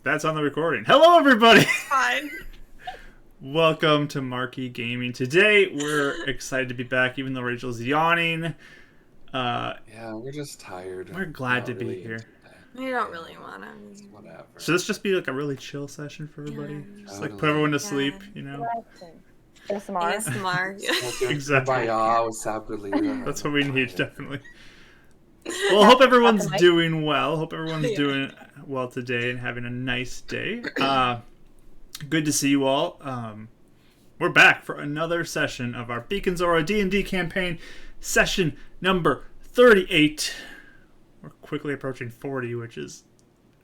That's on the recording. Hello, everybody! Fine. Welcome to Marquee Gaming. Today, we're excited to be back, even though Rachel's yawning. Yeah, we're just tired. We're glad to really be here. You don't really want to. Whatever. Should this just be like a really chill session for everybody? Yeah. Just like put everyone to sleep, you know? ASMR. ASMR. Exactly. That's That's what we need, definitely. Well, hope everyone's doing well. Hope everyone's doing well today and having a nice day. Good to see you all. We're back for another session of our Beacons Aura D&D campaign, session number 38. We're quickly approaching 40, which is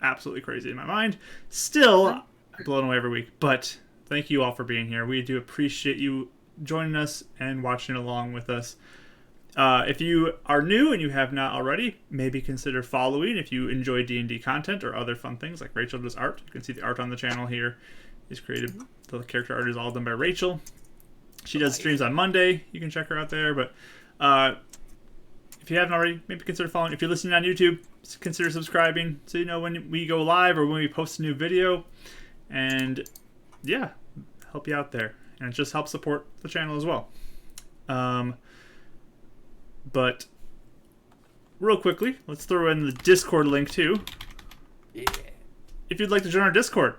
absolutely crazy in my mind. Still blown away every week, but thank you all for being here. We do appreciate you joining us and watching along with us. If you are new and you have not already, maybe consider following if you enjoy D&D content or other fun things like Rachel does art. You can see the art on the channel here. Is created. The character art is all done by Rachel. She does streams on Monday. You can check her out there. But if you haven't already, maybe consider following. If you're listening on YouTube, consider subscribing so you know when we go live or when we post a new video. And yeah, help you out there. And it just helps support the channel as well. But real quickly, let's throw in the Discord link too. Yeah. If you'd like to join our Discord,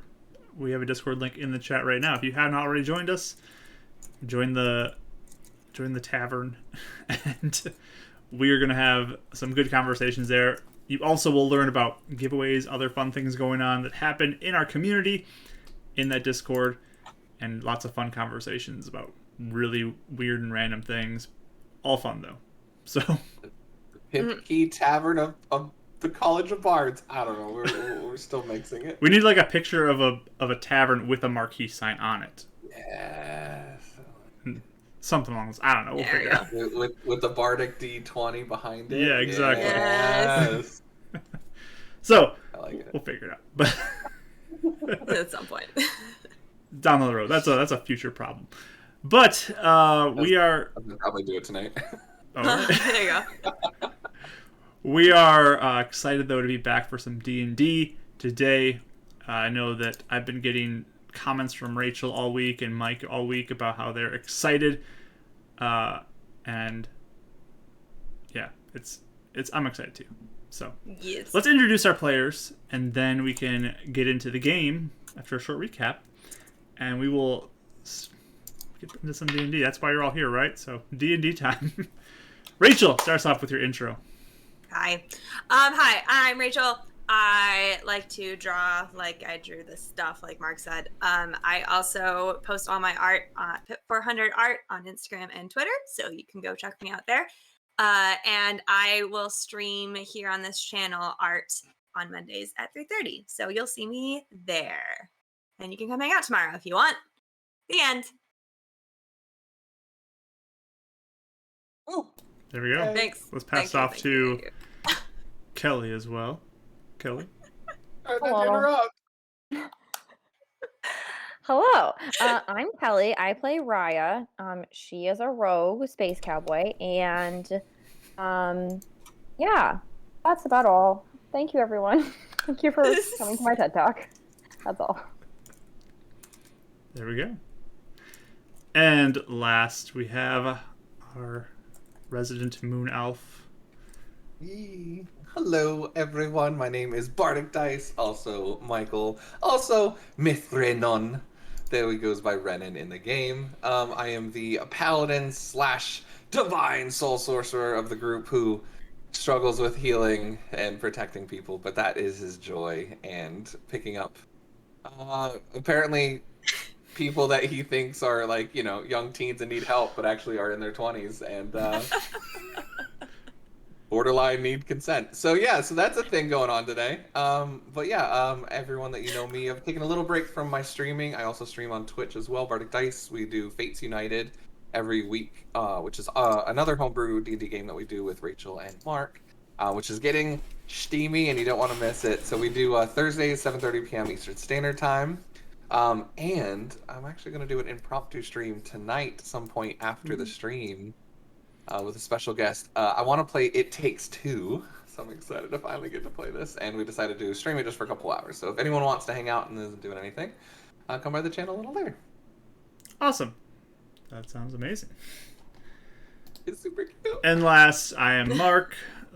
we have a Discord link in the chat right now. If you haven't already joined us, join the tavern, and we are going to have some good conversations there. You also will learn about giveaways, other fun things going on that happen in our community in that Discord, and lots of fun conversations about really weird and random things. All fun though. So, Pimp Key Tavern of the College of Bards. I don't know. We're still mixing it. we need like a picture of a tavern with a marquee sign on it. Yes. Something along those. I don't know. We'll figure it out. With the Bardic D20 behind it. Yeah, exactly. Yes. So, I like it. we'll figure it out. But At some point. down the road, that's a future problem. But we are. I'm gonna probably do it tonight. All right. There you go. We are excited though to be back for some D&D today. I know that I've been getting comments from Rachel all week and Mike all week about how they're excited, and yeah, it's I'm excited too. So Yes. let's introduce our players, and then we can get into the game after a short recap, and we will get into some D&D. That's why you're all here, right? So D&D time. Rachel, start us off with your intro. Hi. Hi, I'm Rachel. I like to draw like I drew this stuff, like Mark said. I also post all my art on Pip400 Art on Instagram and Twitter, so you can go check me out there. And I will stream here on this channel art on Mondays at 3:30. So you'll see me there. And you can come hang out tomorrow if you want. The end. Oh, There we go. Thanks. Let's pass Thank you, off thank to you. Kelly as well. Kelly. I Hello. interrupt. Hello, I'm Kelly. I play Raya. She is a rogue space cowboy, and yeah, that's about all. Thank you, everyone. Thank you for coming to my TED Talk. That's all. There we go. And last, we have our resident moon elf. Yee. Hello, everyone. My name is Bardic Dice, also Michael, also Mithrenon. There he goes by Renan in the game. I am the paladin / divine soul sorcerer of the group who struggles with healing and protecting people, but that is his joy, and picking up apparently people that he thinks are like, young teens and need help, but actually are in their 20s and borderline need consent. So that's a thing going on today. But yeah, everyone that you know me, I've taken a little break from my streaming. I also stream on Twitch as well, Bardic Dice. We do Fates United every week, which is another homebrew D&D game that we do with Rachel and Mark, which is getting steamy and you don't want to miss it. So we do Thursdays, 7:30 p.m. Eastern Standard Time. And I'm actually going to do an impromptu stream tonight, some point after the stream, with a special guest. I want to play It Takes Two, So I'm excited to finally get to play this. And we decided to stream it just for a couple hours. So if anyone wants to hang out and isn't doing anything, come by the channel a little later. Awesome. That sounds amazing. It's super cute. And last, I am Mark,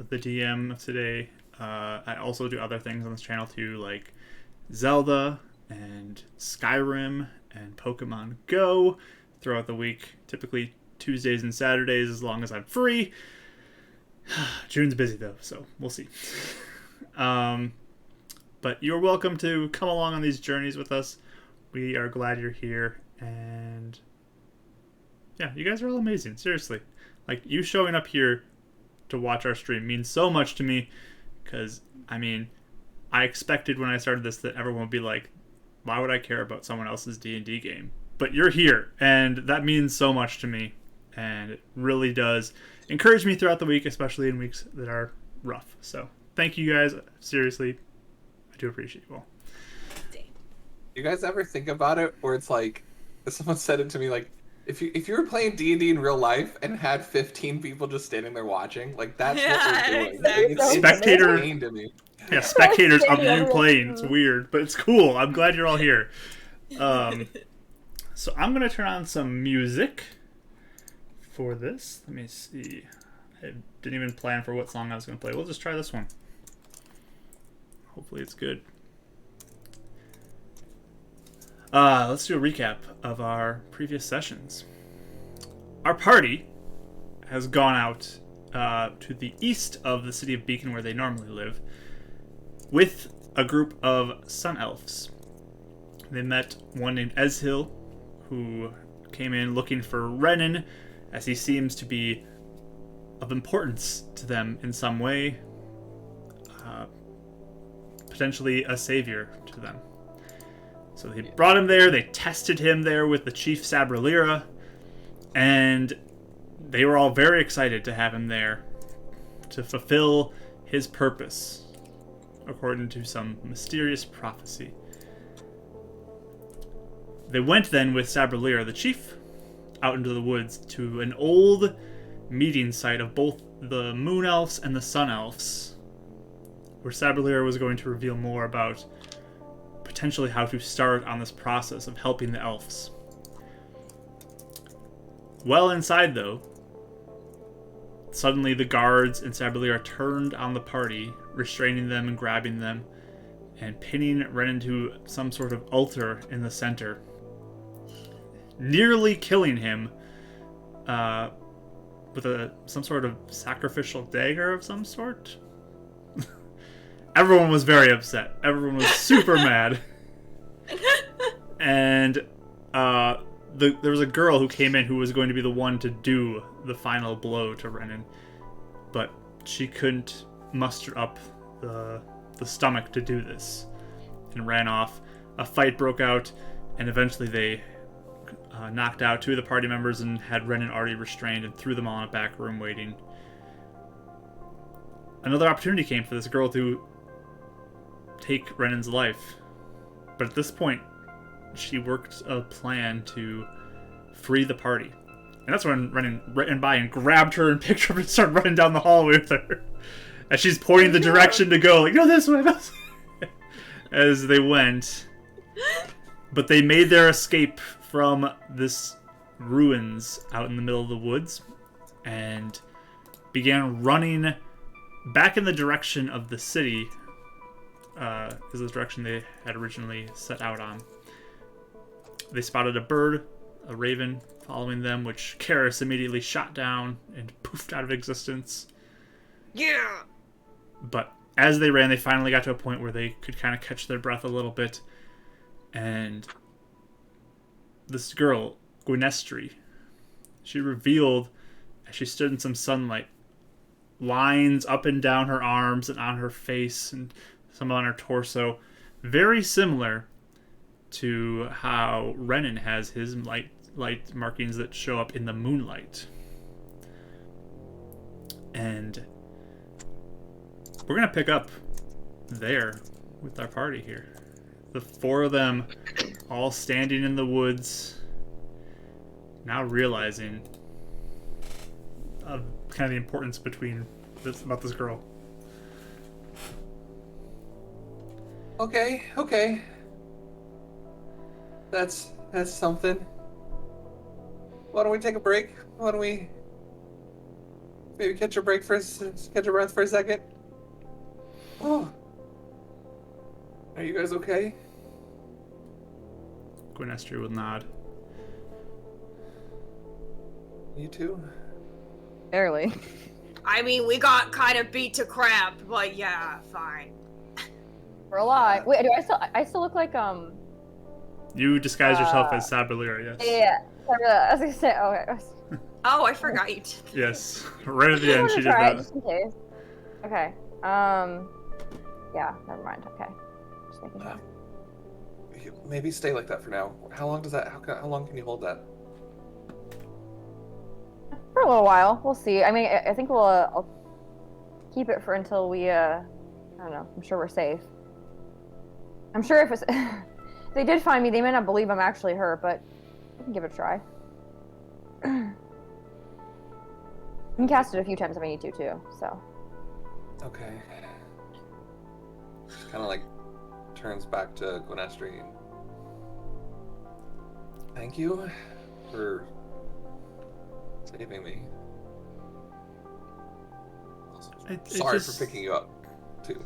the DM of today. I also do other things on this channel too, like Zelda and Skyrim and Pokemon Go throughout the week. Typically Tuesdays and Saturdays as long as I'm free. June's busy though, so we'll see. But you're welcome to come along on these journeys with us. We are glad you're here, and yeah, you guys are all amazing. Seriously, like, you showing up here to watch our stream means so much to me, because I mean, I expected when I started this that everyone would be like, why would I care about someone else's D&D game? But you're here, and that means so much to me, and it really does encourage me throughout the week, especially in weeks that are rough. So thank you guys. Seriously, I do appreciate you all. You guys ever think about it where it's like, someone said it to me, like, if you were playing D&D in real life and had 15 people just standing there watching, like, that's what we're doing. Exactly. It's Spectator- insane to me. Yeah, spectators of you playing. It's weird, but it's cool. I'm glad you're all here. So I'm going to turn on some music for this. Let me see. I didn't even plan for what song I was going to play. We'll just try this one. Hopefully it's good. Let's do a recap of our previous sessions. Our party has gone out to the east of the city of Beacon, where they normally live, with a group of sun elves. They met one named Ezhil, who came in looking for Renan, as he seems to be of importance to them in some way, potentially a savior to them. So they brought him there, they tested him there with the Chief Sabralira, and they were all very excited to have him there to fulfill his purpose, according to some mysterious prophecy. They went then with Sabralira, the chief, out into the woods to an old meeting site of both the Moon Elves and the Sun Elves, where Sabralira was going to reveal more about potentially how to start on this process of helping the elves. Well inside, though, suddenly the guards and Sabralira turned on the party, restraining them and grabbing them, and pinning Renan to some sort of altar in the center, nearly killing him with some sort of sacrificial dagger of some sort. Everyone was very upset. Everyone was super mad. And there was a girl who came in who was going to be the one to do the final blow to Renan, but she couldn't muster up the stomach to do this and ran off. A fight broke out, and eventually they knocked out two of the party members and had Renan already restrained and threw them all in a back room waiting. Another opportunity came for this girl to take Renan's life, but at this point she worked a plan to free the party. And that's when Renan ran by and grabbed her and picked her up and started running down the hallway with her. As she's pointing the direction to go, like, no, this way, this way. As they went. But they made their escape from this ruins out in the middle of the woods and began running back in the direction of the city, is the direction they had originally set out on. They spotted a bird, a raven, following them, which Karis immediately shot down and poofed out of existence. Yeah! But as they ran, they finally got to a point where they could kind of catch their breath a little bit. And this girl, Gwynestri, she revealed, as she stood in some sunlight, lines up and down her arms and on her face and some on her torso, very similar to how Renan has his light markings that show up in the moonlight. And we're going to pick up there with our party here. The four of them all standing in the woods, now realizing kind of the importance about this girl. Okay. That's something. Why don't we take a break? Why don't we maybe catch a break catch a breath for a second? Oh, are you guys okay? Gwynestri will nod. You too? Barely. I mean, we got kind of beat to crap, but yeah, fine. We're alive. Wait, do I still look like You disguise yourself as Sabalira, yes. Yeah. I was gonna say okay. Oh, I forgot you did. Yes. Right at the end, she did Try it that. just in case. Okay. Yeah. Never mind. Okay. Just making sure. Maybe stay like that for now. How long does that? How long can you hold that? For a little while, we'll see. I mean, I think I'll keep it for until we I don't know. I'm sure we're safe. I'm sure if they did find me, they may not believe I'm actually her, but we can give it a try. I can cast it a few times if I need to too. So. Okay. Just kind of like turns back to Gwynestri. Thank you for saving me. Also, sorry for picking you up, too.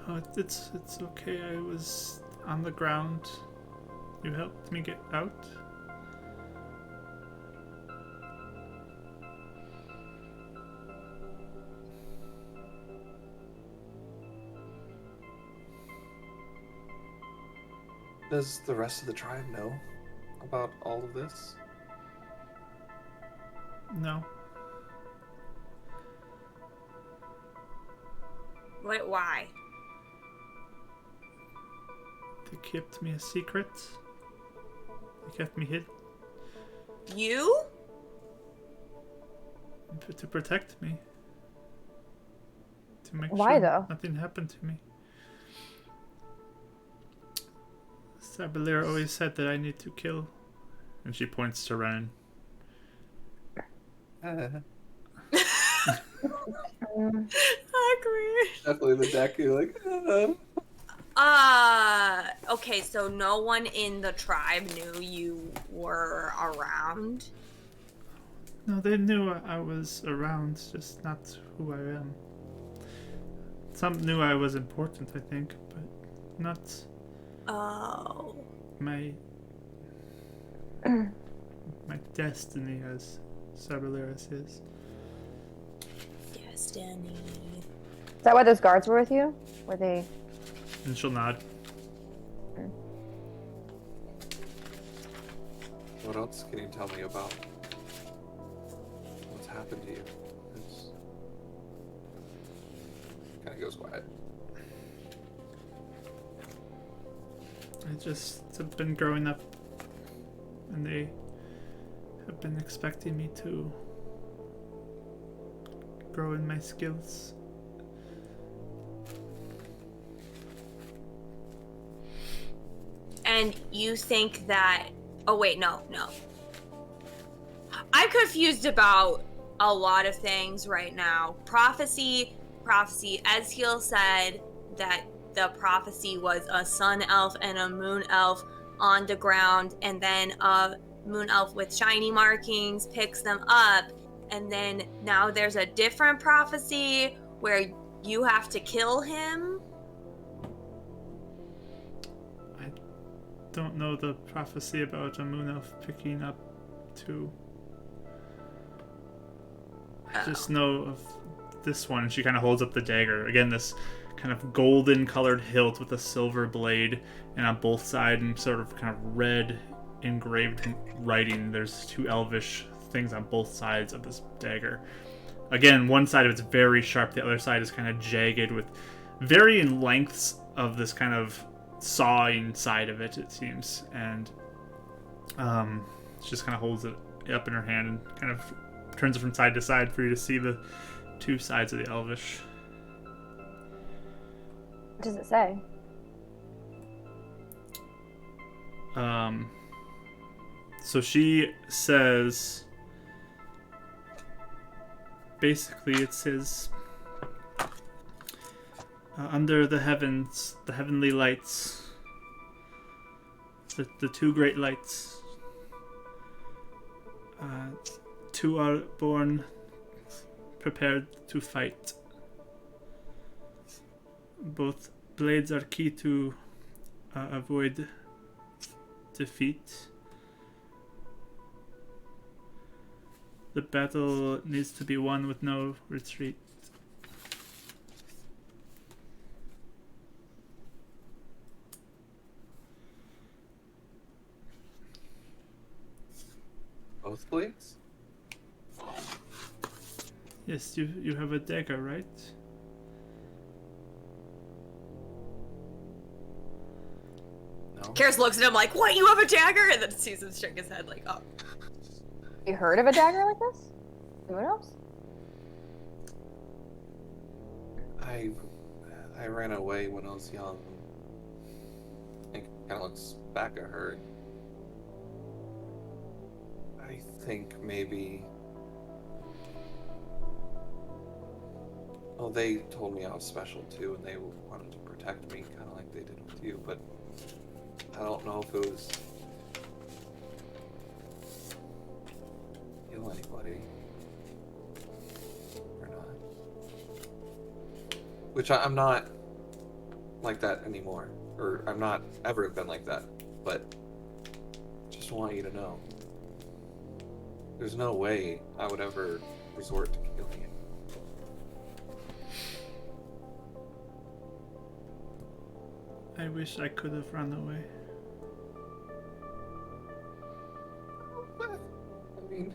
Oh, it's okay. I was on the ground. You helped me get out. Does the rest of the tribe know about all of this? No. Wait, why? They kept me a secret. They kept me hid You? to protect me. To make Why, sure though? nothing happened to me. Sabalira always said that I need to kill. And she points to Ren. Awkward. Definitely the deck. You're like, Okay, so no one in the tribe knew you were around? No, they knew I was around, just not who I am. Some knew I was important, I think, but not Oh. my destiny as Sabaliris is. Destiny. Is that why those guards were with you? Were they? And she'll nod. what else can you tell me about what's happened to you? It's kind of goes quiet. I just have been growing up, and they have been expecting me to grow in my skills. And you think that... Oh, wait, no. I'm confused about a lot of things right now. Prophecy. Ezheal said that the prophecy was a sun elf and a moon elf on the ground, and then a moon elf with shiny markings picks them up, and then now there's a different prophecy where you have to kill him. I don't know the prophecy about a moon elf picking up two. I just know of this one. She kind of holds up the dagger. Again, this kind of golden colored hilt with a silver blade, and on both sides and sort of kind of red engraved writing. There's two elvish things on both sides of this dagger. Again, one side of it's very sharp, the other side is kind of jagged with varying lengths of this kind of sawing side of it seems. And she just kind of holds it up in her hand and kind of turns it from side to side for you to see the two sides of the elvish. What does it say? So she says, basically it says, under the heavens, the heavenly lights, the two great lights. Two are born prepared to fight. Both blades are key to avoid defeat. The battle needs to be won with no retreat. Both blades? Yes, you have a dagger, right? No. Karis looks at him like, what, you have a dagger? And then sees him shake his head like, oh. You heard of a dagger like this? Anyone else? I ran away when I was young. I think it kind of looks back at her. I think maybe... Oh, they told me I was special too, and they wanted to protect me, kind of like they did with you, but I don't know if it was... kill anybody. Or not. Which I'm not like that anymore. Or I'm not ever been like that. But just want you to know. There's no way I would ever resort to killing you. I wish I could have run away. I mean...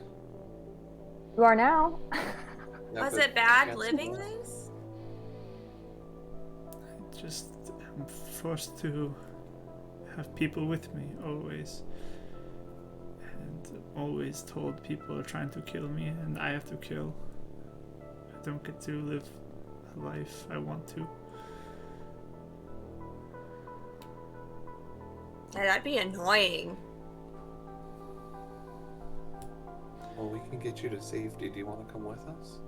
You are now. yeah, Was but it bad can't- living this? I just am forced to have people with me, always. And always told people are trying to kill me, and I have to kill. I don't get to live a life I want to. Yeah, that'd be annoying. Well, we can get you to safety. Do you want to come with us?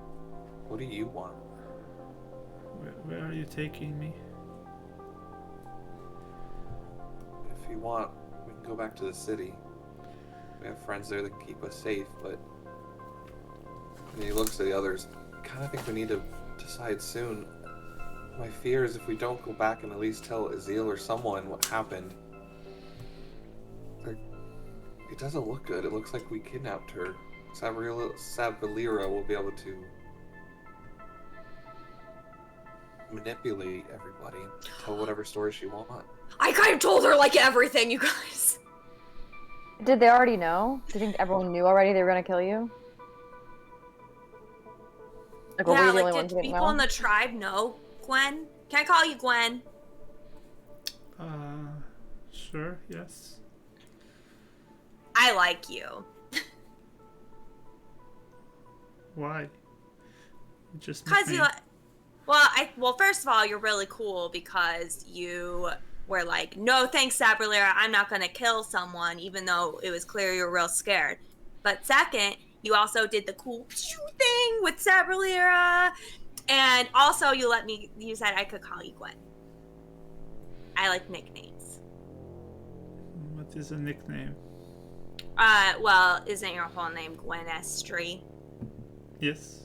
What do you want? Where are you taking me? If you want, we can go back to the city. We have friends there that can keep us safe, but... And he looks at the others. I kind of think we need to decide soon. My fear is if we don't go back and at least tell Azil or someone what happened, it doesn't look good. It looks like we kidnapped her. Savalira will be able to manipulate everybody, tell whatever story she wants. I kind of told her like everything, you guys. Did they already know? Do you think everyone knew already they were gonna kill you? Like, were we Yeah, the only like ones did who didn't people know? in the tribe know Gwen? Can I call you Gwen? Sure, yes. I like you. Why? You just Cause make you, me... well, first of all, you're really cool because you were like, no, thanks, Sabrina, I'm not gonna kill someone, even though it was clear you were real scared. But second, you also did the cool thing with Sabrina, and also you said I could call you Gwen. I like nicknames. What is a nickname? Well, isn't your whole name Gwen Estrie? Yes.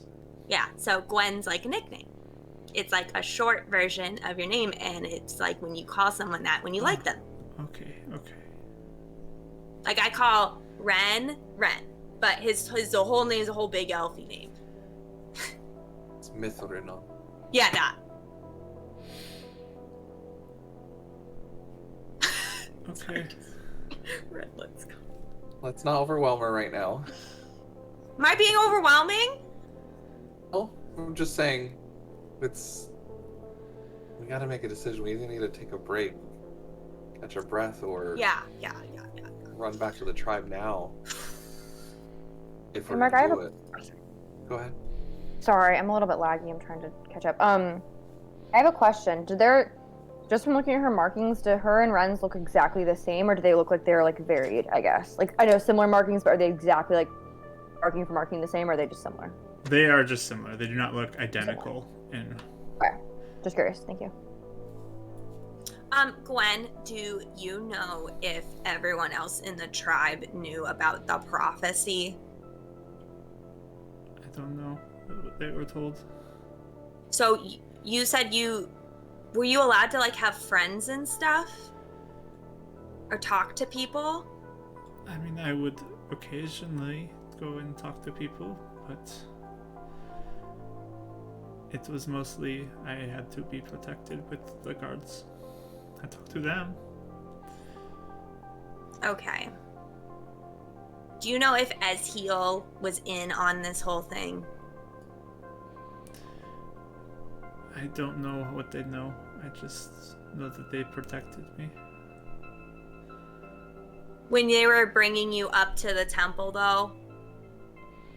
Yeah, so Gwen's like a nickname. It's like a short version of your name, and it's like when you call someone that when you like them. Okay. Like I call Ren, but his the whole name is a whole big elfy name. It's Mithril. Yeah, that. Okay. Ren, let's go. Let's not overwhelm her right now. Am I being overwhelming? Oh, I'm just saying, we gotta make a decision. We either need to take a break, catch our breath, or Yeah. run back to the tribe now. If we're Mark, gonna I have do it. Go ahead. Sorry, I'm a little bit laggy. I'm trying to catch up. I have a question. Just from looking at her markings, do her and Ren's look exactly the same, or do they look like they're like varied, I guess? Like, I know similar markings, but are they exactly like marking for marking the same, or are they just similar? They are just similar. They do not look identical. Okay. Just curious. Thank you. Gwen, do you know if everyone else in the tribe knew about the prophecy? I don't know what they were told. So you said were you allowed to like have friends and stuff? Or talk to people? I mean, I would occasionally go and talk to people, but it was mostly I had to be protected with the guards. I talked to them. Okay. Do you know if Ezheal was in on this whole thing? I don't know what they know. I just know that they protected me. When they were bringing you up to the temple, though,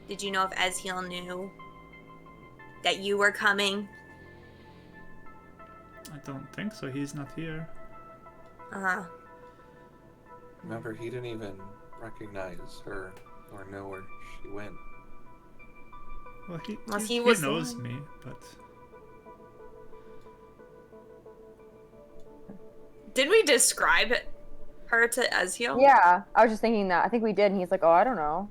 did you know if Ezheal knew that you were coming? I don't think so. He's not here. Uh-huh. Remember, he didn't even recognize her or know where she went. Well, Unless he was knows the one. me, but Did we describe her to Ezheal? Yeah, I was just thinking that. I think we did, and he's like, "Oh, I don't know."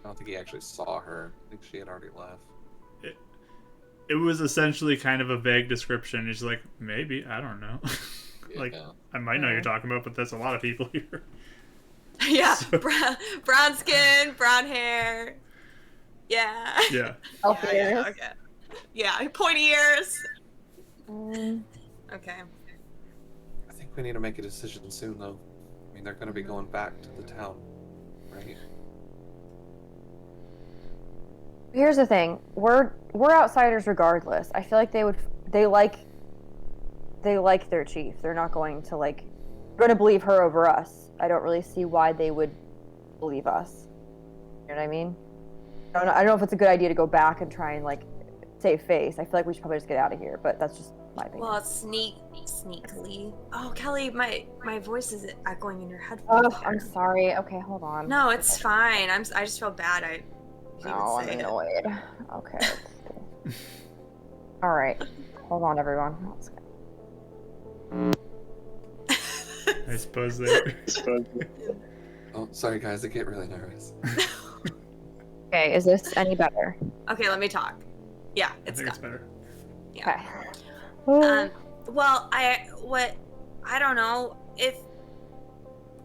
I don't think he actually saw her. I think she had already left. it was essentially kind of a vague description. He's like, maybe, I don't know. Like, Yeah. I might know who you're talking about, but there's a lot of people here. Yeah. So- Brown skin, brown hair. Yeah. Yeah. Elf Yeah, ears. okay. Yeah, pointy ears. Okay. I think we need to make a decision soon, though. I mean, they're going to be going back to the town, right? Here's the thing: we're outsiders regardless. I feel like they like their chief. They're not going to believe her over us. I don't really see why they would believe us. You know what I mean? I don't know if it's a good idea to go back and try and save face. I feel like we should probably just get out of here. But that's just my opinion. Well, sneakily. Oh, Kelly, my voice is echoing in your headphones. Oh, I'm sorry. Okay, hold on. No, it's fine. I just feel bad. I No, I'm say it. annoyed. Okay. All right. Hold on, everyone. I suppose they. Oh, sorry, guys. I get really nervous. Okay, is this any better? Okay, let me talk. Yeah, I it's think it's done. better. Yeah. Okay. Well, I don't know if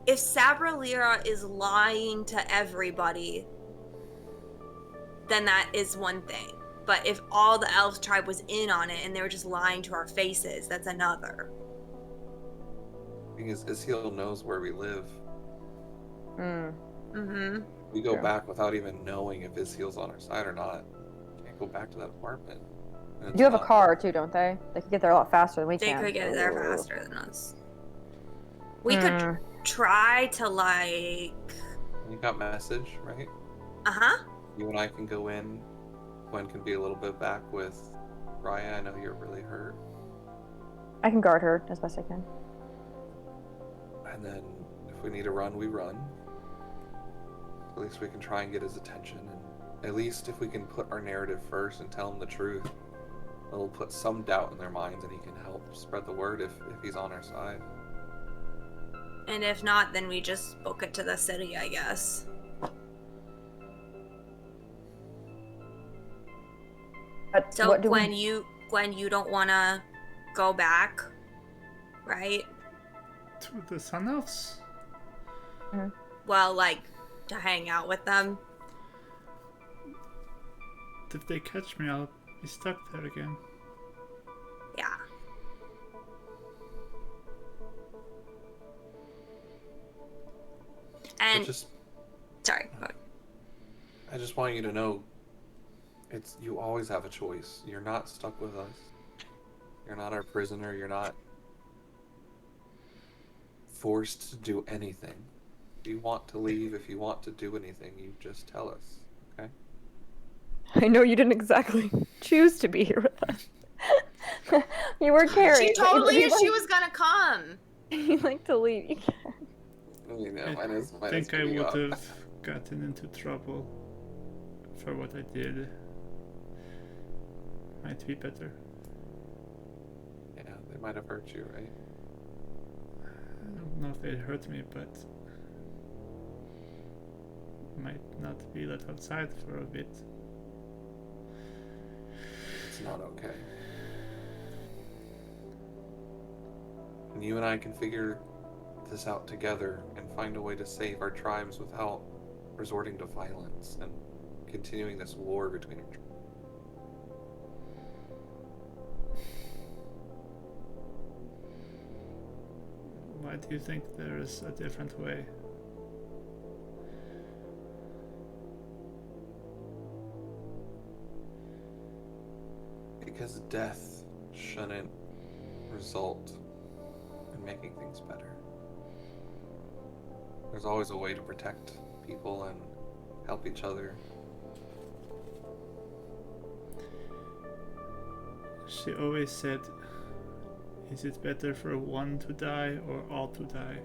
Sabralira is lying to everybody, then that is one thing. But if all the elf tribe was in on it and they were just lying to our faces, that's another. The thing is, Ishiel knows where we live. Mm-hmm. We go True. back without even knowing if Ishiel's on our side or not. Can't go back to that apartment. And They it's do have a not- car too, don't they? They could get there a lot faster than we They can. could get there Ooh. faster than us. We could try to You got message, right? Uh-huh. You and I can go in. Gwen can be a little bit back with Raya. I know you're really hurt. I can guard her as best I can. And then if we need to run, we run. At least we can try and get his attention. And at least if we can put our narrative first and tell him the truth, it'll put some doubt in their minds and he can help spread the word if he's on our side. And if not, then we just book it to the city, I guess. But So what do Gwen, you don't wanna go back, right? To the Sun Elves? Well, like to hang out with them. If they catch me, I'll be stuck there again. Yeah. And sorry. go ahead. I just want you to know, you always have a choice. You're not stuck with us. You're not our prisoner. You're not forced to do anything. If you want to leave, if you want to do anything, you just tell us, okay? I know you didn't exactly choose to be here with us. You were carried. She totally knew she was gonna come. You like to leave. You can't. You know, I think I would have gotten into trouble for what I did. Might be better. Yeah, They might have hurt you, right? I don't know if it hurt me, but might not be let outside for a bit. It's not okay. And you and I can figure this out together and find a way to save our tribes without resorting to violence and continuing this war between our tribes. Why do you think there is a different way? Because death shouldn't result in making things better. There's always a way to protect people and help each other. She always said, is it better for one to die or all to die?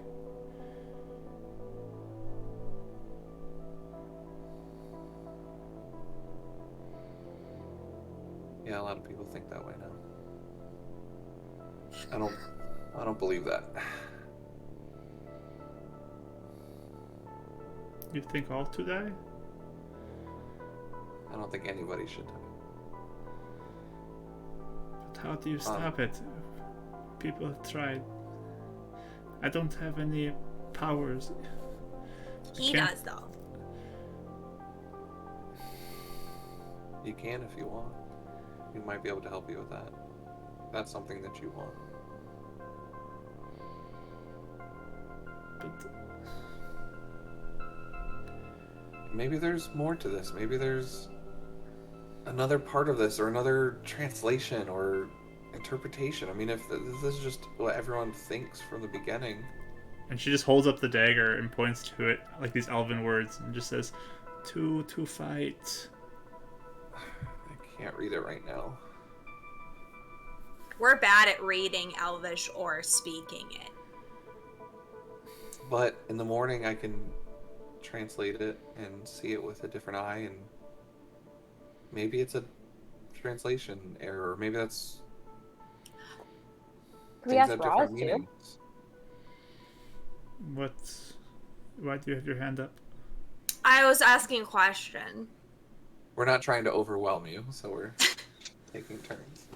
Yeah, a lot of people think that way now. I don't believe that. You think all to die? I don't think anybody should die. But how do you stop it? People have tried. I don't have any powers. He does, though. You can if you want. We might be able to help you with that. That's something that you want. But maybe there's more to this. Maybe there's another part of this, or another translation, or interpretation. I mean, if this is just what everyone thinks from the beginning. and she just holds up the dagger and points to it, like these elven words, and just says, to fight. I can't read it right now. We're bad at reading Elvish or speaking it. But in the morning, I can translate it and see it with a different eye, and maybe it's a translation error. Or maybe that's Can we ask Roz too? Why do you have your hand up? I was asking a question. We're not trying to overwhelm you, so we're taking turns.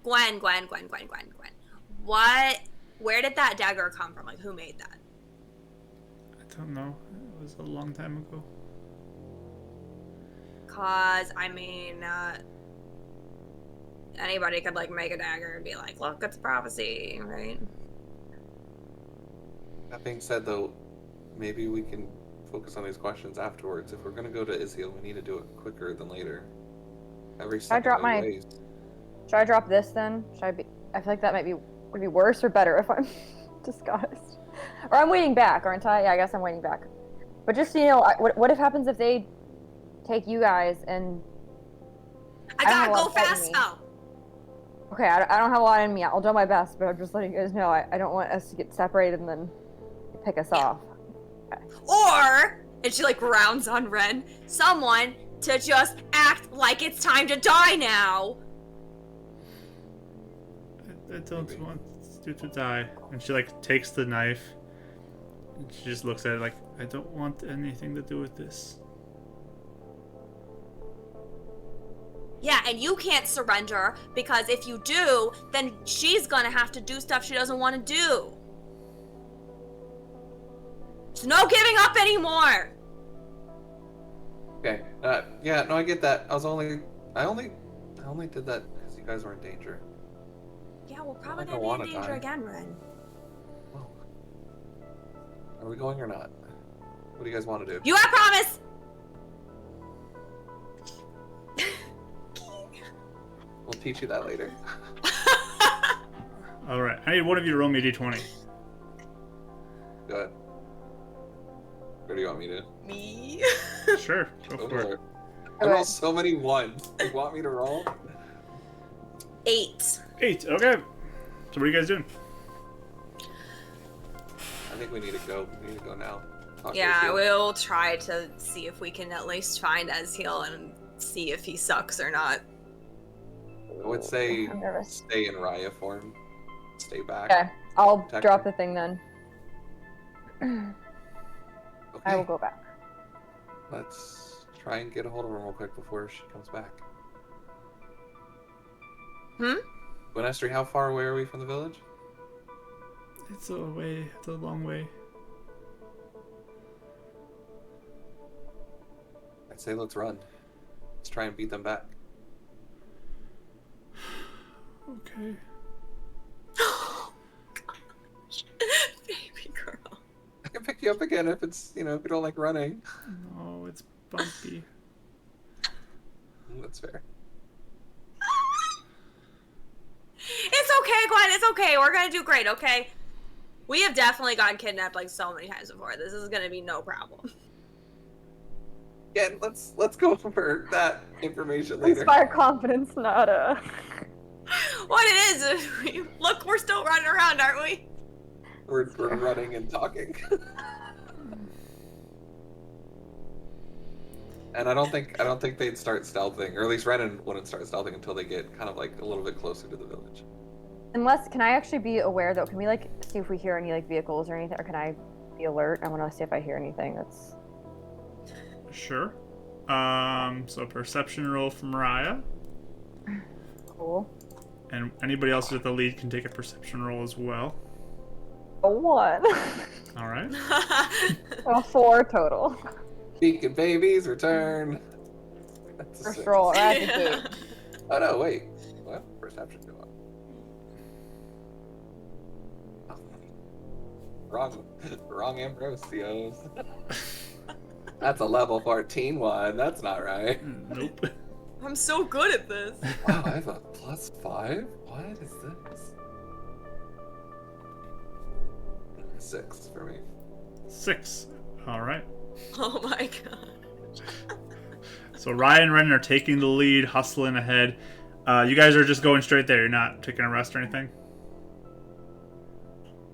Gwen. Where did that dagger come from? Like, who made that? I don't know. It was a long time ago. Cause, I mean, anybody could, like, make a dagger and be like, look, it's prophecy, right? That being said, though, maybe we can focus on these questions afterwards. If we're going to go to Israel, we need to do it quicker than later. Every Should I drop second my... we waste. Should I drop this then? I feel like that would be worse or better if I'm disguised. Or I'm waiting back, aren't I? Yeah, I guess I'm waiting back. But just so you know, what if happens if they take you guys and... I gotta go fast now! Okay, I don't have a lot in me. I'll do my best, but I'm just letting you guys know I don't want us to get separated and then pick us off. Okay. Or, and she like rounds on Ren, someone to just act like it's time to die now. I don't want you to die. And she like takes the knife and she just looks at it like, I don't want anything to do with this. Yeah, and you can't surrender because if you do, then she's gonna have to do stuff she doesn't want to do. There's no giving up anymore. Okay. Yeah, no, I get that. I only did that because you guys were in danger. Yeah, we're probably I don't gonna be in wanna danger die. again, Ren. Well, are we going or not? What do you guys want to do? You have promise. We'll teach you that later. Alright, I need one of you to roll me a d20. Go ahead. Or do you want me to? Me? Sure, go for it. I roll so many ones. You want me to roll? 8. 8, okay. So what are you guys doing? I think we need to go. We need to go now. Talk to Yeah, Ezreal. we'll try to see if we can at least find Ezreal and see if he sucks or not. I would say I'm nervous. stay in Raya form. Stay back. Okay, I'll Protect drop her. the thing then. Okay. I will go back. Let's try and get a hold of her real quick before she comes back. Gwenestry, how far away are we from the village? It's a way. It's a long way. I'd say let's run. Let's try and beat them back. Okay. Baby girl. I can pick you up again if it's, if you don't like running. No, it's bumpy. That's fair. It's okay, Gwen. It's okay. We're gonna do great. Okay. We have definitely gotten kidnapped like so many times before. This is gonna be no problem. Again, let's go over that information later. Inspire confidence, not What it is? Look, we're still running around, aren't we? We're running and talking. And I don't think they'd start stealthing, or at least Renan wouldn't start stealthing until they get kind of like a little bit closer to the village. Unless, can I actually be aware though? Can we like see if we hear any like vehicles or anything, or can I be alert? I want to see if I hear anything that's. Sure. So perception roll from Raya. Cool. And anybody else with the lead can take a perception roll as well. A 1. All right. A 4 total. Beacon babies return. That's a First 6. roll, eradicate. Oh no, wait. What? Perception go up. Wrong Ambrosios. That's a level 14 one. That's not right. Nope. I'm so good at this. Wow, I have a +5? What is this? 6 for me. 6. All right. Oh my god. So Ryan and Renan are taking the lead, hustling ahead. You guys are just going straight there. You're not taking a rest or anything?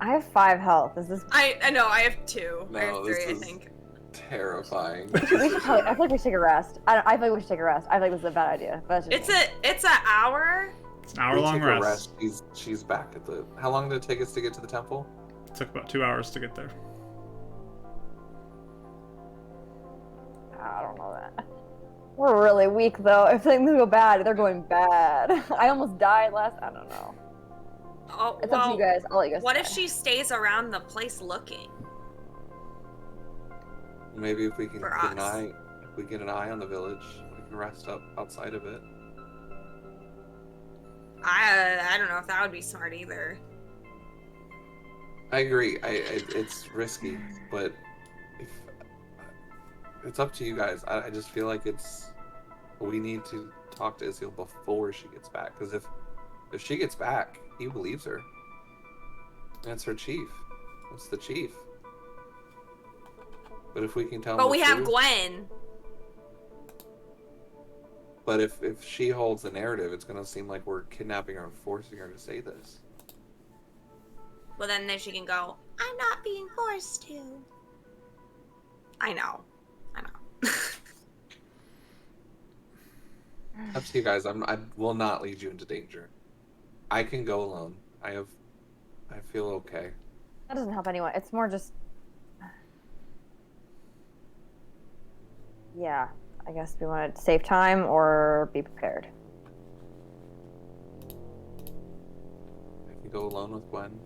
I have 5 health. Is this? I know. I have 2. I have No, 3. this I is think. terrifying. We should probably, I feel like we should take a rest. I feel like we should take a rest. I feel like this is a bad idea. But that's just It's an hour. It's an hour-long Take a rest. She's back at the. How long did it take us to get to the temple? It took about 2 hours to get there. I don't know that. We're really weak though. If things go bad, they're going bad. I almost died last. I don't know. Oh, It's up to you guys. I'll let you guys. What if decide. she stays around the place looking? Maybe if we can For get an us. eye, if we get an eye on the village, we can rest up outside of it. I don't know if that would be smart either. I agree. It's risky, but if it's up to you guys. I just feel like we need to talk to Isiel before she gets back, because if she gets back, he believes her. That's her chief. That's the chief. But if we can tell him But the we have truth- Gwen. But if she holds the narrative, it's gonna seem like we're kidnapping her and forcing her to say this. Well, then she can go, I'm not being forced to. I know. Up to you guys. I will not lead you into danger. I can go alone. I feel okay. That doesn't help anyone. It's more just. Yeah, I guess we want to save time or be prepared. I can go alone with Gwen.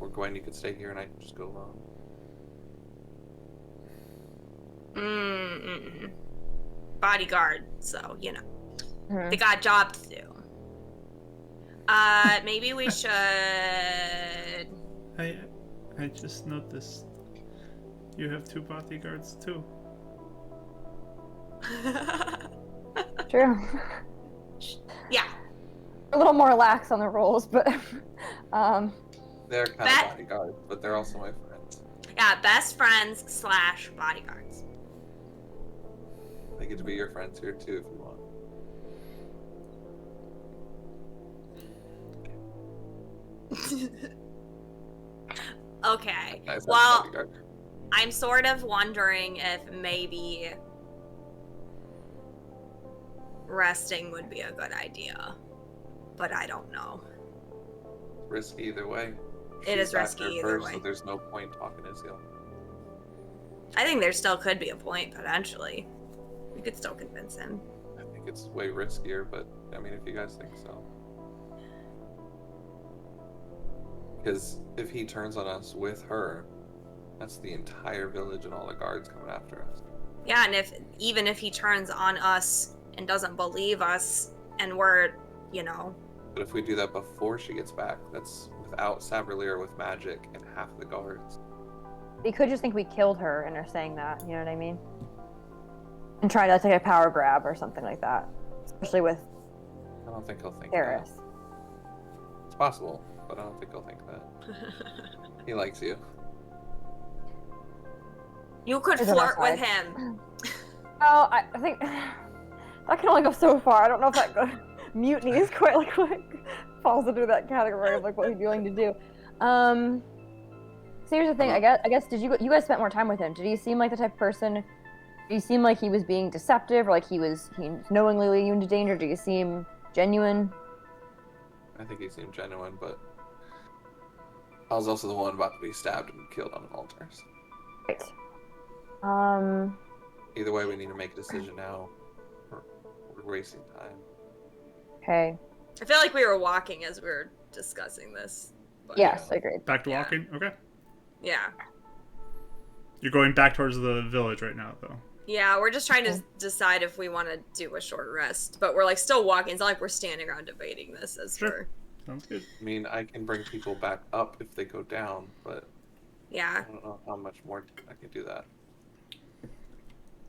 Or Gwen, you could stay here and I can just go alone. Bodyguard, so, you know. Mhm. They got a job to do. Maybe we should... I just noticed you have 2 bodyguards too. True. Yeah. A little more lax on the rules, but They're kind That- of bodyguards, but they're also my friends. Yeah, best friends / bodyguards. They get to be your friends here too if you want. Okay. Nice Well, bodyguard. I'm sort of wondering if maybe resting would be a good idea. but I don't know. Risky either way. It is back risky there either first, way. So there's no point talking to Seal. I think there still could be a point, potentially. We could still convince him. I think it's way riskier, but I mean, if you guys think so. Because if he turns on us with her, that's the entire village and all the guards coming after us. Yeah, and even if he turns on us and doesn't believe us, and we're, you know... But if we do that before she gets back, that's without Saberlier with magic and half the guards. They could just think we killed her and are saying that, you know what I mean? And try to take a power grab or something like that. Especially with I don't think he'll think Paris. that. It's possible, but I don't think he'll think that. He likes you. You could He's on our flirt with side. him. Oh, I think that can only go so far. I don't know if that mutiny is quite like falls into that category of like what he'd be willing to do. So here's the thing. I guess did you guys spent more time with him? Did he seem like the type of person? Did he seem like he was being deceptive, or like he knowingly leading you into danger? Do you seem genuine? I think he seemed genuine, but I was also the one about to be stabbed and killed on an altar. So. Right. Either way, we need to make a decision now. We're wasting time. Okay. I feel like we were walking as we were discussing this. But... Yes, agreed. Back to walking? Okay. Yeah. You're going back towards the village right now, though. Yeah, we're just trying to decide if we want to do a short rest, but we're like still walking. It's not like we're standing around debating this as Sure. Sounds good. I mean, I can bring people back up if they go down, but Yeah. I don't know how much more I can do that.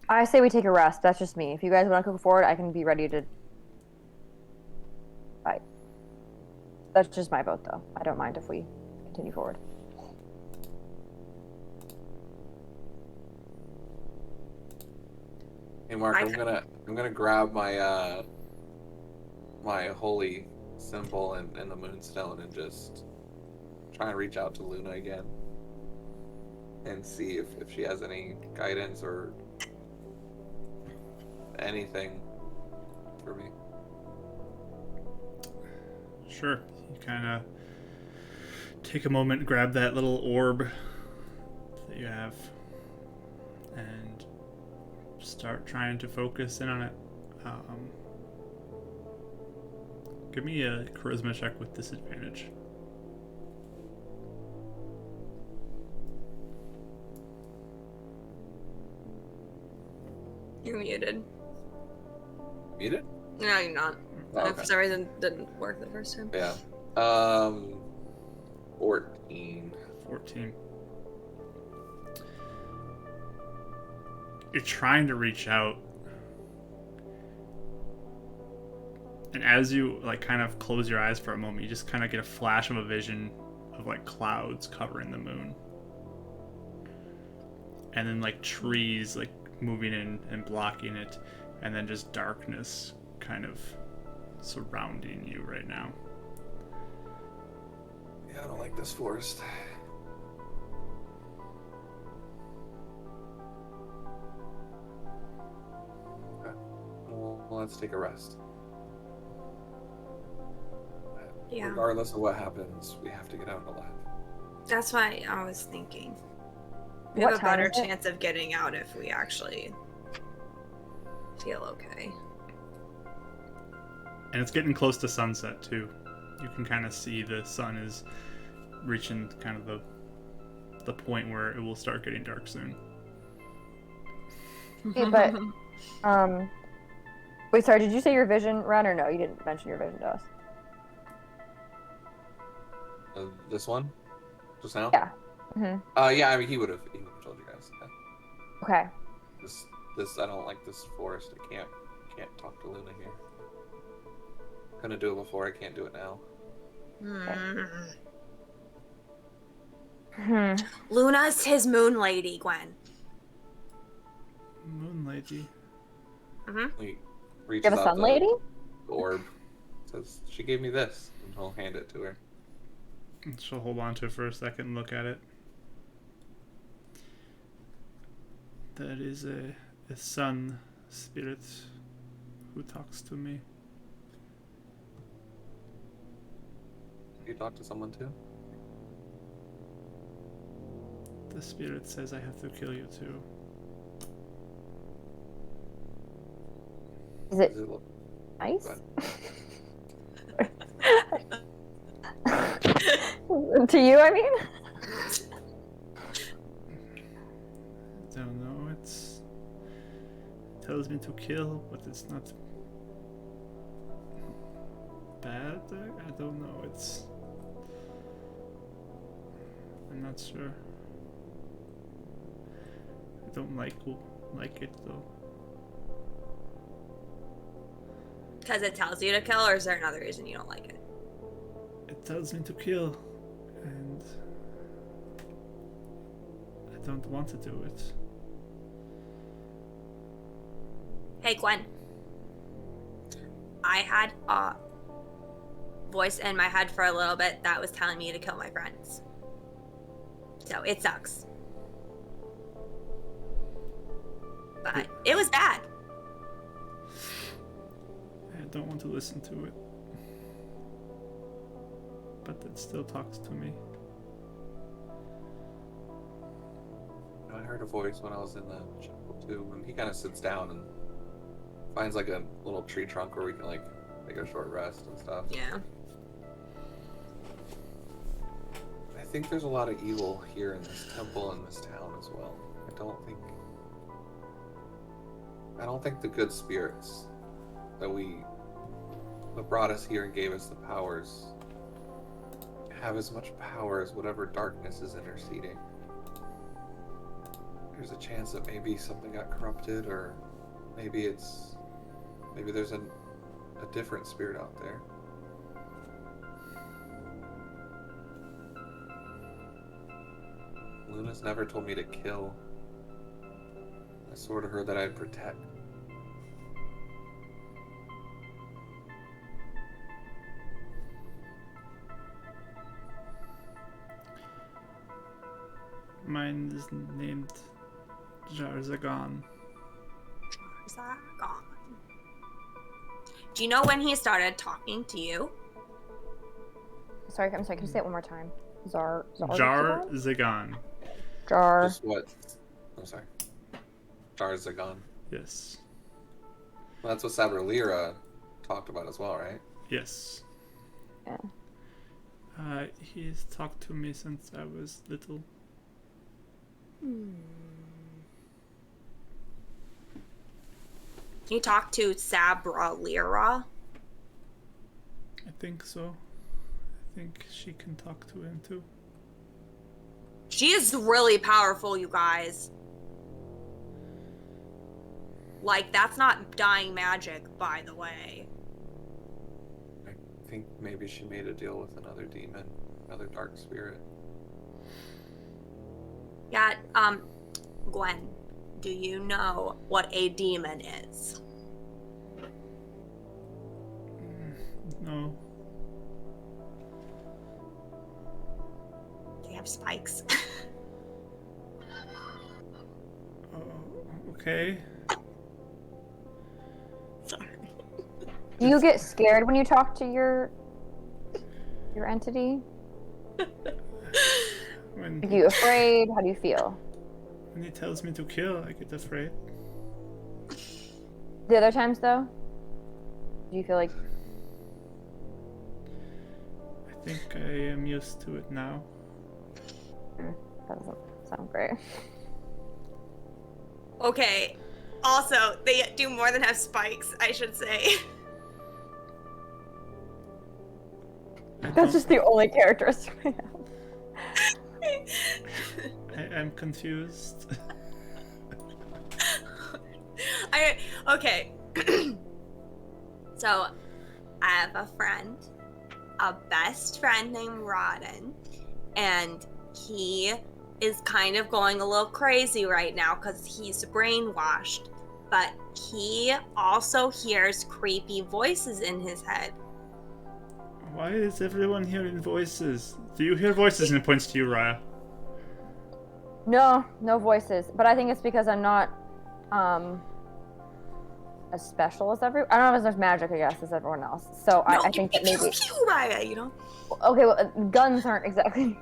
I say we take a rest. That's just me. If you guys want to go forward, I can be ready to fight. That's just my vote, though. I don't mind if we continue forward. Hey, Mark, I'm gonna grab my my holy symbol and the moonstone and just try and reach out to Luna again and see if she has any guidance or anything for me. Sure. You kind of take a moment, grab that little orb that you have, and start trying to focus in on it. Give me a charisma check with disadvantage. You're muted. Muted? No, you're not. Oh, okay. For some reason, it didn't work the first time. Yeah. 14. 14. You're trying to reach out, and as you like kind of close your eyes for a moment, you just kind of get a flash of a vision of like clouds covering the moon, and then like trees like moving in and blocking it, and then just darkness kind of surrounding you right now. Yeah, I don't like this forest. Okay. Well, let's take a rest. Yeah. Regardless of what happens, we have to get out alive. That's why I was thinking. We What have a time better is it? chance of getting out if we actually feel okay. And it's getting close to sunset too. You can kind of see the sun is reaching kind of the point where it will start getting dark soon. Okay, but wait, sorry, did you say your vision, Ren, or no? You didn't mention your vision to us. This one? Just now? Yeah. Mm-hmm. Yeah, I mean, he would have told you guys. Yeah. Okay. This, I don't like this forest. I can't talk to Luna here. Couldn't do it before, I can't do it now. Hmm. Luna's his moon lady, Gwen. Moon lady. He You reaches have a out sun the lady? orb, says, she gave me this, and he'll hand it to her. She'll hold on to it for a second and look at it. That is a sun spirit who talks to me. you talk to someone too? The spirit says I have to kill you too. Is it Does it look nice? good? To you, I mean? I don't know. It tells me to kill, but it's not bad. I don't know. I'm not sure. I don't like it though. Because it tells you to kill, or is there another reason you don't like it? It tells me to kill, and I don't want to do it. Hey, Gwen. I had a voice in my head for a little bit that was telling me to kill my friends. So it sucks. But it was bad. I don't want to listen to it. But it still talks to me. I heard a voice when I was in the chapel too, and he kind of sits down and finds like a little tree trunk where we can like take a short rest and stuff. Yeah. I think there's a lot of evil here in this temple and this town as well. I don't think the good spirits that brought us here and gave us the powers have as much power as whatever darkness is interceding. There's a chance that maybe something got corrupted, or maybe there's a different spirit out there. Luna's never told me to kill. I sort of heard that I'd protect. Mine is named Jarzagan. Gone. Do you know when he started talking to you? Sorry, I'm sorry. Can you say it one more time? Jarzagan. Jar. Just what? I'm sorry. Jarzagan. Yes. Well, that's what Sabralira talked about as well, right? Yes. Yeah. He's talked to me since I was little. You talked to Sabralira? I think so. I think she can talk to him too. She is really powerful, you guys. Like, that's not dying magic, by the way. I think maybe she made a deal with another demon, another dark spirit. Yeah, Gwen, do you know what a demon is? No. They have spikes. Oh, okay. Sorry. Do you get scared when you talk to your entity? When Are you afraid? How do you feel? when he tells me to kill, I get afraid. The other times, though, do you feel like I think I am used to it now. that doesn't sound great? Okay. Also, they do more than have spikes, I should say. That's just the only characteristic I have. I'm confused. Okay. So, I have a friend, a best friend named Rodden, and he is kind of going a little crazy right now because he's brainwashed, but he also hears creepy voices in his head. Why is everyone hearing voices? Do you hear voices? And it points to you, Raya. No voices. But I think it's because I'm not as special as I don't have as much magic, I guess, as everyone else. So No, I think that maybe. You know. Okay, well, guns aren't exactly.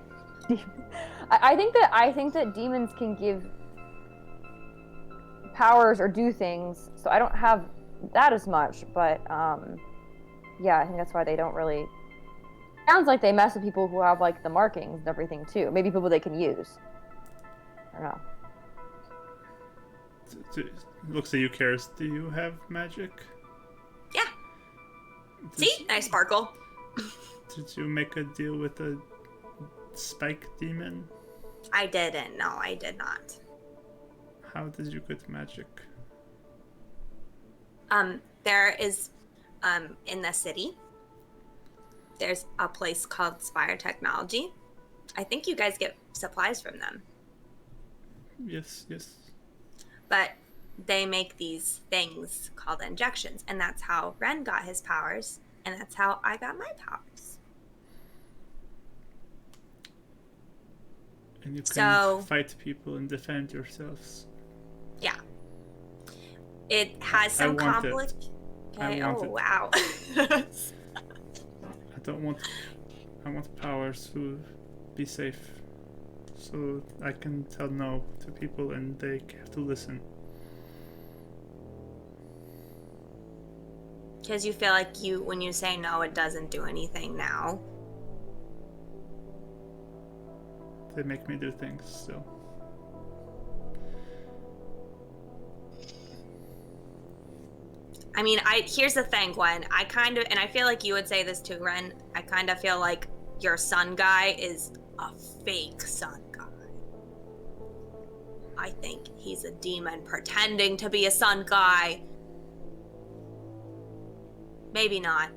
I think that demons can give powers or do things. So I don't have that as much, but yeah, I think that's why they don't really. Sounds like they mess with people who have like the markings and everything too. Maybe people they can use. I don't know. Looks like you, Karis. Do you have magic? Yeah. See? Nice sparkle. Did you make a deal with a spike demon? I didn't. No, I did not. How did you get magic? There is, in the city, there's a place called Spire Technology. I think you guys get supplies from them. Yes. But they make these things called injections, and that's how Ren got his powers, and that's how I got my powers. And you can fight people and defend yourselves. Yeah. It has some conflict. Okay. Oh, wow. I want powers to be safe. So I can tell no to people and they have to listen. Because you feel like when you say no, it doesn't do anything now. They make me do things, so. I mean, here's the thing, Gwen. And I feel like you would say this too, Ren. I kind of feel like your sun guy is a fake sun guy. I think he's a demon pretending to be a sun guy. Maybe not.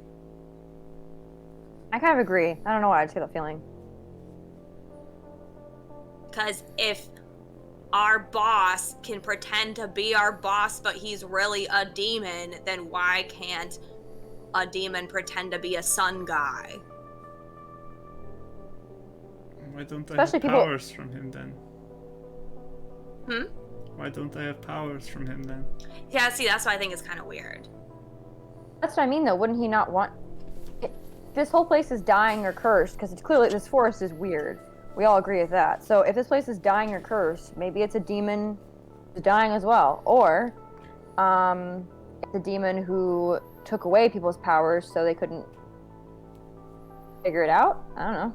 I kind of agree. I don't know why I just get that feeling. Because if our boss can pretend to be our boss, but he's really a demon, then why can't a demon pretend to be a sun guy? Why don't I have powers from him then? Why don't I have powers from him then? Yeah, see, that's why I think it's kind of weird. That's what I mean, though. Wouldn't he not want... This whole place is dying or cursed, because it's clearly this forest is weird. We all agree with that. So if this place is dying or cursed, maybe it's a demon who's dying as well. Or it's a demon who took away people's powers so they couldn't figure it out. I don't know.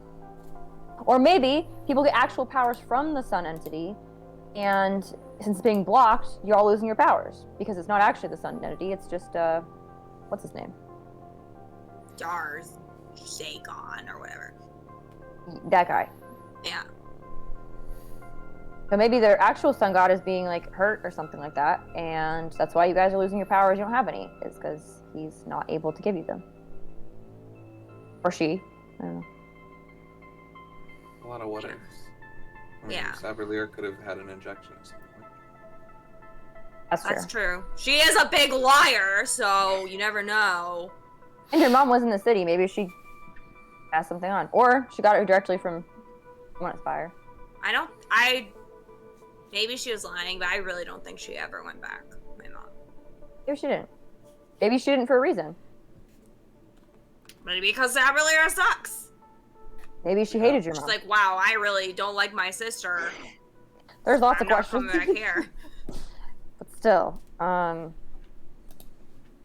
Or maybe people get actual powers from the sun entity, and since it's being blocked, you're all losing your powers. Because it's not actually the sun entity, it's just, what's his name? Jars. Shagon or whatever. That guy. Yeah. So maybe their actual sun god is being like hurt or something like that, and that's why you guys are losing your powers. You don't have any. Is because he's not able to give you them, or she. I don't know. A lot of what ifs. I mean, Saberlier could have had an injection or something. That's true. She is a big liar, so you never know. And your mom was in the city. Maybe she has something on, or she got it directly from Spire. Maybe she was lying, but I really don't think she ever went back. My mom. Maybe she didn't. Maybe she didn't for a reason. Maybe because Saberlier sucks. Maybe she hated your mom. She's like, wow, I really don't like my sister. There's lots of questions. I'm not coming back here. But still,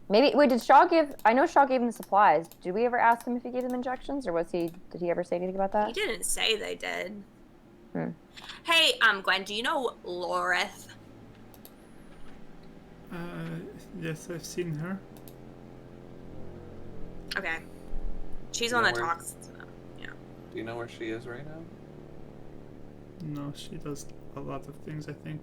maybe did Shaw give? I know Shaw gave him the supplies. Did we ever ask him if he gave them injections, or did he ever say anything about that? He didn't say they did. Hey, Gwen, do you know Loreth? Yes, I've seen her. Okay. She's one that talks. Yeah. Do you know where she is right now? No, she does a lot of things, I think.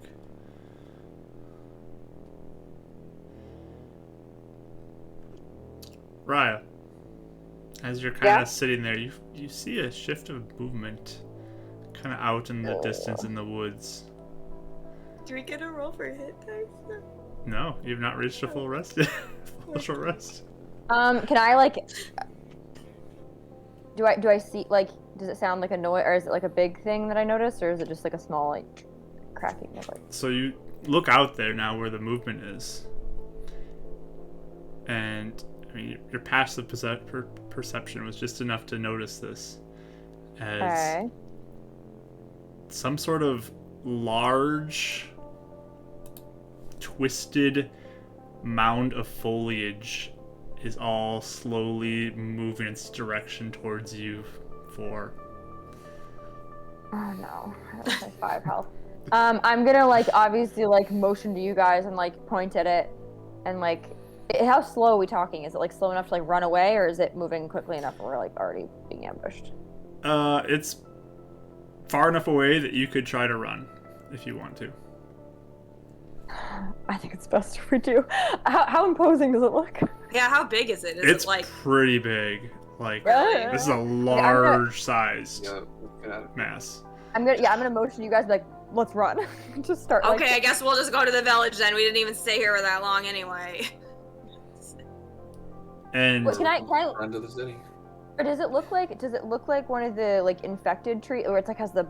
Raya, as you're kind of sitting there, you see a shift of movement, kind of out in the distance in the woods. Do we get a roll for hit dice? No, you've not reached a full rest yet. Full short rest. Can I do I see does it sound like a noise, or is it like a big thing that I noticed, or is it just like a small cracking of So you look out there now where the movement is, and I mean, your passive perception was just enough to notice this as Okay. some sort of large, twisted mound of foliage is all slowly moving its direction towards you. For Oh no, I have like 5 health. I'm gonna like obviously like motion to you guys and like point at it, and like, how slow are we talking? Is it like slow enough to like run away, or is it moving quickly enough where we're like already being ambushed? It's far enough away that you could try to run if you want to. I think it's best if we do. How imposing does it look? Yeah, how big is it? Is It's it like pretty big. Like, Really? this is a large sized Yeah, look at it. mass. I'm gonna motion you guys like, let's run. Just start. Like, okay, I guess we'll just go to the village then. We didn't even stay here for that long anyway. And Wait, can I Run to the city. or does it look like one of the like infected tree, or it's like has the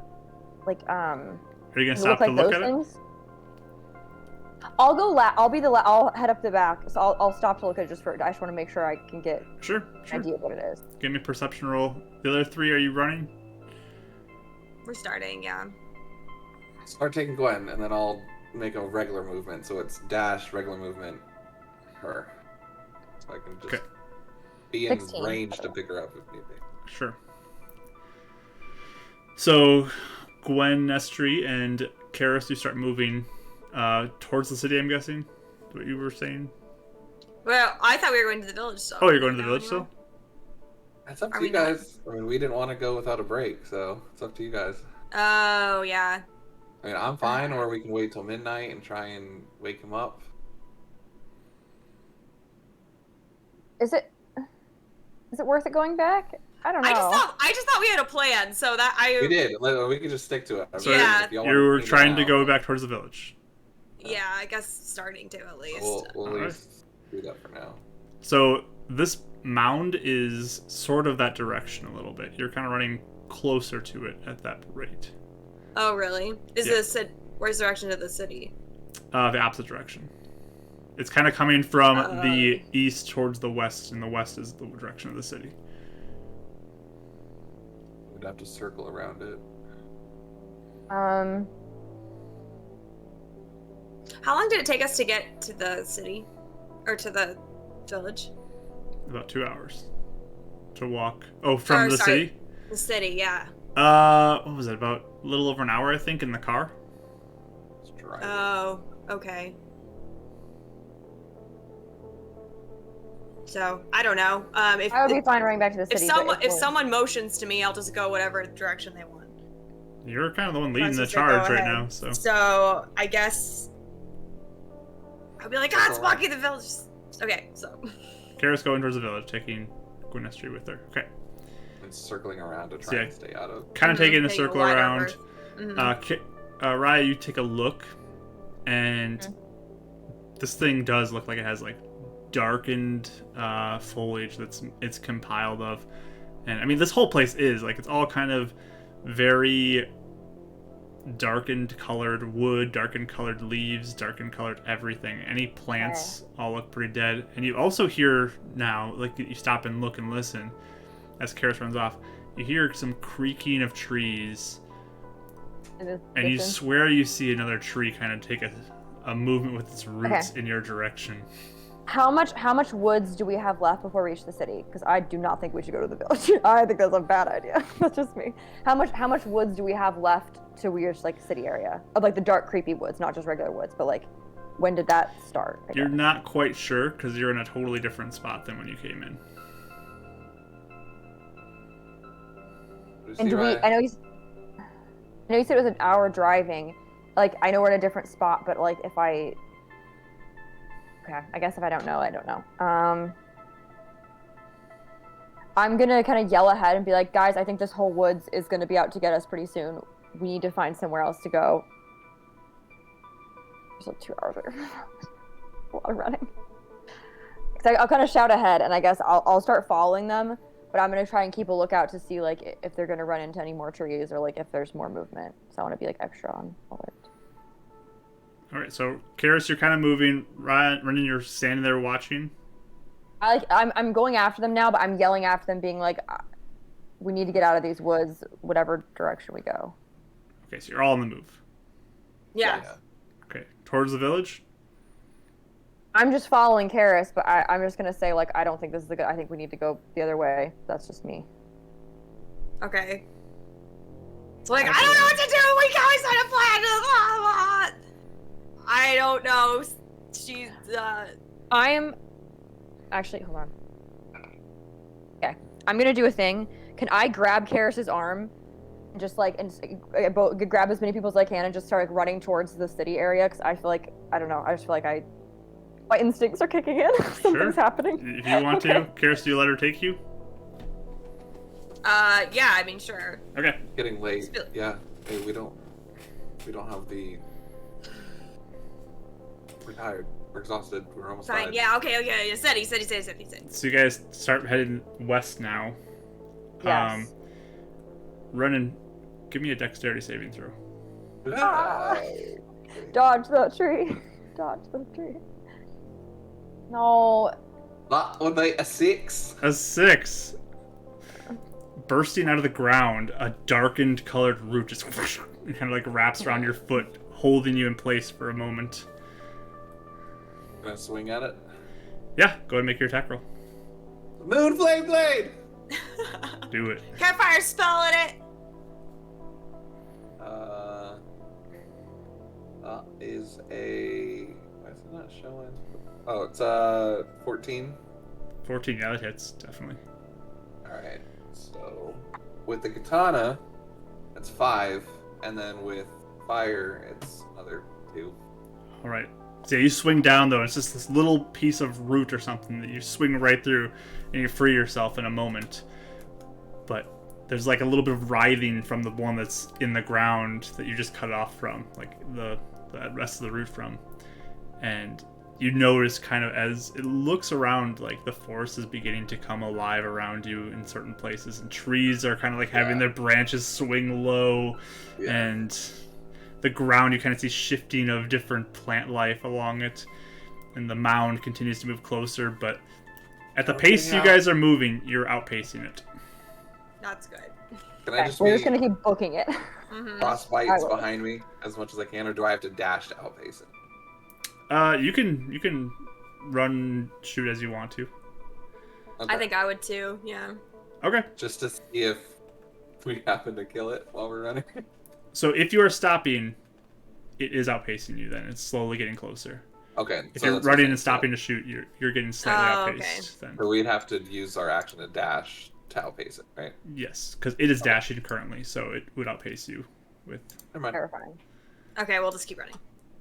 like are you gonna does it stop look to like look those at it? things? I'll go I'll be I'll head up the back, so I'll stop to look at it just for. I just want to make sure I can get Sure, an sure. idea of what it is. Give me a perception roll. The other 3, are you running? We're starting, yeah. Start taking Gwen, and then I'll make a regular movement. So it's dash, regular movement, her. So I can just Okay. be in 16. range to pick her up if need be. Sure. So, Gwen, Nestri, and Karis, you start moving towards the city, I'm guessing? What you were saying? Well, I thought we were going to the village still. Oh, you're going to the village still? It's up Are to we you not? guys. I mean, we didn't want to go without a break, so it's up to you guys. Oh, yeah. I mean, I'm fine, or we can wait till midnight and try and wake him up. Is it worth it going back? I don't know. I just thought we had a plan, so that We did. We could just stick to it. So Yeah. If y'all You wanna were clean it trying to out, go back towards the village. yeah, I guess starting to at least. We'll at Alright. least do that for now. So, this mound is sort of that direction a little bit. You're kind of running closer to it at that rate. Oh, really? Is Yeah. this where's the direction of the city? The opposite direction. It's kind of coming from the Oh. east towards the west, and the west is the direction of the city. We'd have to circle around it. How long did it take us to get to the city? Or to the village? About 2 hours to walk. Oh, from Or, the sorry. city? The city, yeah. What was it? About a little over an hour, I think, in the car. Let's try. Oh, okay. So, I don't know. If I would be fine running back to the city. but if someone motions to me, I'll just go whatever direction they want. You're kind of the one leading the Let's just go charge right ahead. now, so. So, I guess I'll be like, it's blocking the village. Okay, so. Kara's going towards the village, taking Gwynestri with her. Okay. And circling around to try Yeah. and stay out of. Kind of Mhm, taking a taking a circle wider around. berth. Mhm. Raya, you take a look, and this thing does look like it has like darkened foliage it's compiled of, and I mean this whole place is like it's all kind of very darkened colored wood, darkened colored leaves, darkened colored everything. Any plants all look pretty dead, and you also hear now, like you stop and look and listen as Karis runs off. You hear some creaking of trees. And you swear you see another tree kind of take a movement with its roots in your direction. How much woods do we have left before we reach the city? Because I do not think we should go to the village. I think that's a bad idea. That's just me. How much woods do we have left to reach like city area? Of like the dark, creepy woods, not just regular woods, but like when did that start? I You're guess? not quite sure because you're in a totally different spot than when you came in. And do we? I know you said it was an hour driving. Like I know we're in a different spot, but like if I. Okay, I guess if I don't know, I don't know. I'm gonna kind of yell ahead and be like, guys, I think this whole woods is gonna be out to get us pretty soon. We need to find somewhere else to go. There's like 2 hours later. A lot of running. So I'll kind of shout ahead, and I guess I'll start following them. But I'm gonna try and keep a lookout to see like if they're gonna run into any more trees or like if there's more movement. So I want to be like extra on alert. All right, so Karis, you're kind of moving. Ryan, you're standing there watching. I'm going after them now, but I'm yelling after them, being like, we need to get out of these woods, whatever direction we go. Okay, so you're all on the move. Yeah. Okay, towards the village? I'm just following Karis, but I'm just gonna say, like, I don't think this is the good. I think we need to go the other way. That's just me. Okay. It's like, I don't know what to do. We always had a plan. I don't know. She's, I am... Actually, hold on. Okay. I'm gonna do a thing. Can I grab Karis's arm and just, like, grab as many people as I can and just start, like, running towards the city area? Because I feel like, I don't know, I just feel like my instincts are kicking in. Something's happening. If you want to. Karis, do you let her take you? yeah, I mean, sure. Okay. Getting late. Yeah. Hey, we don't have the... We're tired. We're exhausted. We're almost Fine, died. yeah, okay. He said. So you guys start heading west now. Yes. Running. Give me a dexterity saving throw. Dodge the tree. Dodge the tree. No. That would be a 6. A 6. Bursting out of the ground, a darkened colored root just kind of like wraps around your foot, holding you in place for a moment. Gonna swing at it. Yeah, go ahead and make your attack roll. Moonflame Blade! Do it. Campfire spell in it. That is a... Why is it not showing? Oh, it's 14. 14, yeah, that hits, definitely. Alright, so with the katana, it's 5, and then with fire, it's another 2. Alright. So you swing down, though, it's just this little piece of root or something that you swing right through, and you free yourself in a moment. But there's like a little bit of writhing from the one that's in the ground that you just cut off from, like the rest of the root from. And you notice kind of as it looks around, like the forest is beginning to come alive around you in certain places, and trees are kind of like having their branches swing low, and the ground you kind of see shifting of different plant life along it, and the mound continues to move closer, but at the pace you guys are moving, you're outpacing it. That's good. Can I just We're just gonna keep booking it. frostbites behind me as much as I can, or do I have to dash to outpace it? You can run, shoot as you want to. Okay. I think I would too, yeah. Okay. Just to see if we happen to kill it while we're running. So if you are stopping, it is outpacing you then. It's slowly getting closer. Okay. If so you're that's running okay. and stopping to shoot, you're getting slightly outpaced then. So we'd have to use our action to dash to outpace it, right? Yes, because it is dashing currently, so it would outpace you with... Never mind. Terrifying. Okay, we'll just keep running.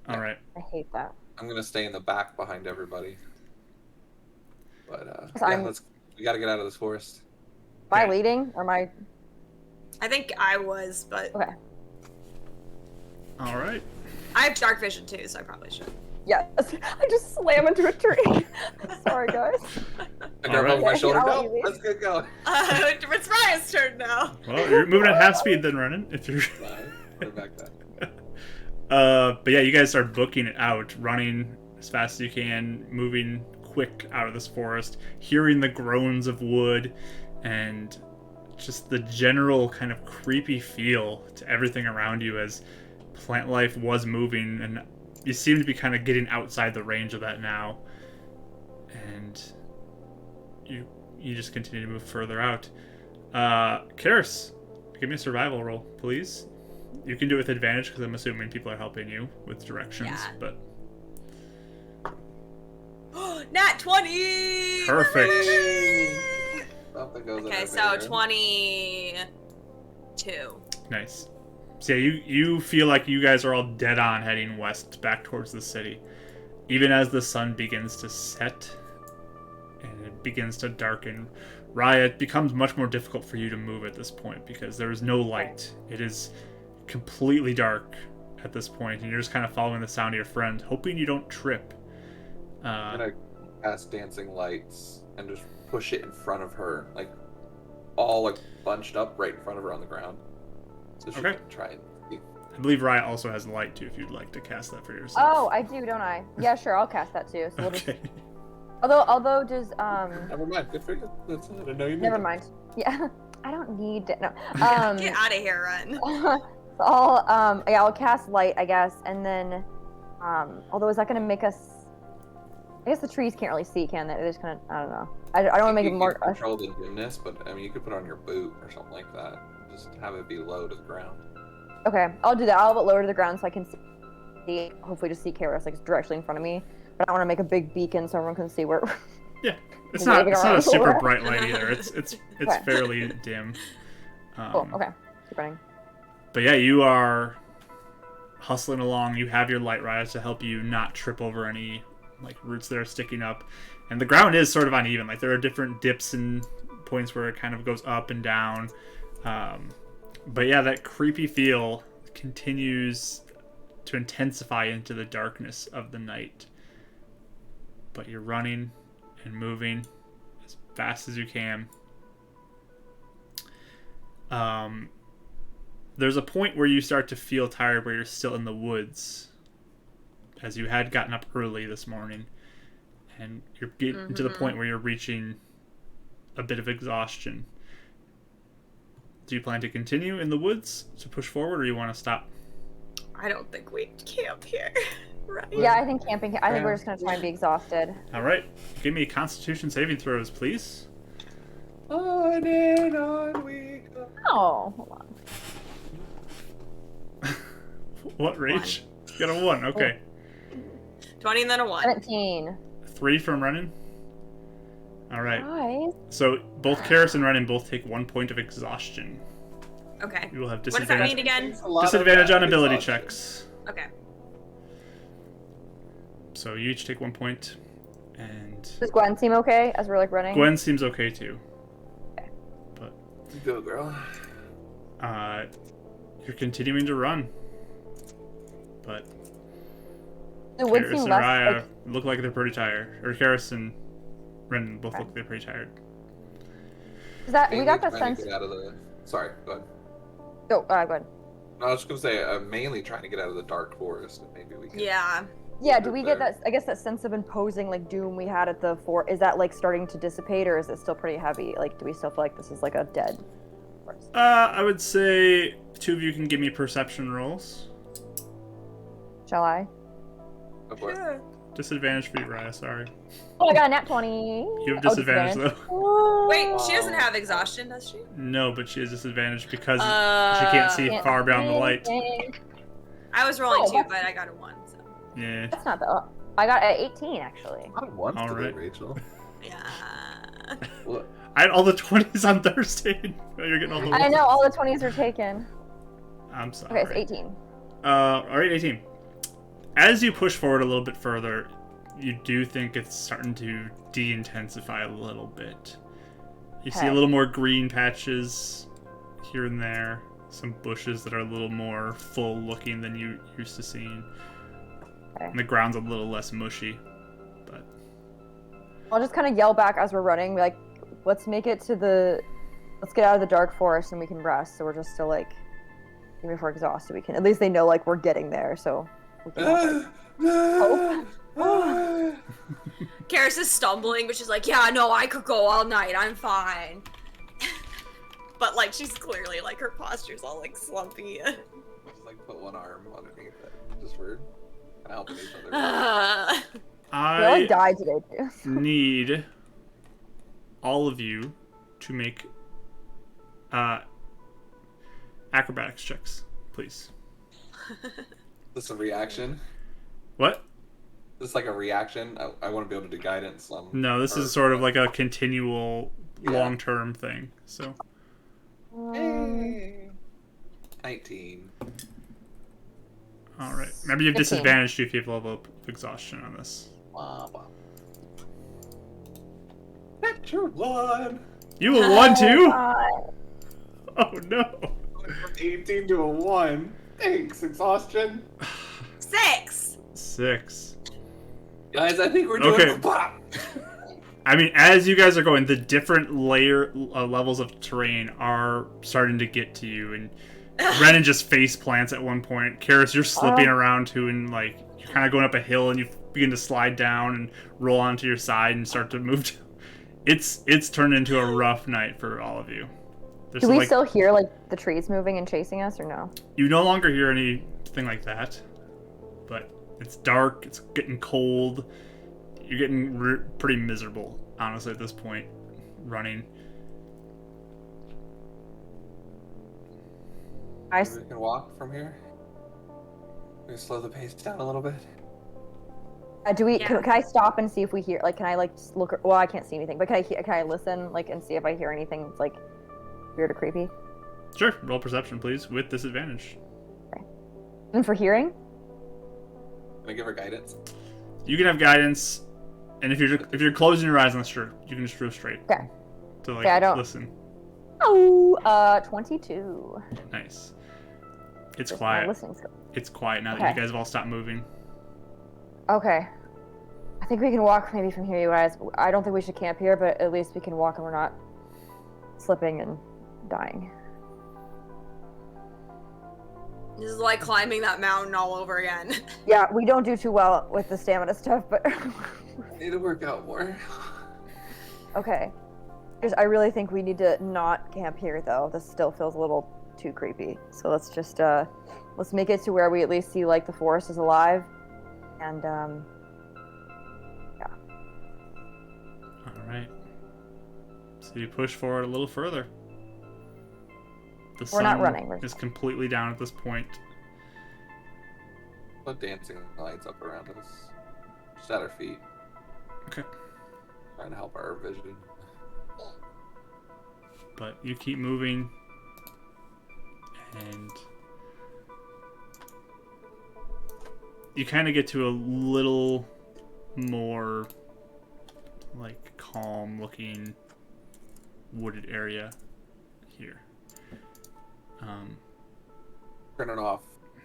Alright. I hate that. I'm gonna stay in the back behind everybody. But we gotta get out of this forest. Am I leading or am I? I think I was, but Okay. Alright. I have dark vision too, so I probably should. Yes. I just slam into a tree. Sorry, guys. I grab over my shoulder. No, let's get going. It's Raya's turn now. Well, you're moving at half speed then, running. If you're... We're back then. But yeah, you guys are booking it out, running as fast as you can, moving quick out of this forest, hearing the groans of wood, and just the general kind of creepy feel to everything around you as plant life was moving, and you seem to be kind of getting outside the range of that now. And you just continue to move further out. Karis, give me a survival roll, please. You can do it with advantage because I'm assuming people are helping you with directions, but... Nat 20! Perfect. Okay, so 22. Nice. So yeah, you feel like you guys are all dead on heading west back towards the city. Even as the sun begins to set and it begins to darken, Raya, it becomes much more difficult for you to move at this point because there is no light. It is completely dark at this point, and you're just kind of following the sound of your friend, hoping you don't trip. I'm gonna cast dancing lights and just push it in front of her, like all like bunched up right in front of her on the ground, so she can try and see. I believe Raya also has light too, if you'd like to cast that for yourself. Oh, I do, don't I? Yeah, sure, I'll cast that too. So we'll just Although does Never mind. Good for you. That's it. I know you. never mind. Yeah, I don't need no. Get out of here, Ren. So I'll cast light, I guess, and then although is that gonna make us? I guess the trees can't really see, can they? They're just kind of, I don't know. I don't want to make it more. Control the dimness, but I mean, you could put on your boot or something like that. Just have it be low to the ground. Okay, I'll do that. I'll have it lower to the ground so I can see. Hopefully, just see Karis like directly in front of me. But I want to make a big beacon so everyone can see where. Yeah, it's not a super Where. bright light either. It's Okay. fairly dim. Cool. Okay. Keep running. But yeah, you are hustling along. You have your light rise to help you not trip over any like roots that are sticking up, and the ground is sort of uneven. Like there are different dips and points where it kind of goes up and down. But yeah, that creepy feel continues to intensify into the darkness of the night. But you're running and moving as fast as you can. There's a point where you start to feel tired, where you're still in the woods, as you had gotten up early this morning, and you're getting to the point where you're reaching a bit of exhaustion. Do you plan to continue in the woods to push forward, or you want to stop? I don't think we camp here. Right. Yeah, I think camping. I think we're just gonna try and be exhausted. All right, give me Constitution saving throws, please. On and on we go. Oh, hold on. What, Rach? You got a 1, okay. 20 and then a 1. 17. 3 from running? Alright. Nice. So both Karis and Renan both take 1 point of exhaustion. Okay. You will have What does that mean disadvantage. again? Disadvantage on ability checks. Okay. So you each take 1 point, and Does Gwen seem okay as we're like running? Gwen seems okay too. But Go, girl. you're continuing to run. But The woods Karis seem and less Raya like. look like they're pretty tired. Or Karis and Renan both look like they're pretty tired. Is that we got that Mainly trying to sense? get out of the... Sorry, go ahead. Oh, go ahead. No, I was just gonna say, I'm mainly trying to get out of the dark forest, and maybe we can... Yeah. Yeah, do we get there. that? I guess that sense of imposing like doom we had at the fort, is that like starting to dissipate, or is it still pretty heavy? Like, do we still feel like this is like a dead forest? I would say 2 of you can give me perception rolls. Shall I? Go for it. Sure. Disadvantage for you, Raya, sorry. Oh, I got a nat 20. You have disadvantage, though. Wait, she doesn't have exhaustion, does she? No, but she has disadvantage because she can't see Can't far beyond the light. anything. I was rolling Oh, 2, that's- but I got a 1. So. Yeah. That's not bad. I got a 18 actually. I want All to right. Rachel. Yeah. What? I had all the 20s on Thursday. You're getting all the I know all the 20s are taken. I'm sorry. Okay, it's 18. Alright, 18. As you push forward a little bit further, you do think it's starting to de-intensify a little bit. You see a Okay. little more green patches here and there. Some bushes that are a little more full looking than you used to seeing. Okay. And the ground's a little less mushy. But I'll just kind of yell back as we're running, be like, let's get out of the dark forest and we can rest. So we're just still like, even if we're exhausted, we can, at least they know like we're getting there. So we can have, like, Karis is stumbling, but she's like, yeah, no, I could go all night. I'm fine. But, like, she's clearly, like, her posture's all, like, slumpy. Just like put one arm underneath it. Just for helping each other. we all I died today too. need all of you to make acrobatics checks, please. This is a reaction. What? This is like a reaction. I want to be able to do guidance. No, this is sort of like a continual long-term thing. So Hey. 19. all right. Remember, you have 15. disadvantage to if you have level up exhaustion on this. Wow. Natural 1. You a 1 too? God. Oh no. Went from 18 to a 1. Thanks, exhaustion. 6! 6. Guys, I think we're doing Okay. pop. I mean, as you guys are going, the different levels of terrain are starting to get to you, and Renan just face plants at one point. Karis, you're slipping around too, and like you're kind of going up a hill, and you begin to slide down and roll onto your side and start to move. It's turned into a rough night for all of you. Do we still hear like the trees moving and chasing us, or no? You no longer hear anything like that, but it's dark. It's getting cold. You're getting pretty miserable, honestly, at this point, running. We can walk from here. We slow the pace down a little bit. Do we? Yeah. Can I stop and see if we hear? Like, can I like look? Well, I can't see anything, but can I listen like and see if I hear anything like weird or creepy? Sure. Roll perception, please, with disadvantage. Okay. And for hearing? Can I give her guidance? You can have guidance, and if you're closing your eyes, I'm sure you can just go straight. Okay. To like I don't listen. Oh, 22. Nice. It's quiet. It's quiet now that you guys have all stopped moving. Okay. I think we can walk maybe from here, you guys. I don't think we should camp here, but at least we can walk and we're not slipping and dying. This is like climbing that mountain all over again. Yeah, we don't do too well with the stamina stuff, but... I need to work out more. Okay. I really think we need to not camp here, though. This still feels a little too creepy. So let's just, let's make it to where we at least see, like, the forest is alive. And, yeah. Alright. So you push forward a little further. We're not running. Is completely down at this point. Put dancing lights up around us. Just at our feet. Okay. Trying to help our vision. But you keep moving. And you kind of get to a little more like calm looking wooded area here. Turn it off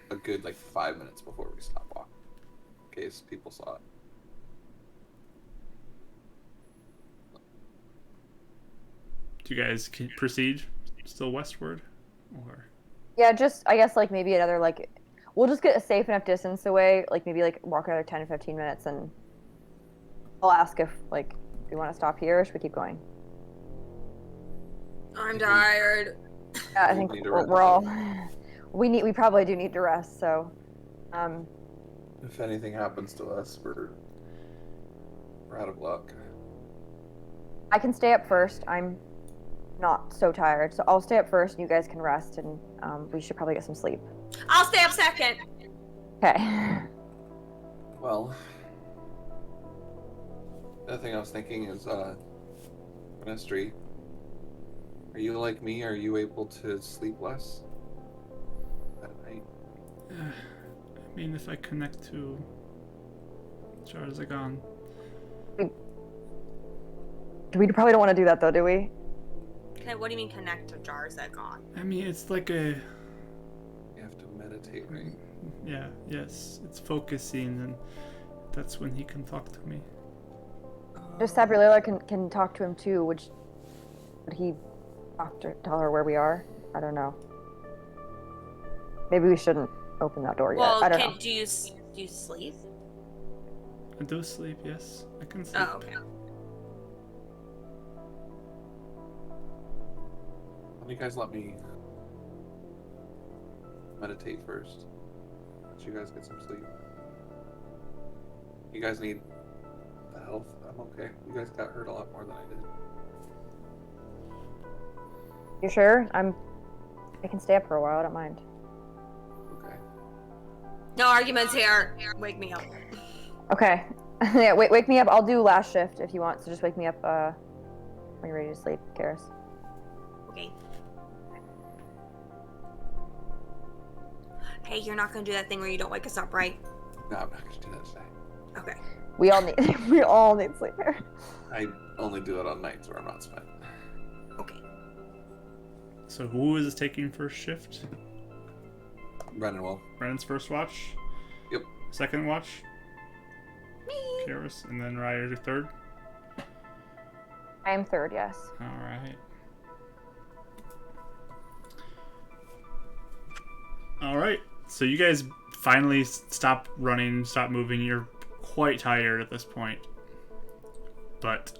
a good like 5 minutes before we stop walking, in case people saw it. Do you guys proceed still westward, or? Yeah, just I guess like maybe another like we'll just get a safe enough distance away, like maybe like walk another 10 to 15 minutes, and I'll ask if like we want to stop here or should we keep going. I'm tired. Yeah, I think we're all we probably do need to rest. So, if anything happens to us, we're out of luck. I can stay up first. I'm not so tired, so I'll stay up first, and you guys can rest, and we should probably get some sleep. I'll stay up second. Okay. Well, the other thing I was thinking is, Ministry, are you like me? Are you able to sleep less at night? I mean, if I connect to Jarzagon. We probably don't want to do that, though, do we? What do you mean connect to Jarzagon? I mean, it's like a... You have to meditate, right? Yeah, yes. It's focusing, and that's when he can talk to me. Just Sabrilla can talk to him, too. Would he tell her where we are? I don't know. Maybe we shouldn't open that door yet. I don't know. Do you sleep? I do sleep, yes. I can sleep. Oh, okay. Why don't you guys let me meditate first? Let you guys get some sleep. You guys need the health. I'm okay. You guys got hurt a lot more than I did. You sure? I can stay up for a while. I don't mind. Okay. No arguments here. Wake me up. Okay. Yeah, wake me up. I'll do last shift if you want. So just wake me up when you're ready to sleep, Karis. Okay. Hey, you're not gonna do that thing where you don't wake us up, right? No, I'm not gonna do that today. Okay. We all need sleep here. I only do it on nights where I'm not spent. Okay. So who is taking first shift? Brennan will. Brennan's first watch? Yep. Second watch? Me. Karis, and then Ryder your third? I am third, yes. Alright. Alright. So you guys finally stop running, stop moving. You're quite tired at this point, but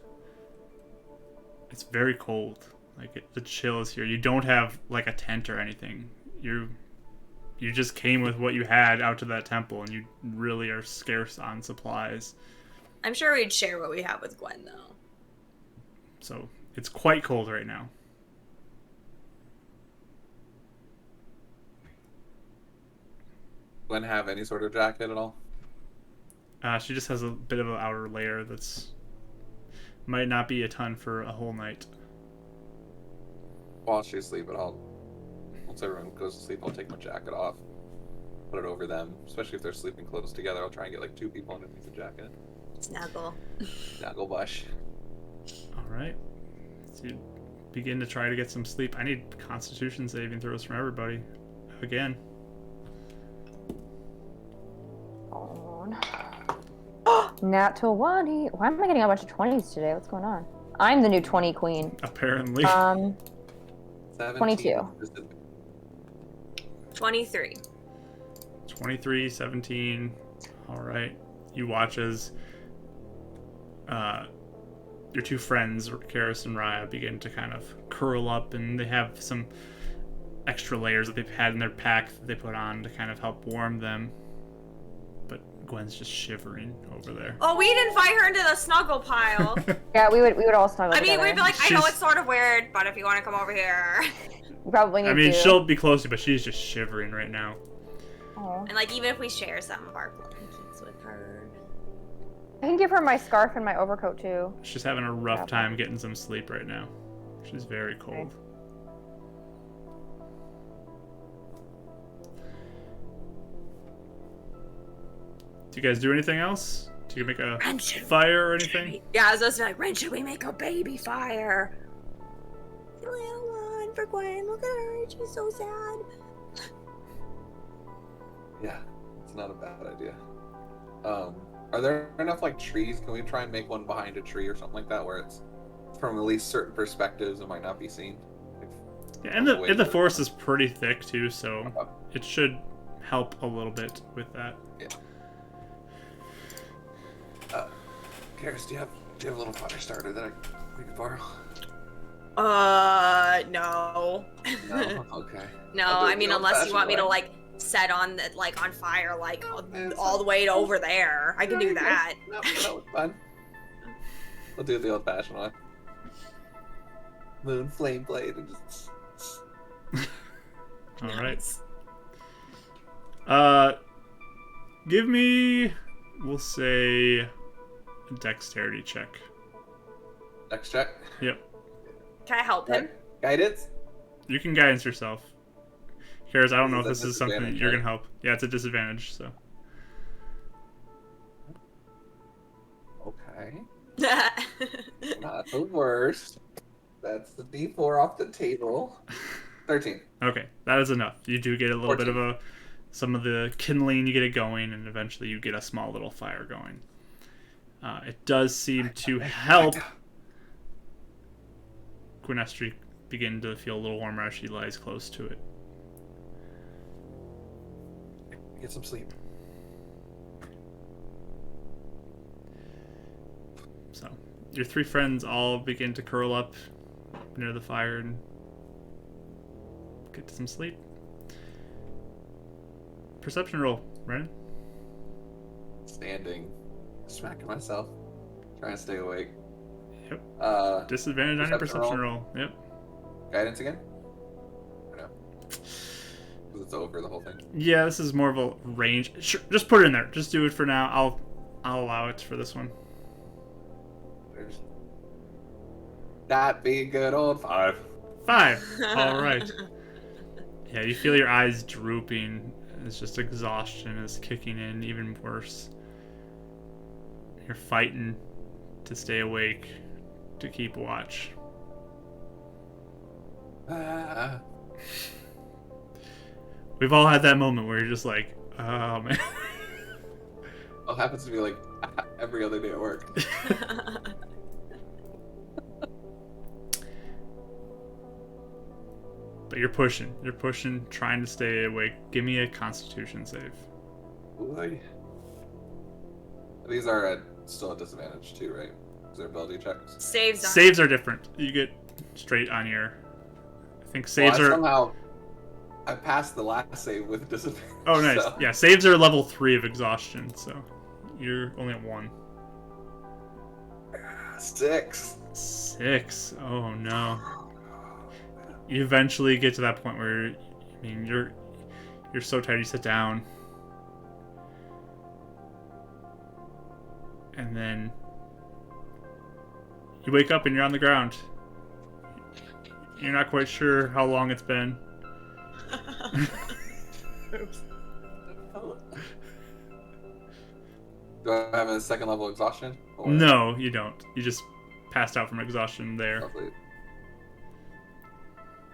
it's very cold. Like the chill is here. You don't have like a tent or anything. You just came with what you had out to that temple, and you really are scarce on supplies. I'm sure we'd share what we have with Gwen, though. So it's quite cold right now. Gwen have any sort of jacket at all? She just has a bit of an outer layer that's might not be a ton for a whole night. While she's sleeping, once everyone goes to sleep, I'll take my jacket off, put it over them. Especially if they're sleeping close together, I'll try and get like 2 people underneath the jacket. Snuggle. Snuggle bush. All right. So you begin to try to get some sleep. I need Constitution saving throws from everybody. Again. Nat 20. Why am I getting a bunch of 20s today? What's going on? I'm the new 20 queen. Apparently. 22. 23. 23, 17. All right. You watch as your 2 friends, Karis and Raya, begin to kind of curl up, and they have some extra layers that they've had in their pack that they put on to kind of help warm them. But Gwen's just shivering over there. Oh, we didn't invite her into the snuggle pile. Yeah, we would all snuggle I mean, together. we'd be like, I know She's- it's sort of weird, but if you want to come over here. You probably need I mean, to. she'll be close to you, but she's just shivering right now. Aw. And like, even if we share some of our blankets with her. I can give her my scarf and my overcoat too. She's having a rough Yeah. time getting some sleep right now. She's very cold. Do you guys do anything else? Do you make a fire or anything? Yeah, I was just like, when should we make a baby fire? The little one for Gwen. Look at her. She's so sad. Yeah, it's not a bad idea. Are there enough like trees? Can we try and make one behind a tree or something like that, where it's from at least certain perspectives it might not be seen? Yeah, and the forest is pretty thick too, so it should help a little bit with that. Yeah. Karis, do you have a little fire starter that we could borrow? No. No. Okay. No, I'll do it I mean, the unless you want me to old-fashioned like set on the on fire like It's all the way over there. I can do that. No, it's fine. We'll do it the old-fashioned one. Moon flame blade and just. All right. Nice. Give me, we'll say, a dexterity check. Next check. Yep. Can I help him? Guidance. You can guidance yourself. Karis, I don't know if Is this that is something that disadvantage, you're right? gonna help. Yeah, it's a disadvantage. So. Okay. Not the worst. That's the D4 off the table. 13. Okay, that is enough. You do get a little bit 14. of some of the kindling. You get it going, and eventually you get a small little fire going. It does seem to help Gwynestri begin to feel a little warmer as she lies close to it. Get some sleep. So, your 3 friends all begin to curl up near the fire and get to some sleep. Perception roll, Brennan. Standing. Smacking myself. Trying to stay awake. Yep. Disadvantage on your perception roll. Yep. Guidance again? Or no? 'Cause it's over the whole thing. Yeah, this is more of a range. Sure, just put it in there. Just do it for now. I'll allow it for this one. There's... That be good old 5. 5. All right. Yeah, you feel your eyes drooping. It's just exhaustion is kicking in even worse. You're fighting to stay awake, to keep watch. We've all had that moment where you're just like, oh man. Well, happens to be like every other day at work. But you're pushing, trying to stay awake. Give me a Constitution save. Boy. These are still a disadvantage too, right? Is there ability checks? Saves are different. You get straight on your. I think saves are. Somehow, I passed the last save with disadvantage. Oh, nice. So. Yeah, saves are level 3 of exhaustion, so you're only at 1. 6. 6. Oh no. You eventually get to that point where, I mean, you're so tired you sit down, and then you wake up and you're on the ground. You're not quite sure how long it's been. Do I have a second level exhaustion? Or... No, you don't. You just passed out from exhaustion there. Lovely.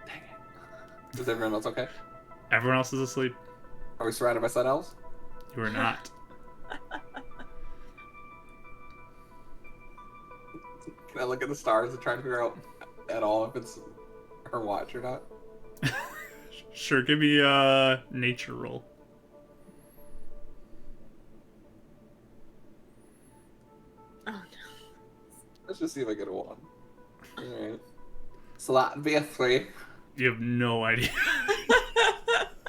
Dang it. Is everyone else okay? Everyone else is asleep. Are we surrounded by sun elves? You are not. Can I look at the stars and try to figure out at all if it's her watch or not? Sure, give me a nature roll. Oh no. Let's just see if I get a 1. Alright. So that'd be a 3. You have no idea.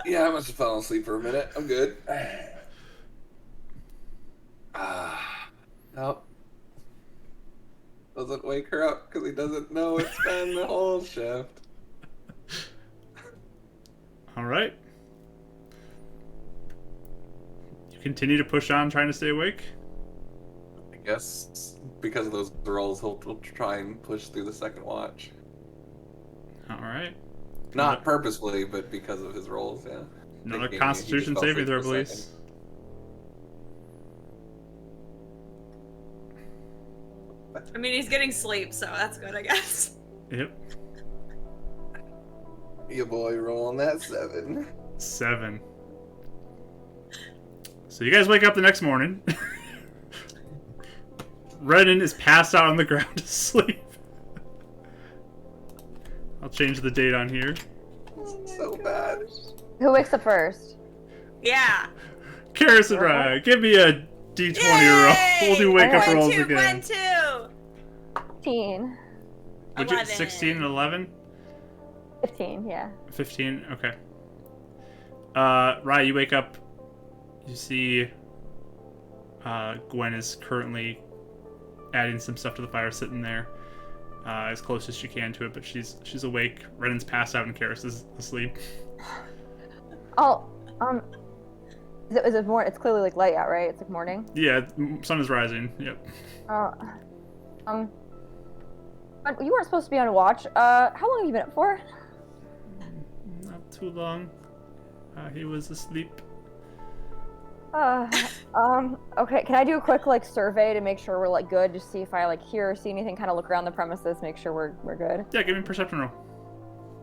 Yeah, I must have fallen asleep for a minute. I'm good. Nope. Doesn't wake her up because he doesn't know it's been the whole shift. Alright. You continue to push on, trying to stay awake? I guess because of those rolls, he'll try and push through the second watch. Alright. Not purposefully, but because of his rolls, yeah. Another Thinking Constitution he just fell saving throw, asleep for a please. I mean, he's getting sleep, so that's good, I guess. Yep. Your boy rolling that 7. 7. So you guys wake up the next morning. Renan is passed out on the ground asleep. I'll change the date on here. So bad. Who wakes up first? Yeah. Karis and Ryan, give me a D20 roll. We'll do wake up rolls again. 15. Would you 16 and 11? 15, yeah. 15, okay. Ryan, you wake up. You see Gwen is currently adding some stuff to the fire, sitting there as close as she can to it, but she's awake. Renan's passed out and Karis is asleep. Oh, is it more? It's clearly like light out, right? It's like morning. Yeah, sun is rising. Yep. You weren't supposed to be on watch. How long have you been up for? Not too long. He was asleep. Okay, can I do a quick like survey to make sure we're like good, just see if I like hear or see anything, kind of look around the premises, make sure we're good. Yeah, give me a perception roll.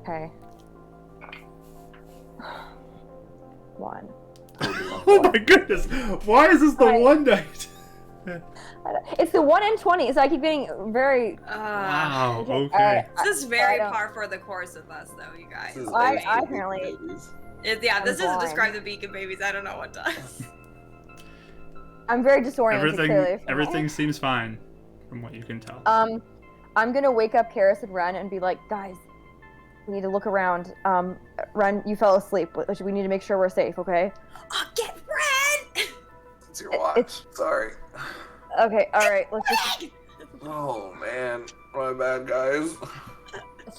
Okay. 1. Oh my goodness! Why is this the one night? It's the 1 in 20, so I keep getting very. Wow. Okay. This is very par for the course with us, though, you guys. I apparently. Yeah, this doesn't blind. describe the beacon babies. I don't know what does. I'm very disoriented. Clearly everything seems fine, from what you can tell. I'm gonna wake up Karis and Ren and be like, guys, we need to look around. Ren, you fell asleep. We need to make sure we're safe, okay? Oh, get Ren! It's your watch. Sorry. Okay, alright, let's just... Oh, man. My bad, guys.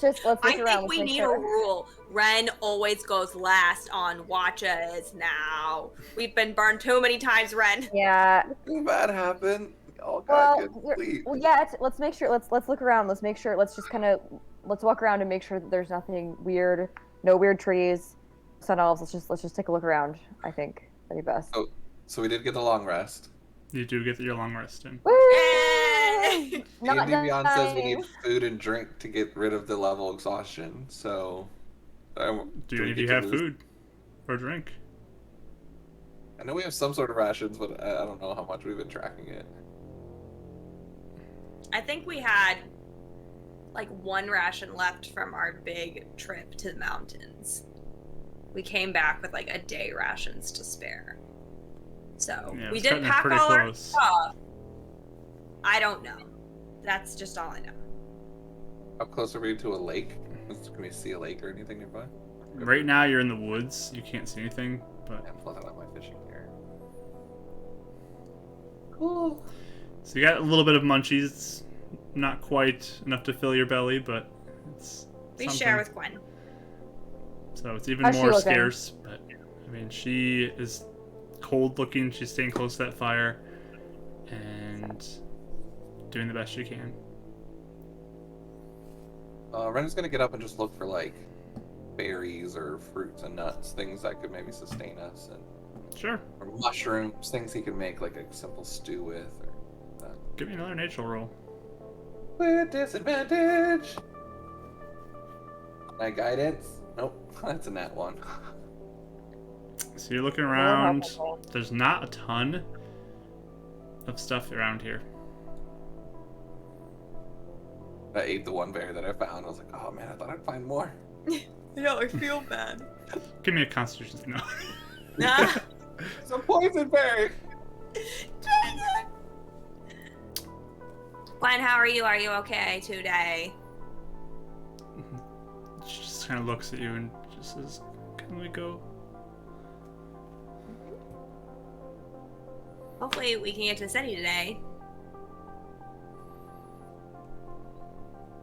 Let's look I around. think we need a rule. Ren always goes last on watches now. We've been burned too many times, Ren. Yeah. Nothing bad happened. All got good sleep. Well, yeah, let's make sure, let's look around. Let's make sure, let's just kind of, let's walk around and make sure that there's nothing weird, no weird trees, sun elves. Let's just take a look around, I think. That'd be best. Oh, so we did get the long rest. You do get your long rest in. Woo! D&D Beyond says we need food and drink to get rid of the level exhaustion, so... Do any of you have food or drink? I know we have some sort of rations, but I don't know how much we've been tracking it. I think we had like 1 ration left from our big trip to the mountains. We came back with like a day rations to spare. So Yeah, we it's did cutting it pack pretty all our close. stuff. I don't know. That's just all I know. How close are we to a lake? Can we see a lake or anything nearby? Right now you're in the woods. You can't see anything, but I'm pulling out my fishing gear. Cool. so you got a little bit of munchies. It's not quite enough to fill your belly, but it's We something. share with Gwen. So it's even How's she more looking? scarce. But I mean, she is cold looking. She's staying close to that fire and doing the best she can. Ren's gonna get up and just look for like berries or fruits and nuts, things that could maybe sustain us, and Sure. or mushrooms, things he can make like a simple stew with. Or Give me another nature roll. with disadvantage. My guidance? Nope, that's a nat one. So you're looking Lord around. help us. There's not a ton of stuff around here. I ate the one berry that I found. I was like, oh man, I thought I'd find more. Yeah, I feel bad. Give me a constitution. No. Nah. It's a poison berry. Dang it. Gwen, how are you? Are you okay today? She just kind of looks at you and just says, "Can we go?" Hopefully we can get to the city today.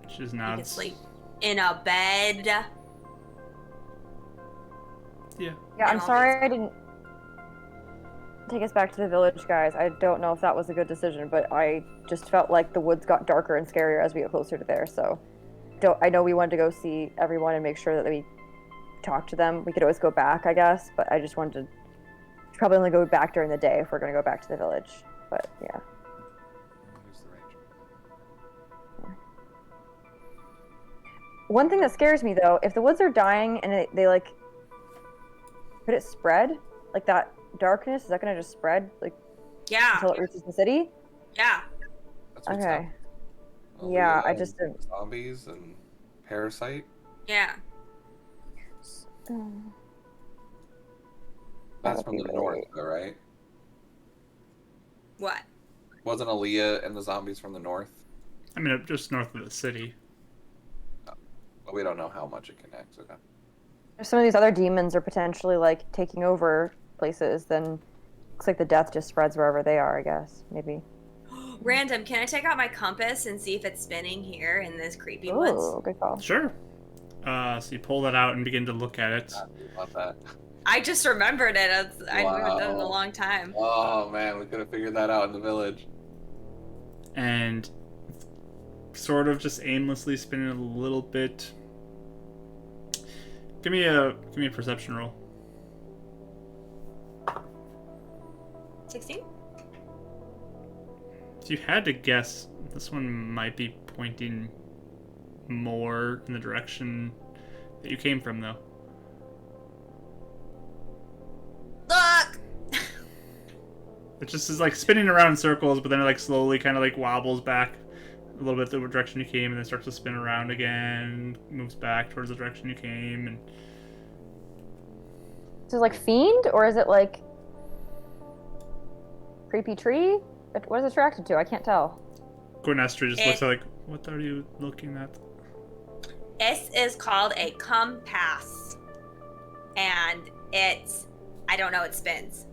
She just You nods. can sleep in a bed. Yeah. Yeah, And I'm all sorry these- I didn't take us back to the village, guys. I don't know if that was a good decision, but I just felt like the woods got darker and scarier as we get closer to there. So, I know we wanted to go see everyone and make sure that we talked to them. We could always go back, I guess, but I just wanted to probably only go back during the day if we're going to go back to the village. But yeah. Who's the ranger? One thing that scares me though, if the woods are dying and they like, could it spread? Like that darkness, is that going to just spread like Yeah. until it reaches the city? Yeah. That's what's Okay. up. Yeah, I and just didn't. zombies and parasite. Yeah. That's That'll from be the north, great. though, right? What? Wasn't Aaliyah and the zombies from the north? I mean, just north of the city. But we don't know how much it connects. Okay. If some of these other demons are potentially like taking over places, then looks like the death just spreads wherever they are, I guess. Maybe. Random, can I take out my compass and see if it's spinning here in this creepy woods? Oh, good call. Sure. So you pull that out and begin to look at it. Happy about that. I just remembered it. I haven't done it in a Wow. long time. Oh man, we could have figured that out in the village. And sort of just aimlessly spinning a little bit. Give me a perception roll. 16? If you had to guess, this one might be pointing more in the direction that you came from, though. Look! It just is like spinning around in circles, but then it like slowly kind of like wobbles back a little bit the direction you came, and then starts to spin around again, moves back towards the direction you came, and So is it like fiend or is it like creepy tree? What is it attracted to? I can't tell. Gwynestri just looks at like, what are you looking at? This is called a compass. And I don't know, it spins.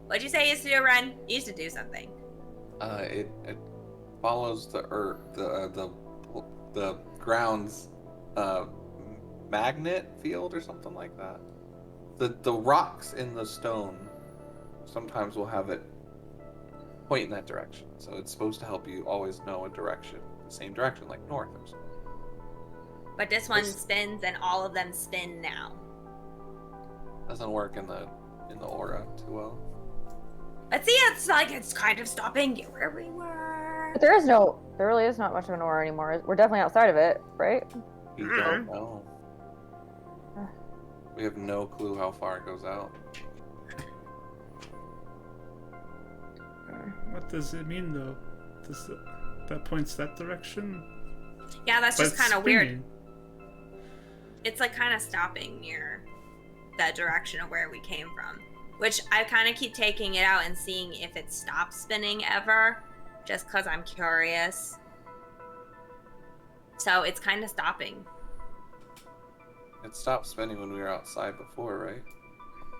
What'd you say it used to do, Ren? It used to do something. It follows the earth, the ground's magnet field or something like that. The rocks in the stone sometimes will have it point in that direction. So it's supposed to help you always know a direction, the same direction, like north or something. But this one spins and all of them spin now. Doesn't work in the aura too well. Let's see, it's like it's kind of stopping you where we were. But there really is not much of an aura anymore. We're definitely outside of it, right? We don't know. We have no clue how far it goes out. What does it mean, though? That points that direction? Yeah, that's But just it's kind of weird. spinning. It's like kind of stopping near the direction of where we came from, which I kind of keep taking it out and seeing if it stops spinning ever, just because I'm curious. So it's kind of stopping. It stopped spinning when we were outside before, right?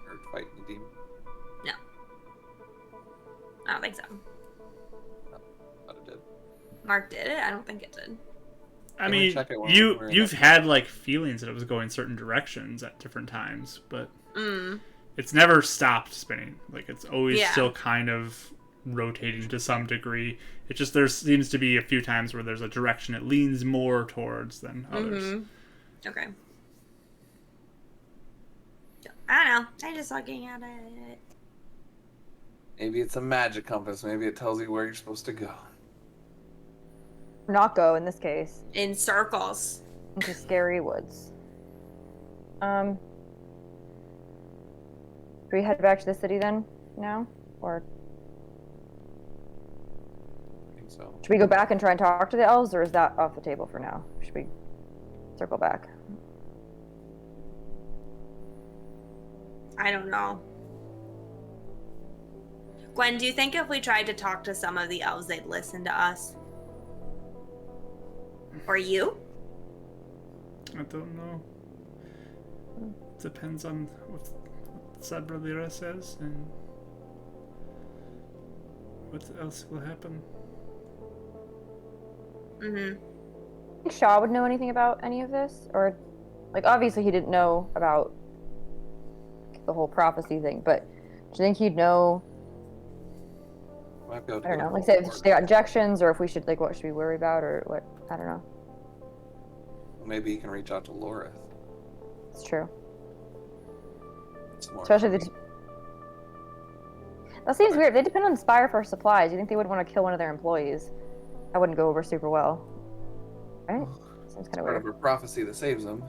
Or fighting the demon. No. I don't think so. Thought it did. Mark did it? I don't think it did. I Can we mean, check it when we're in you've it? had like feelings that it was going certain directions at different times, but Mm. it's never stopped spinning. Like it's always Yeah. still kind of rotating to some degree. It just there seems to be a few times where there's a direction it leans more towards than others. Mm-hmm. Okay. I don't know. I'm just looking at it. Maybe it's a magic compass. Maybe it tells you where you're supposed to go. Not go in this case. In circles. Into scary woods. Should we head back to the city then? Now? Or I think so. should we go back and try and talk to the elves, or is that off the table for now? Should we circle back? I don't know. Gwen, do you think if we tried to talk to some of the elves, they'd listen to us? Or you? I don't know. Depends on what Sabralira says and what else will happen. Mm-hmm. I think Shaw would know anything about any of this, or like obviously he didn't know about the whole prophecy thing, but do you think he'd know? Might be able to I don't get know, a like say if report. they got injections, or if we should like what should we worry about, or what? I don't know. Maybe you can reach out to Lorith. It's true. It's more Especially that seems weird. They depend on Spire for supplies. You think they would want to kill one of their employees? That wouldn't go over super well, right? Seems kind of part weird. of a prophecy that saves them.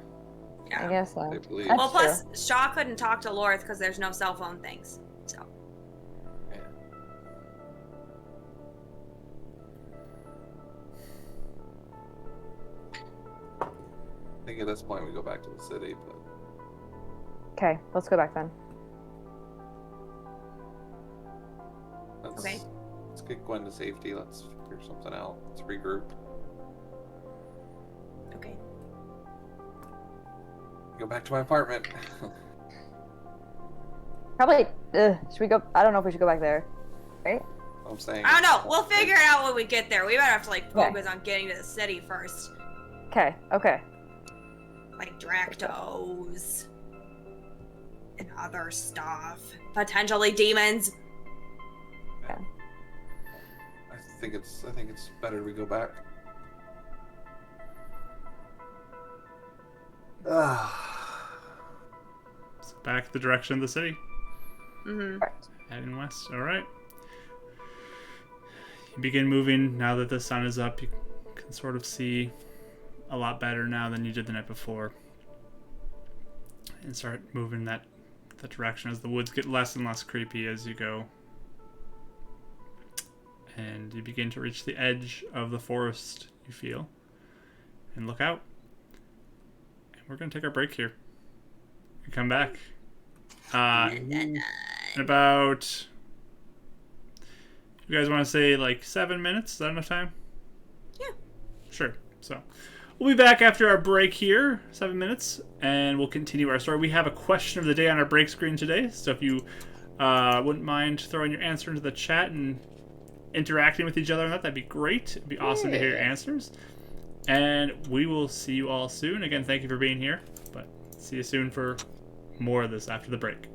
Yeah. I guess so. They believe. That's Well, plus, Shaw couldn't talk to Lorith because there's no cell phone things. So. Yeah. I think at this point we go back to the city, but Okay, let's go back then. Okay. Let's get Gwen to safety. Let's figure something out. Let's regroup. Okay. Go back to my apartment. Probably. Should we go? I don't know if we should go back there, right? I'm saying. I don't know. We'll figure it out when we get there. We better have to like Okay. focus on getting to the city first. Okay. Okay. Like Dractos and other stuff. Potentially demons. I think it's better we go back. So back the direction of the city. Mm-hmm. Heading west. Alright. You begin moving now that the sun is up. You can sort of see a lot better now than you did the night before. And start moving that direction as the woods get less and less creepy as you go. And you begin to reach the edge of the forest, you feel. And look out. And we're going to take our break here. And come back. In about... You guys want to say like 7 minutes? Is that enough time? Yeah. Sure. So we'll be back after our break here, 7 minutes, and we'll continue our story. We have a question of the day on our break screen today, so if you wouldn't mind throwing your answer into the chat and interacting with each other on that, that'd be great. It'd be awesome to hear your answers. And we will see you all soon. Again, thank you for being here, but see you soon for more of this after the break.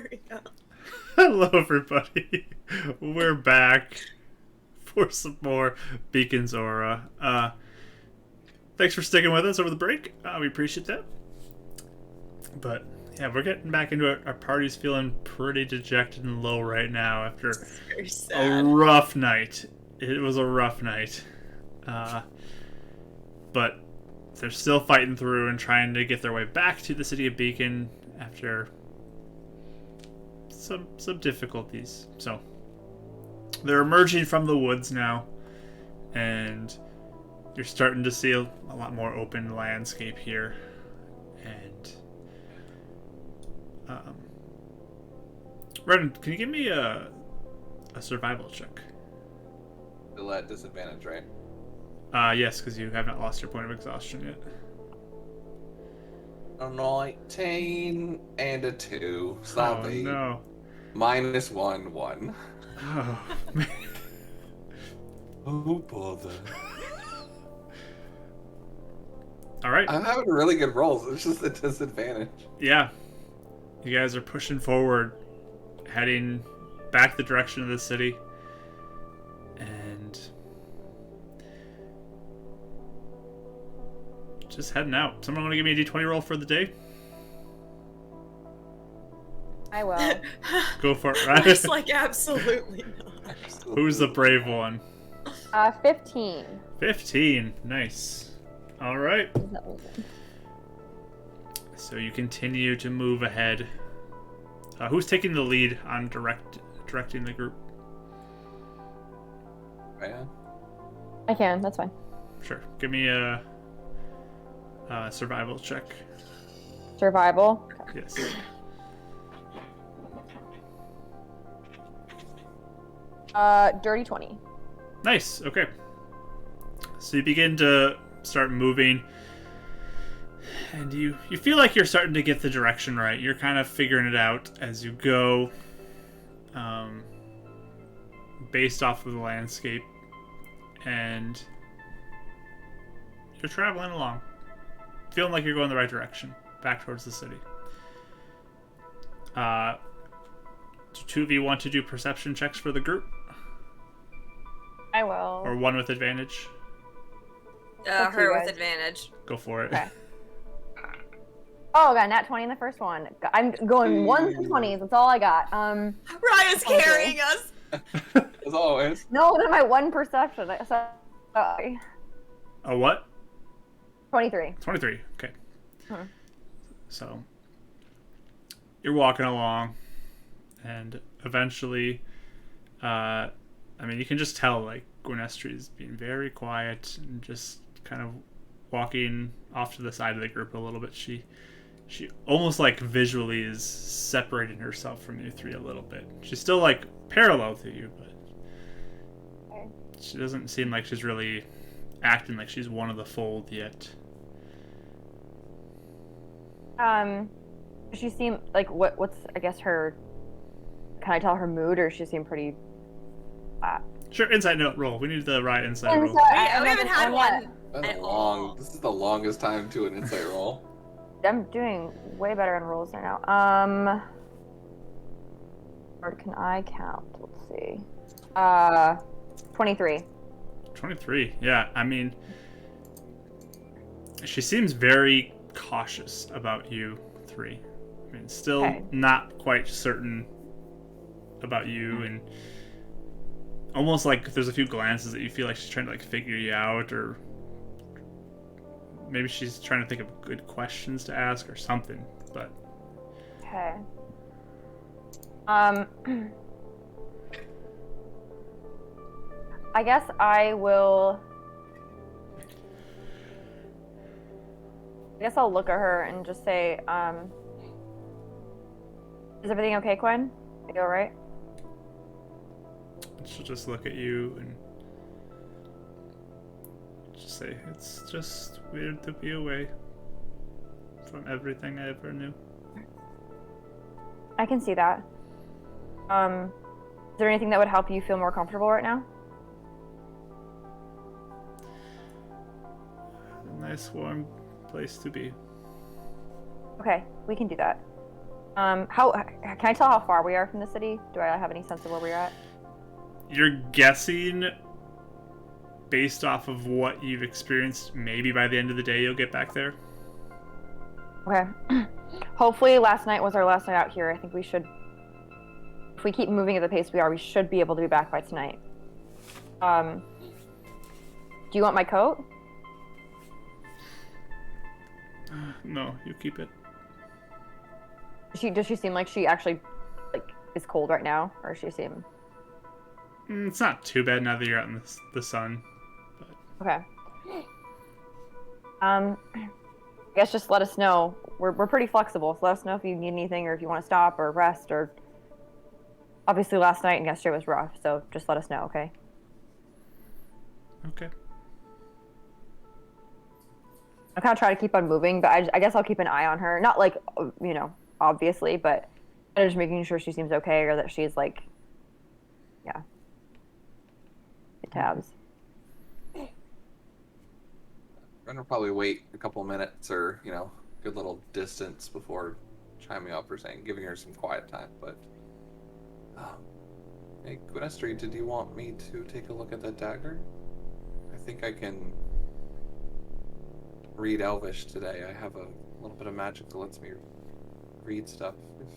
There we go. Hello, everybody. We're back for some more Beacon's Aura. Thanks for sticking with us over the break. We appreciate that. But yeah, we're getting back into it. Our party's feeling pretty dejected and low right now after Very a sad. rough night. It was a rough night. But they're still fighting through and trying to get their way back to the city of Beacon after some difficulties. So they're emerging from the woods now, and you're starting to see a lot more open landscape here. And Redden, can you give me a survival check? Still at disadvantage, right? Yes, because you have not lost your point of exhaustion yet. A 19 and a 2. Stop Oh it. no. -1, 1. Oh man. Oh, bother. All right. I'm having really good rolls. It's just a disadvantage. Yeah. You guys are pushing forward, heading back the direction of the city. And just heading out. Someone want to give me a d20 roll for the day? I will. Go for it, right? It's like absolutely not. Who's the brave one? 15. 15. Nice. All right. Isn't that awesome? So you continue to move ahead. Who's taking the lead on directing the group? Yeah. I can, that's fine. Sure. Give me a survival check. Survival. Yes. Dirty 20. Nice. Okay. So you begin to start moving, and you feel like you're starting to get the direction right. You're kind of figuring it out as you go, based off of the landscape, and you're traveling along, feeling like you're going the right direction, back towards the city. Do two of you want to do perception checks for the group, I will. or one with advantage? Up to Her you with guys. advantage. Go for it. Okay. Oh, I got nat 20 in the first one. I'm going 1s and 20s. That's all I got. Raya's Okay. carrying us. As always. No, that's my one perception. Sorry. A what? 23. 23. Okay. Huh. So you're walking along, and eventually, I mean, you can just tell, like, Gwynestri is being very quiet and just kind of walking off to the side of the group a little bit. She almost, like, visually is separating herself from you three a little bit. She's still, like, parallel to you, but Okay. she doesn't seem like she's really acting like she's one of the fold yet. She seem like what's I guess her. Can I tell her mood, or she seem pretty flat? Sure, insight note roll. We need the right insight roll. We haven't had one That's at all. This is the longest time to an insight roll. I'm doing way better on rolls right now. Or can I count? Let's see. 23. 23. Yeah, I mean, she seems very cautious about you three. I mean, still Okay. not quite certain about you, and almost like there's a few glances that you feel like she's trying to, like, figure you out, or maybe she's trying to think of good questions to ask or something. But Okay. I guess I will. I guess I'll look at her and just say, "Is everything okay, Quinn? Are you all right?" she'll just look at you and just say, "It's just weird to be away from everything I ever knew." I can see that. Is there anything that would help you feel more comfortable right now? A nice warm place to be. Okay, we can do that. How can I tell how far we are from the city? Do I have any sense of where we're at? You're guessing based off of what you've experienced. Maybe by the end of the day, you'll get back there. Okay. Hopefully, last night was our last night out here. I think we should. If we keep moving at the pace we are, we should be able to be back by tonight. Do you want my coat? No, you keep it. Does she seem like she actually is cold right now, or does she seem? It's not too bad now that you're out in the sun. But... Okay. I guess just let us know. We're pretty flexible, so let us know if you need anything or if you want to stop or rest or. Obviously, last night and yesterday was rough, so just let us know, okay? Okay. I kind of try to keep on moving, but I guess I'll keep an eye on her. Not like, obviously, but just making sure she seems okay or that she's like, yeah. Good tabs. Ren will probably wait a couple minutes or, good little distance before chiming up or giving her some quiet time, but... hey, Gwynestri, did you want me to take a look at that dagger? I think I can read Elvish today. I have a little bit of magic that lets me read stuff if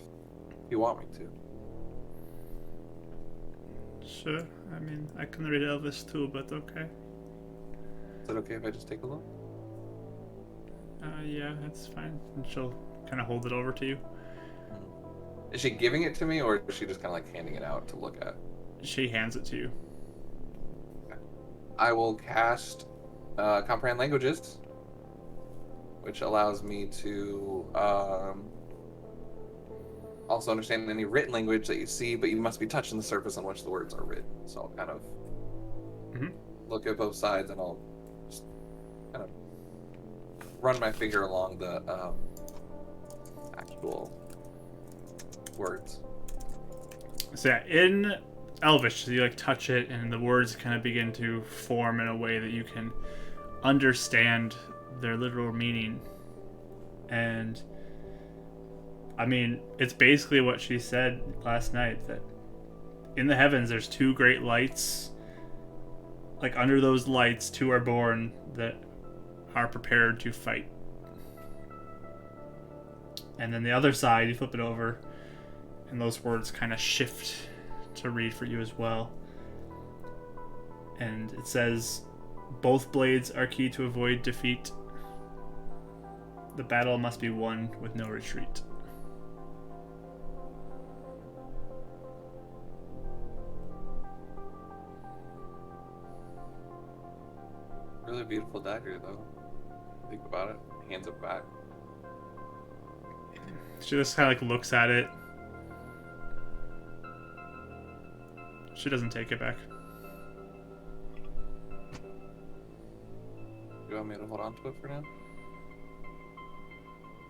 you want me to. Sure. I mean, I can read Elvish too, but okay. Is it okay if I just take a look? Yeah, that's fine. And she'll kind of hold it over to you. Is she giving it to me, or is she just kind of like handing it out to look at? She hands it to you. Okay. I will cast Comprehend Languages, which allows me to also understand any written language that you see, but you must be touching the surface on which the words are written. So I'll kind of look at both sides, and I'll just kind of run my finger along the actual words. So yeah, in Elvish, you touch it, and the words kind of begin to form in a way that you can understand their literal meaning. And I mean, it's basically what she said last night, that in the heavens there's two great lights. Under those lights, two are born that are prepared to fight. And then the other side, you flip it over, and those words kind of shift to read for you as well. And it says, both blades are key to avoid defeat. The battle must be won with no retreat. Really beautiful dagger, though. Think about it. Hands it back. She just kind of looks at it. She doesn't take it back. You want me to hold on to it for now?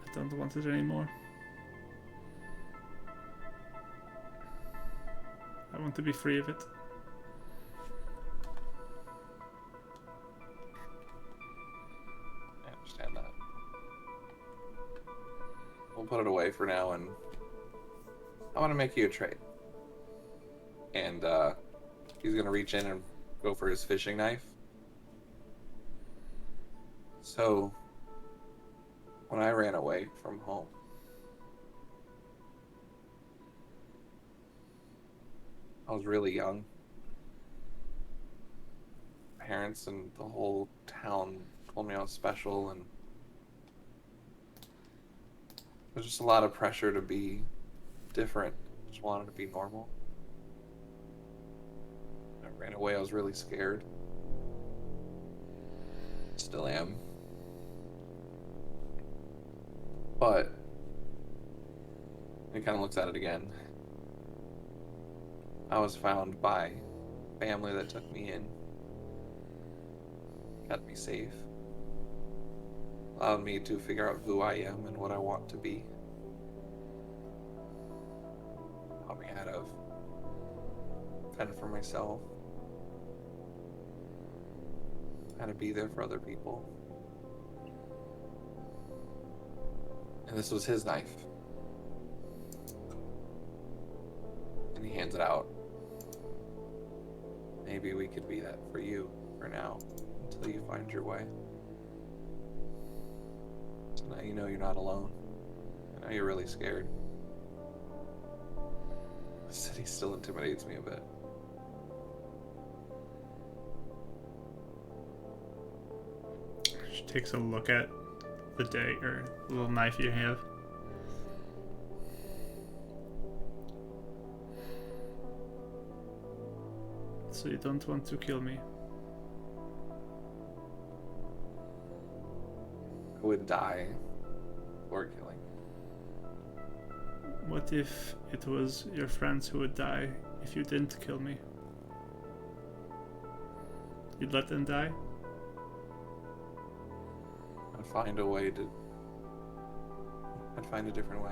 I don't want it anymore. I want to be free of it. I understand that. We'll put it away for now, and I want to make you a trade. And he's gonna reach in and go for his fishing knife. So, when I ran away from home, I was really young. Parents and the whole town told me I was special, and there's just a lot of pressure to be different. Just wanted to be normal. I ran away. I was really scared. Still am. But he kind of looks at it again. I was found by family that took me in, kept me safe, allowed me to figure out who I am and what I want to be. Taught me how to fend for myself, how to be there for other people. And this was his knife. And he hands it out. Maybe we could be that for you for now, until you find your way. So now you know you're not alone. I know you're really scared. The city still intimidates me a bit. She takes a look at the dagger, the little knife you have. So you don't want to kill me? I would die for killing. What if it was your friends who would die if you didn't kill me? You'd let them die? I'd find a way to... I'd find a different way.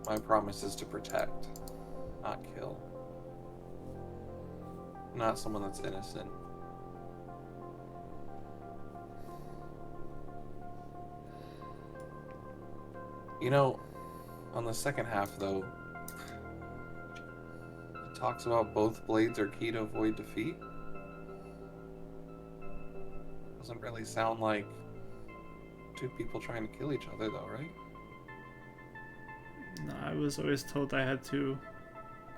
My promise is to protect, not kill. Not someone that's innocent. You know, on the second half, though, it talks about both blades are key to avoid defeat. Doesn't really sound like two people trying to kill each other, though, right? No, I was always told I had to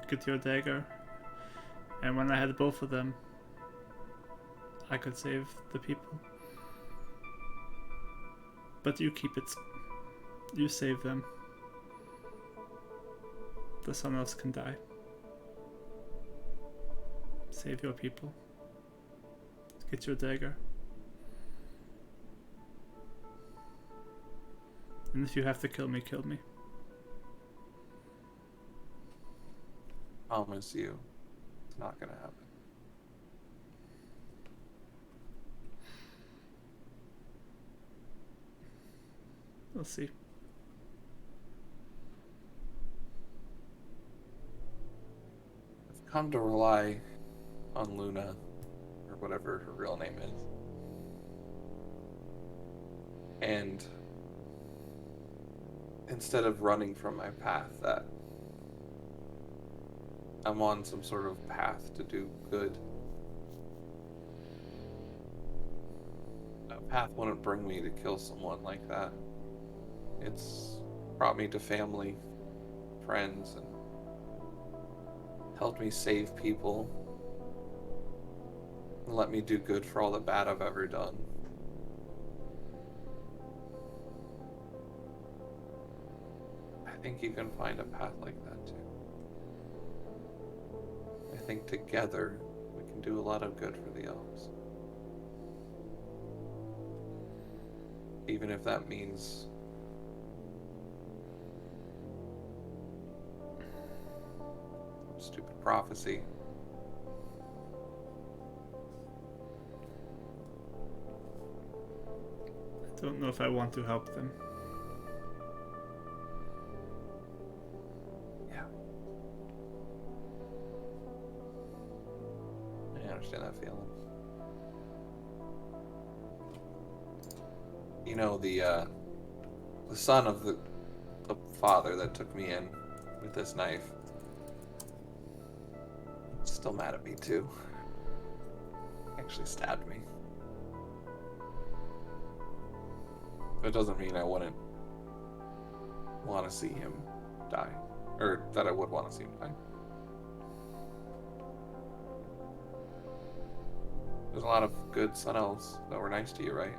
get your dagger. And when I had both of them, I could save the people. But you keep it. You save them. The someone else can die. Save your people. Get your dagger. And if you have to kill me, kill me. Promise you, it's not gonna happen. We'll see. I've come to rely on Luna, or whatever her real name is. And instead of running from my path, that I'm on some sort of path to do good. That path wouldn't bring me to kill someone like that. It's brought me to family, friends, and helped me save people. And let me do good for all the bad I've ever done. I think you can find a path like that too. I think together we can do a lot of good for the elves. Even if that means some stupid prophecy. I don't know if I want to help them. Yeah. I understand that feeling. You know, the son of the father that took me in with this knife still mad at me too. Actually stabbed me. That doesn't mean I wouldn't want to see him die. Or that I would want to see him die. There's a lot of good Sun Elves that were nice to you, right?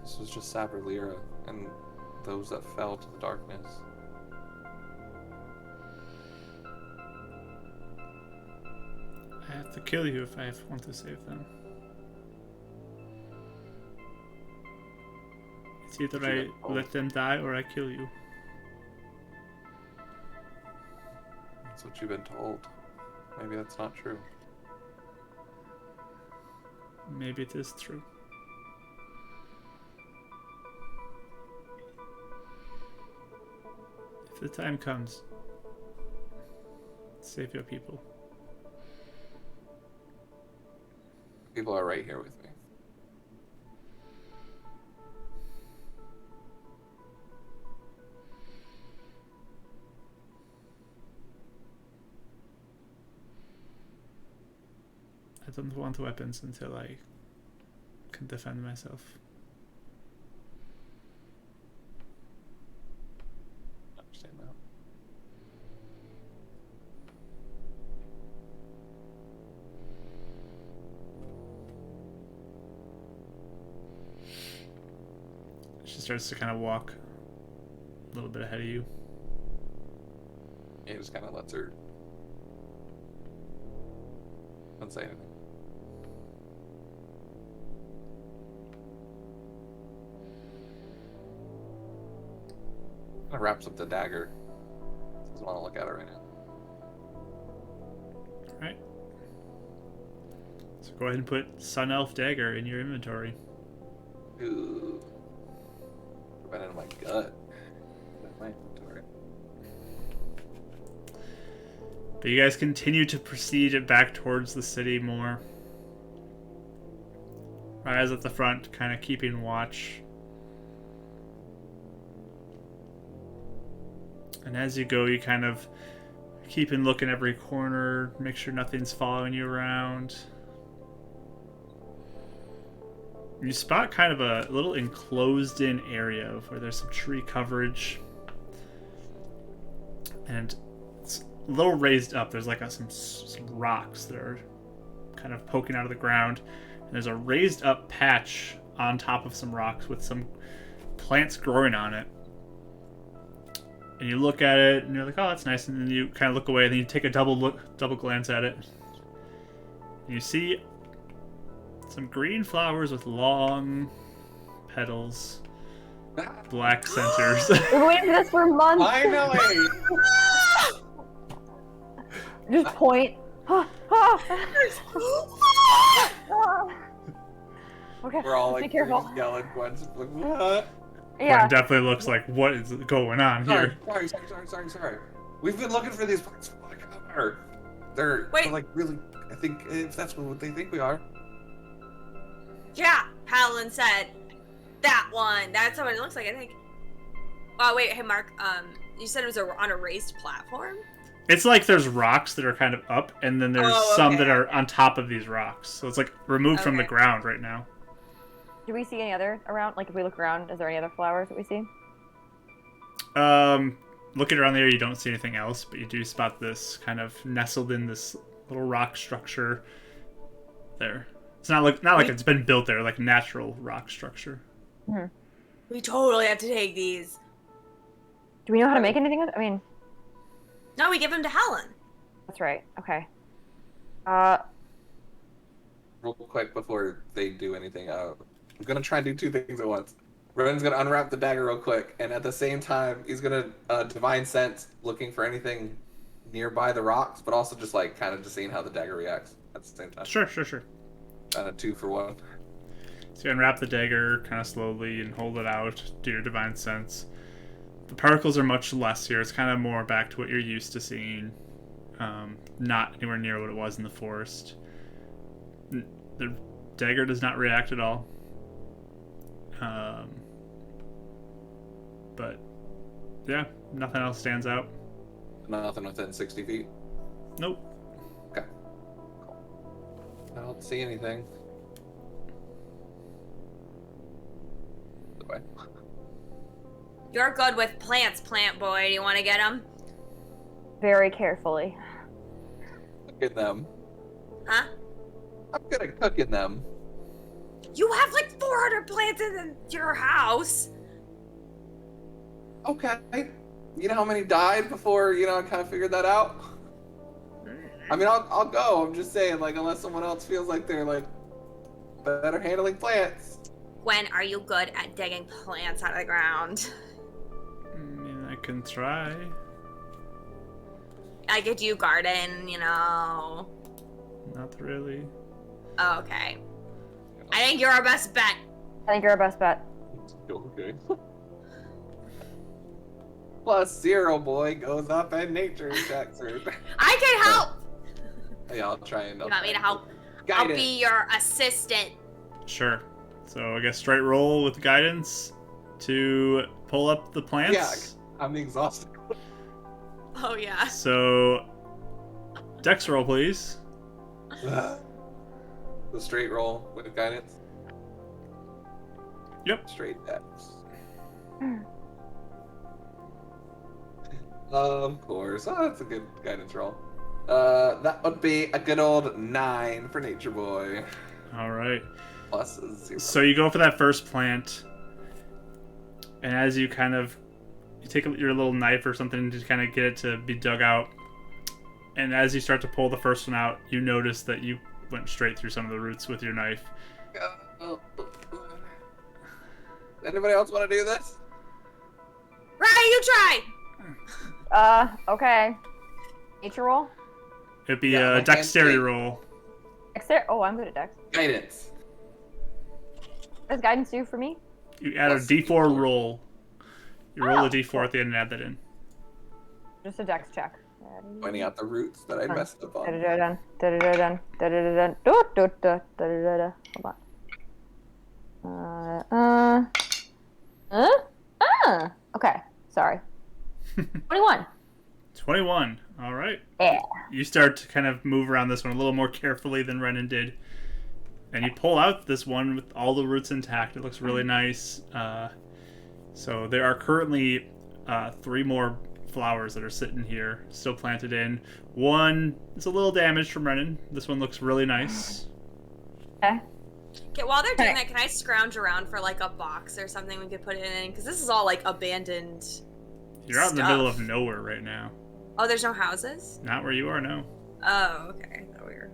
This was just Saberlira and those that fell to the darkness. I have to kill you if I want to save them. It's either I let them die or I kill you. That's what you've been told. Maybe that's not true. Maybe it is true. If the time comes, save your people. People are right here with me. I don't want weapons until I can defend myself. I understand that. She starts to kind of walk a little bit ahead of you. He just kind of lets her. Don't say anything. Kind of wraps up the dagger. Doesn't want to look at it right now. Alright. So go ahead and put Sun Elf Dagger in your inventory. Ooh. Right into my gut. That's my inventory. But you guys continue to proceed back towards the city more. Rise at the front, kind of keeping watch. And as you go, you kind of keep and look in every corner, make sure nothing's following you around. You spot kind of a little enclosed-in area where there's some tree coverage. And it's a little raised up. There's like some rocks that are kind of poking out of the ground. And there's a raised up patch on top of some rocks with some plants growing on it. And you look at it and you're like, oh, that's nice. And then you kind of look away and then you take a double glance at it. And you see some green flowers with long petals, black centers. We've been waiting for this for months. Finally! Just point. Okay, We're all be like careful. yelling. Gwen's like, what? Yeah. Gwen definitely looks like, what is going on here? Sorry. We've been looking for these plants for like an hour. They're like really. I think if that's what they think we are. Yeah, Paladin said that one. That's what it looks like, I think. Oh wait, hey Mark. You said it was on a raised platform. It's like there's rocks that are kind of up, and then there's some that are on top of these rocks. So it's like removed from the ground right now. Do we see any other around? Like if we look around, is there any other flowers that we see? Looking around there, you don't see anything else, but you do spot this kind of nestled in this little rock structure there. It's not like it's been built there, like natural rock structure. Mm-hmm. We totally have to take these. Do we know how to make anything with it? I mean... No, we give them to Helen. That's right. Okay. Real quick before they do anything, I'm gonna try and do two things at once. Rowan's gonna unwrap the dagger real quick, and at the same time, he's gonna divine sense, looking for anything nearby the rocks, but also just like kind of just seeing how the dagger reacts at the same time. Sure. Kind of 2 for 1. So you unwrap the dagger kind of slowly and hold it out, do your divine sense. The particles are much less here. It's kind of more back to what you're used to seeing. Not anywhere near what it was in the forest. The dagger does not react at all. But yeah, nothing else stands out. Nothing within 60 feet? Nope. Okay. Cool. I don't see anything. The way. You're good with plants, plant boy. Do you want to get them? Very carefully. Cooking them. Huh? I'm good at cooking them. You have like 400 plants in your house. Okay. You know how many died before, I kind of figured that out? I mean, I'll go. I'm just saying, like, unless someone else feels like they're, like, better handling plants. When are you good at digging plants out of the ground? I mean, I can try. I could do garden, Not really. Oh, okay. I think you're our best bet. I think you're our best bet. Okay. +0 boy goes up and nature checks her. I can help. Yeah, I'll try and. You want me to help? Guidance. I'll be your assistant. Sure. So I guess straight roll with guidance to pull up the plants. Yeah, I'm exhausted. Oh yeah. So, Dex roll, please. The straight roll with guidance? Yep. Straight Dex. Of course. Oh, that's a good guidance roll. That would be a good old 9 for Nature Boy. All right. Plus a 0. So you go for that first plant, and as you kind of you take your little knife or something to kind of get it to be dug out, and as you start to pull the first one out, you notice that you went straight through some of the roots with your knife. Anybody else want to do this? Right, you try. Okay. Nature roll? It'd be Yeah, a my dexterity hand's roll. Dexter? Oh, I'm good at dex. Guidance. What does guidance do for me? You add a Plus d4 D4. roll. You roll a Oh, d4 cool. at the end and add that in. Just a dex check. Pointing out the roots that I messed up on. Da-da-da-dun, da-da-da-dun, da-da-da-dun, do-do-do, da-da-da-da. Hold on. Okay, sorry. 21. 21. All right. Yeah. You start to kind of move around this one a little more carefully than Renan did. And you pull out this one with all the roots intact. It looks really nice. So there are currently 3 more flowers that are sitting here, still planted in. One is a little damaged from Renan. This one looks really nice. Okay. Okay, while they're doing Okay. that, can I scrounge around for like a box or something we could put it in? Because this is all like abandoned. You're out in the middle of Stuff. nowhere right now. Oh, there's no houses? Not where you are, no. Oh, okay. I thought we were.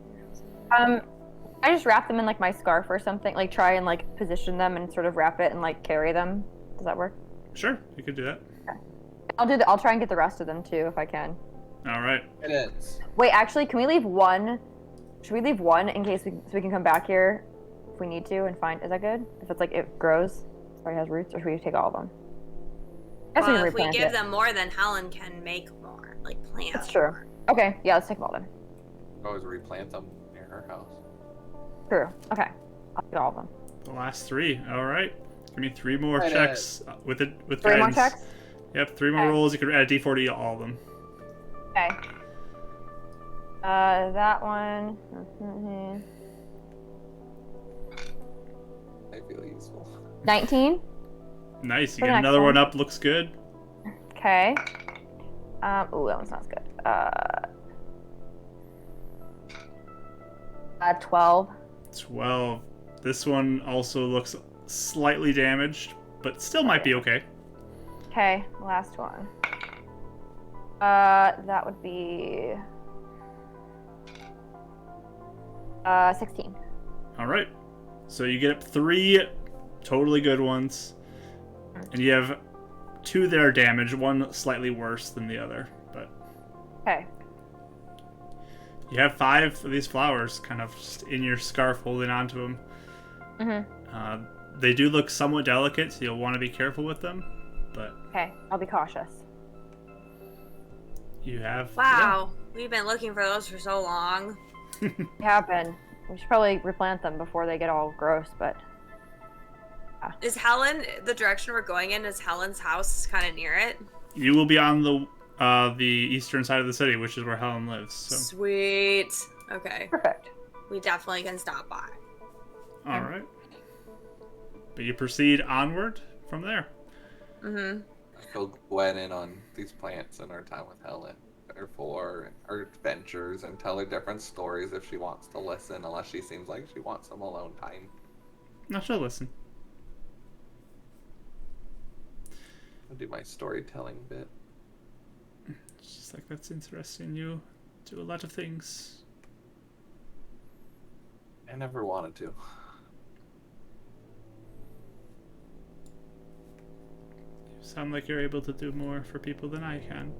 I just wrap them in like my scarf or something, like try and like position them and sort of wrap it and like carry them. Does that work? Sure, you could do that. I'll try and get the rest of them too if I can. All right. Guidance. Wait, actually, can we leave one? Should we leave one in case so we can come back here if we need to and find? Is that good? If it's like it grows, or it has roots, or should we take all of them? I guess Well, we can if we replant give it. them more, then Helen can make more, like plant. That's true. Okay, yeah, let's take them all then. Always replant them near her house. True. Okay, I'll take all of them. The last 3. All right. Give me 3 more Right, checks with it with 3 more guidance. checks. Yep, 3 more Okay. rolls. You could add a d4 to all of them. Okay. That one. I feel useful. 19. Nice. You For the get next another one one. up. Looks good. Okay. Ooh, that one's not as good. 12. 12. This one also looks slightly damaged, but still might be okay. Okay, last one. That would be 16. All right. So you get 3 totally good ones, and you have 2 that are damaged. One slightly worse than the other, but Okay. you have 5 of these flowers kind of just in your scarf, holding onto them. They do look somewhat delicate, so you'll want to be careful with them. But Okay, I'll be cautious. you have Wow, we've been looking for those for so long. They have been. We should probably replant them before they get all gross, but Is Helen the direction we're going in? Is Helen's house kind of near it? You will be on the eastern side of the city, which is where Helen lives. So Sweet. Okay, perfect. we definitely can stop by. all right. But you proceed onward from there. Mm-hmm. I fill Gwen in on these plants and our time with Helen. Therefore, our adventures, and tell her different stories if she wants to listen, unless she seems like she wants some alone time. Now she'll listen. I'll do my storytelling bit. It's just like, that's interesting. You do a lot of things. I never wanted to. You sound like you're able to do more for people than I can.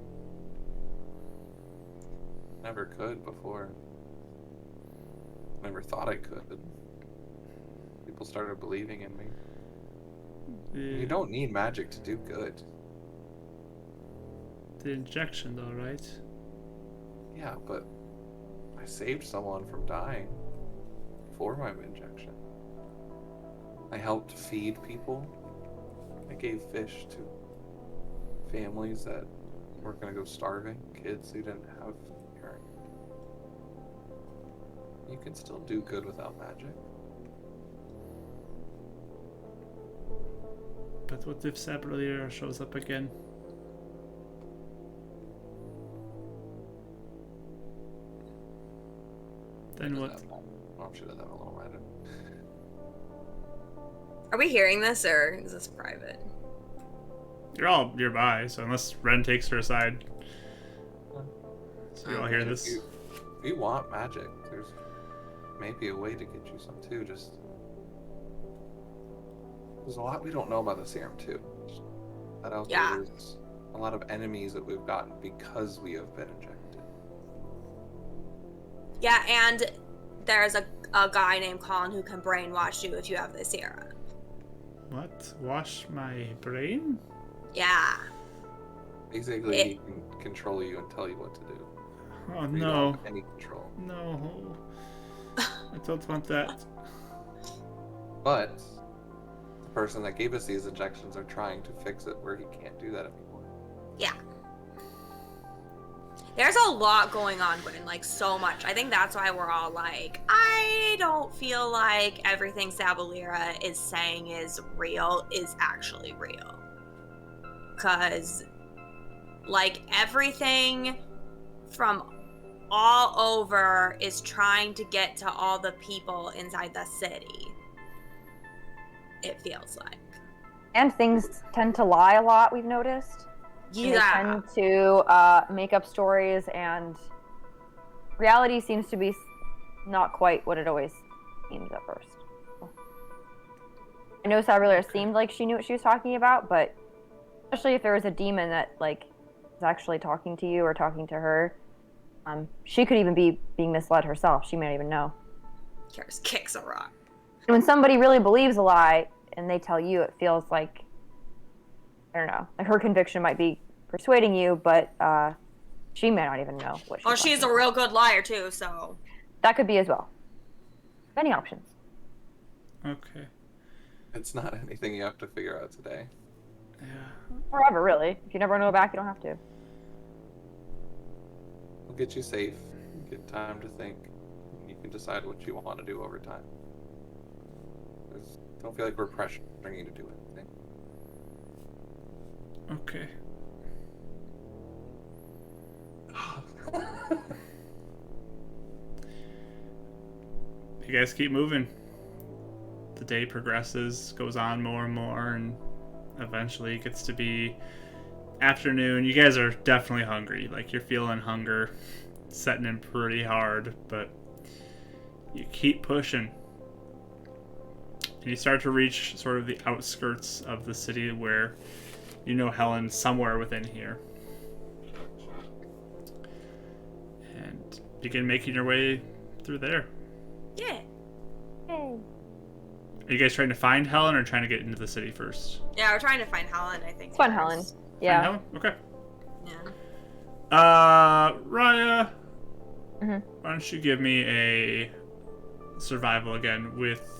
Never could before. Never thought I could. People started believing in me. You don't need magic to do good. The injection, though, right? Yeah, but I saved someone from dying before my injection. I helped feed people. I gave fish to families that were going to go starving, kids who didn't have parents. You can still do good without magic. But what if Sabrina shows up again? Then what? Well, she does have a little magic. Are we hearing this, or is this private? You're all nearby, so unless Ren takes her aside. So you all hear this? If you want magic, there's maybe a way to get you some too. Just there's a lot we don't know about the serum too. That out there's a lot of enemies that we've gotten because we have been injected. Yeah, and there's a guy named Colin who can brainwash you if you have the serum. What? Wash my brain? Yeah. Basically, he can control you and tell you what to do. Oh You no. don't have any control. No. I don't want that. But the person that gave us these injections are trying to fix it where he can't do that anymore. Yeah. There's a lot going on, Gwen, like so much. I think that's why we're all like, I don't feel like everything Sabalira is saying is real is actually real. Because, like, everything from all over is trying to get to all the people inside the city. It feels like. And things tend to lie a lot, we've noticed. And they tend to make up stories, and reality seems to be not quite what it always seems at first. I know Sabrina seemed like she knew what she was talking about, but especially if there was a demon that like is actually talking to you or talking to her, she could even be being misled herself. She may not even know. Karis kicks a rock. And when somebody really believes a lie and they tell you, it feels like, I don't know, like her conviction might be persuading you, but she may not even know what she's Well, she's a real good liar too, so that could be as well. Many options. Okay. It's not anything you have to figure out today. Yeah. Forever, really. If you never know back, you don't have to. We'll get you safe. Get time to think. You can decide what you want to do over time. Don't feel like we're pressuring you to do anything. Okay. You guys keep moving. The day progresses, goes on more and more, and eventually it gets to be afternoon. You guys are definitely hungry. Like, you're feeling hunger setting in pretty hard, but you keep pushing. And you start to reach sort of the outskirts of the city where you know Helen's somewhere within here. And begin making your way through there. yeah. Hey. Are you guys trying to find Helen or trying to get into the city first? Yeah, we're trying to find Helen, I think. Fun, first. Helen. Yeah. Find Helen? Okay. Yeah. Raya, Mhm. why don't you give me a survival again with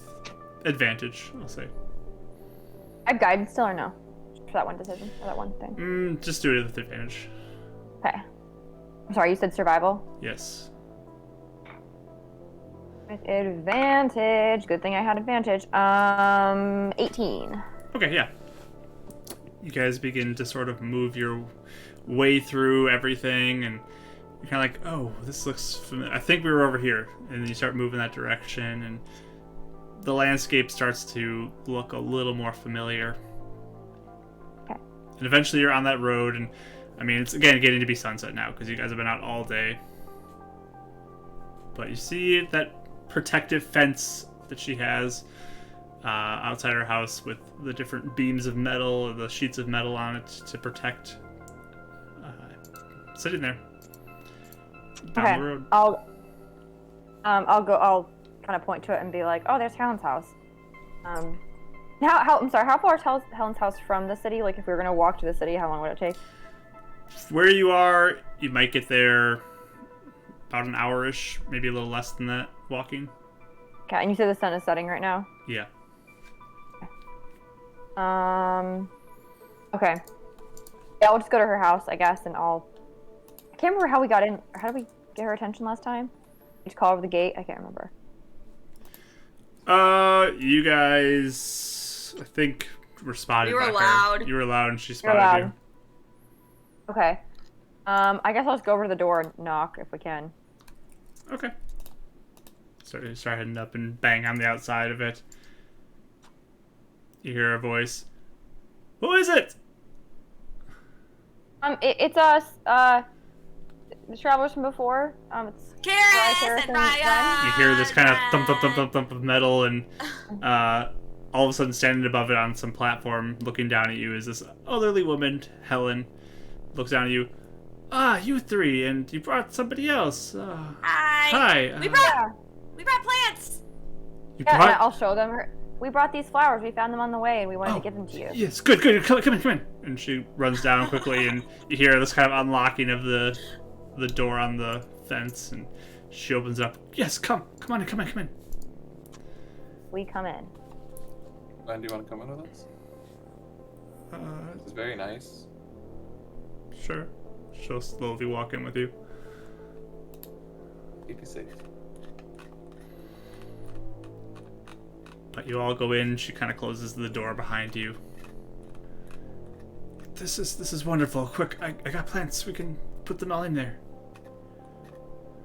advantage, I'll say. I have guidance still or no? For that one decision, or that one thing. Just do it with advantage. Okay. I'm sorry, you said survival? Yes. With advantage. Good thing I had advantage. 18. Okay, yeah. You guys begin to sort of move your way through everything, and you're kind of like, oh, this looks familiar. I think we were over here. And then you start moving that direction, and the landscape starts to look a little more familiar. Okay. And eventually you're on that road, and I mean, it's again getting to be sunset now because you guys have been out all day. But you see that protective fence that she has outside her house with the different beams of metal or the sheets of metal on it to protect sitting there down the road. I'll kind of point to it and be like, oh, there's Helen's house. I'm sorry, how far is Helen's house from the city? Like, if we were gonna walk to the city, how long would it take? Where you are, you might get there about an hour-ish, maybe a little less than that, walking. Okay, and you said the sun is setting right now? Yeah. Okay. Yeah, I'll just go to her house, I guess, and I can't remember how we got in, or how did we get her attention last time? Did you call over the gate? I can't remember. You guys, I think, were spotted. We were by her. loud. You were loud, and she You're spotted loud. you. Okay. I guess I'll just go over to the door and knock if we can. Okay. So you start heading up and bang on the outside of it. You hear a voice. Who is it? It's us. The travelers from before. It's Karis and Ryan. You hear this kind of thump, thump, thump, thump, thump of metal, and all of a sudden, standing above it on some platform, looking down at you, is this elderly woman, Helen. Looks down at you. Ah, you three, and you brought somebody else. Hi. Hi. We brought plants. You Yeah, brought... I'll show them. We brought these flowers. We found them on the way, and we wanted to give them to you. Yes, good. Come in. And she runs down quickly, and you hear this kind of unlocking of the door on the fence, and she opens it up. Yes, come on in. We come in. Glenn, do you want to come in with us? This is very nice. Sure. She'll slowly walk in with you. Keep you safe. But you all go in. She kind of closes the door behind you. This is wonderful. Quick, I got plants. We can put them all in there.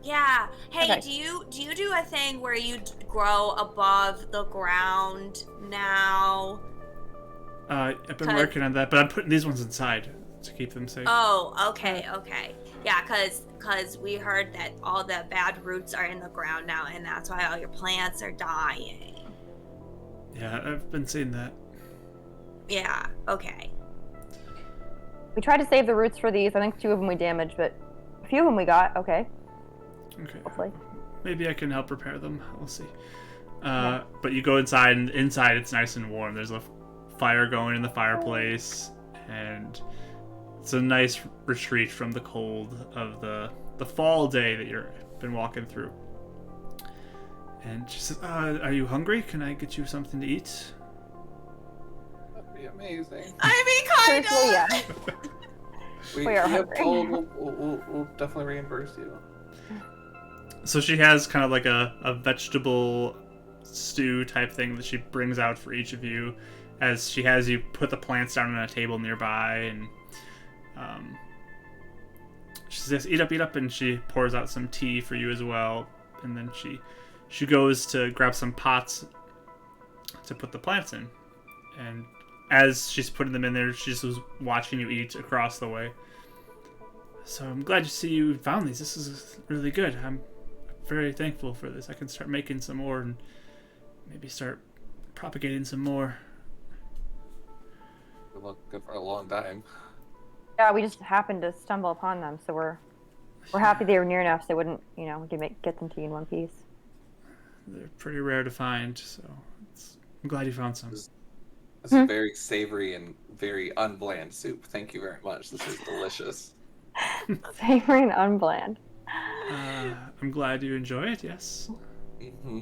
Yeah. Hey, Okay. do you do a thing where you grow above the ground now? I've been working on that, but I'm putting these ones inside to keep them safe. Oh, okay. Yeah, cause we heard that all the bad roots are in the ground now, and that's why all your plants are dying. Yeah, I've been seeing that. Yeah. Okay. We tried to save the roots for these. I think 2 of them we damaged, but a few of them we got. Okay. Okay. Hopefully. Maybe I can help repair them. We'll see. But you go inside, and inside it's nice and warm. There's a fire going in the fireplace, and it's a nice retreat from the cold of the fall day that you've been walking through. And she says, are you hungry? Can I get you something to eat? That'd be amazing. I mean, kind Seriously, of. yeah. We We are have hungry. told we'll definitely reimburse you. So she has kind of like a vegetable stew type thing that she brings out for each of you, as she has you put the plants down on a table nearby, and she says, eat up, and she pours out some tea for you as well, and then she goes to grab some pots to put the plants in, and as she's putting them in there, she just was watching you eat across the way. So I'm glad to see you found these. This is really good. I'm very thankful for this. I can start making some more and maybe start propagating some more. They look good for a long time. Yeah, we just happened to stumble upon them, so we're happy they were near enough so they wouldn't, we could get them to you in one piece. They're pretty rare to find, so I'm glad you found some. This is very savory and very unbland soup. Thank you very much. This is delicious. Savory and unbland. I'm glad you enjoy it, yes. Mm-hmm.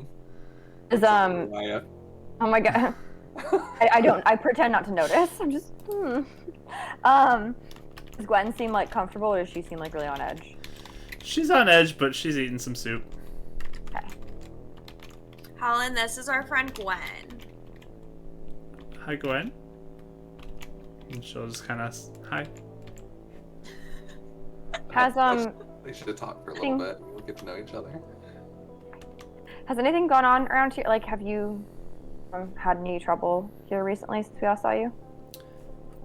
Is Maya. oh my god. I pretend not to notice. I'm just Does Gwen seem like comfortable, or does she seem like really on edge? She's on edge, but she's eating some soup. Okay. Helen, this is our friend Gwen. Hi, Gwen. And she'll just kind of, hi. Has They should have talked for a little bit. We'll get to know each other. has anything gone on around here? Like, have you had any trouble here recently since we all saw you?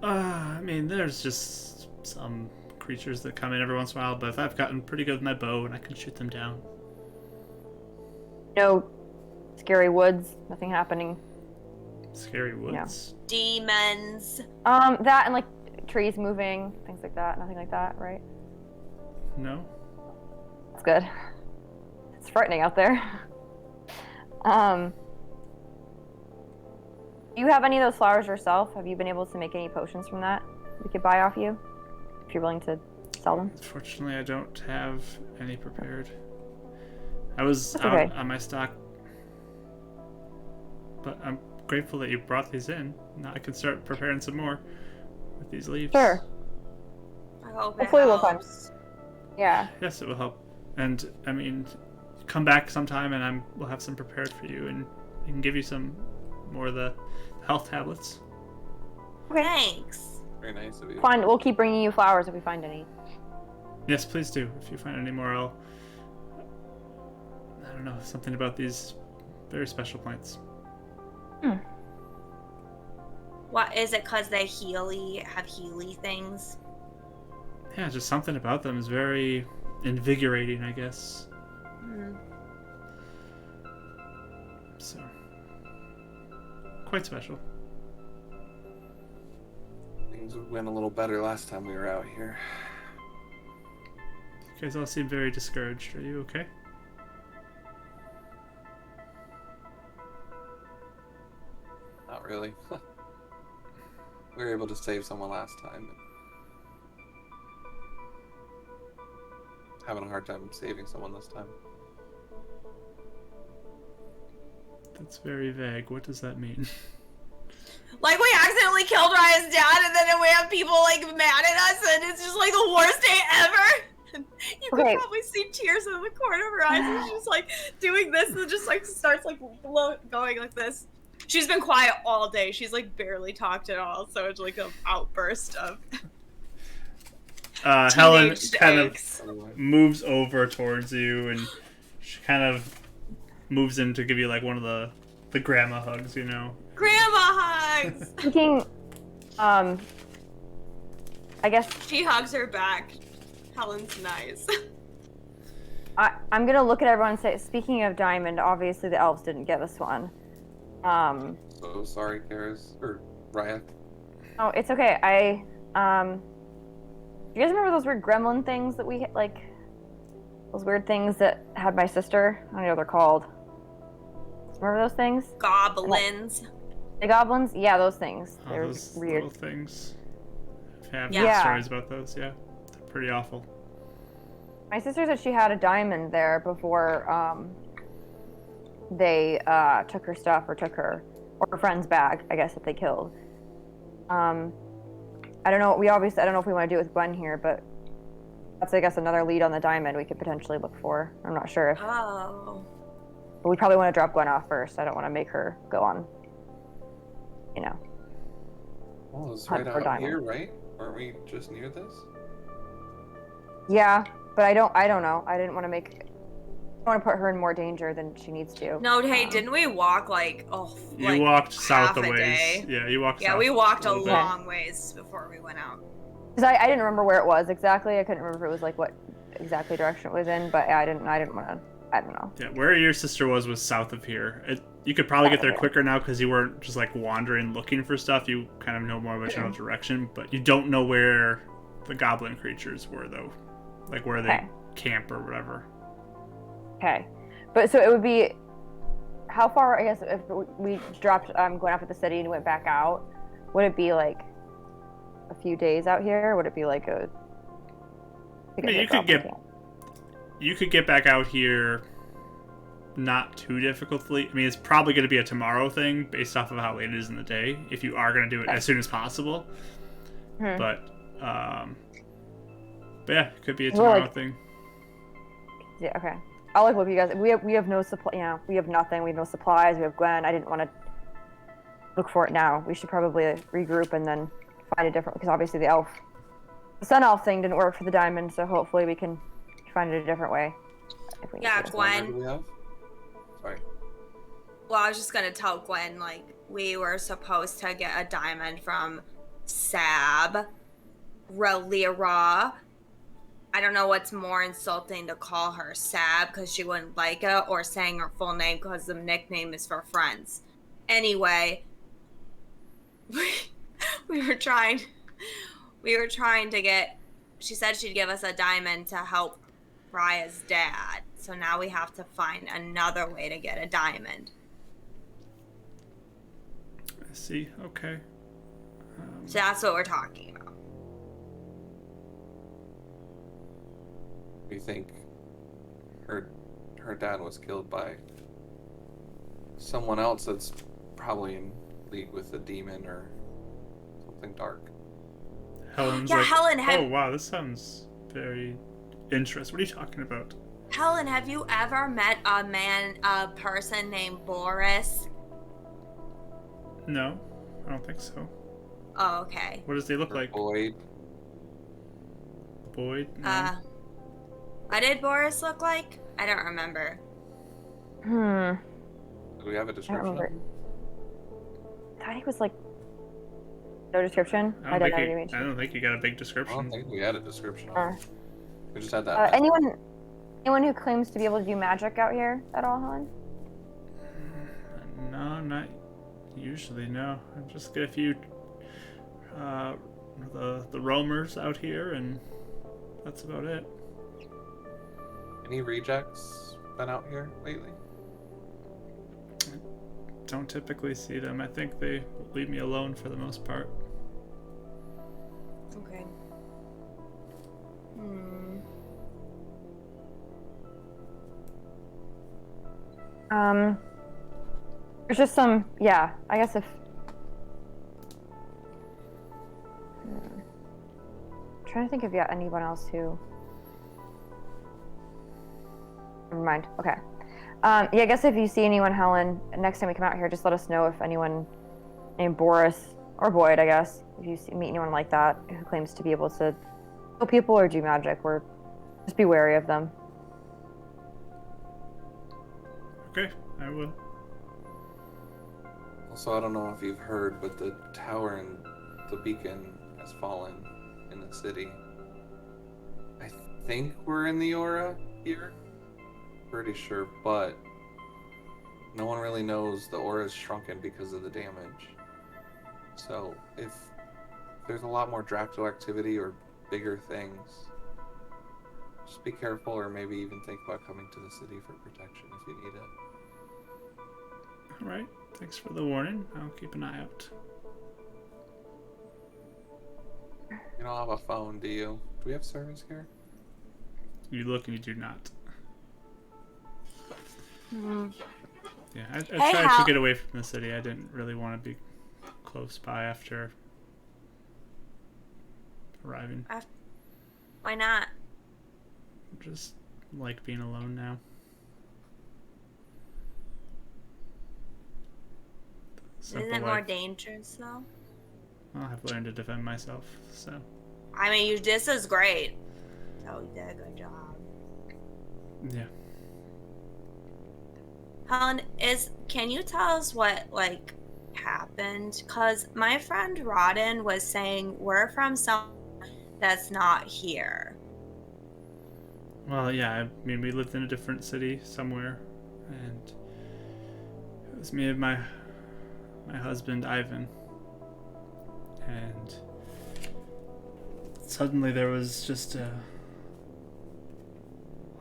I mean, there's just some creatures that come in every once in a while, but I've gotten pretty good with my bow and I can shoot them down. No scary woods, nothing happening. Scary woods. Demons. That and like trees moving, things like that. Nothing like that, right? No? That's good. It's frightening out there. Do you have any of those flowers yourself? Have you been able to make any potions from that we could buy off you? If you're willing to sell them? Unfortunately, I don't have any prepared. I was That's out okay. on my stock. But I'm grateful that you brought these in. Now I can start preparing some more with these leaves. Sure. I hope Hopefully it we'll find- helps. Yeah. Yes, it will help. And, I mean, come back sometime, and we'll have some prepared for you, and we can give you some more of the health tablets. Okay. Thanks. Very nice of you. We'll keep bringing you flowers if we find any. Yes, please do. If you find any more, I don't know, something about these very special plants. What is it? Cause they have healy things. Yeah, just something about them is very invigorating, I guess. So, quite special. Things went a little better last time we were out here. You guys all seem very discouraged. Are you okay? Not really. We were able to save someone last time. Having a hard time saving someone this time. That's very vague. What does that mean? Like, we accidentally killed Ryan's dad, and then we have people, like, mad at us, and it's just, like, the worst day ever. You can probably see tears in the corner of her eyes, and she's just, like, doing this, and just, like, starts, like, going like this. She's been quiet all day. She's, like, barely talked at all, so it's, like, an outburst of... Helen kind of moves over towards you, and she kind of moves in to give you, like, one of the grandma hugs, you know? Grandma hugs! Thinking, I guess... She hugs her back. Helen's nice. I'm gonna look at everyone and say, speaking of diamond, obviously the elves didn't give us one. So sorry, Karis, or Raya. Oh, it's okay. Do you guys remember those weird gremlin things that we, like, those weird things that had my sister? I don't know what they're called. Remember those things? Goblins. The goblins? Yeah, those things. Oh, They're those weird. little things. I have Yeah. stories about those, yeah. They're pretty awful. My sister said she had a diamond there before they took her stuff or her friend's bag, I guess, that they killed. I don't know. I don't know if we want to do it with Gwen here, but that's, I guess, another lead on the diamond we could potentially look for. I'm not sure if. Oh. But we probably want to drop Gwen off first. I don't want to make her go on. You know. Oh, it's Hunt right for out diamond. here, right? Aren't we just near this? Yeah, but I don't know. I didn't want to put her in more danger than she needs to. No, hey, didn't we walk You walked south half a ways. day? Yeah, you walked south. Yeah, we walked a little bit. long ways before we went out. Because I didn't remember where it was exactly. I couldn't remember if it was like what exactly direction it was in, but I didn't want to. I don't know. Yeah, where your sister was south of here. You could probably get there quicker now because you weren't just like wandering looking for stuff. You kind of know more about your direction, but you don't know where the goblin creatures were though, like where they camp or whatever. Okay, but so it would be how far? I guess if we dropped going off at the city and went back out, would it be like a few days out here? Or would it be like a? I mean, you could get back out here not too difficultly. I mean, it's probably going to be a tomorrow thing based off of how late it is in the day, if you are going to do it as soon as possible. But yeah, it could be a tomorrow thing. Yeah, okay. I'll like look at you guys. We have no supply. You know, we have nothing. We have no supplies. We have Gwen. I didn't want to look for it now. We should probably regroup and then find a different. Because obviously the sun elf thing didn't work for the diamond. So hopefully we can find it a different way. If we Yeah, need to. Gwen. Sorry. Well, I was just gonna tell Gwen, like, we were supposed to get a diamond from Sab, Relira. I don't know what's more insulting to call her Sab because she wouldn't like it, or saying her full name because the nickname is for friends. Anyway, we were trying to get. She said she'd give us a diamond to help Raya's dad. So now we have to find another way to get a diamond. I see. Okay. So that's what we're talking about. You think her dad was killed by someone else that's probably in league with the demon or something dark? Helen's Yeah, like, Helen. oh wow, this sounds very interesting. What are you talking about? Helen, have you ever met a person named Boris? No, I don't think so. Oh, okay. What does he look Or like? Boyd. Boyd? No. What did Boris look like? I don't remember. Do we have a I don't description? remember. I thought he was like no description. I don't know what you mean. I don't think you got a big I don't description. think we had a description. Uh, We just had that. anyone who claims to be able to do magic out here at all, Helen? No, not usually. No, I just get a few the roamers out here, and that's about it. Any rejects been out here lately? Don't typically see them. I think they leave me alone for the most part. Okay. There's just some, yeah, I guess if... trying to think if you got anyone else who... Never mind, okay. Yeah, I guess if you see anyone, Helen, next time we come out here, just let us know if anyone named Boris, or Boyd, I guess, if you meet anyone like that who claims to be able to kill people or do magic, or just be wary of them. Okay, I will. Also, I don't know if you've heard, but the tower and the beacon has fallen in the city. I think we're in the aura here. Pretty sure, but no one really knows the aura is shrunken because of the damage. So if there's a lot more Dracto activity or bigger things, just be careful, or maybe even think about coming to the city for protection if you need it. Alright, thanks for the warning. I'll keep an eye out. You don't have a phone, do you? Do we have service here? You look and you do not. Yeah, I Hey, tried Hal. to get away from the city. I didn't really want to be close by after arriving. Why not? Just like being alone now. Isn't it more dangerous though? Well, I've learned to defend myself, so. I mean, this is great. So you did a good job. Yeah. Helen, can you tell us what happened? Cause my friend Rodden was saying we're from somewhere that's not here. Well, yeah, I mean, we lived in a different city somewhere, and it was me and my husband, Ivan. And suddenly there was just a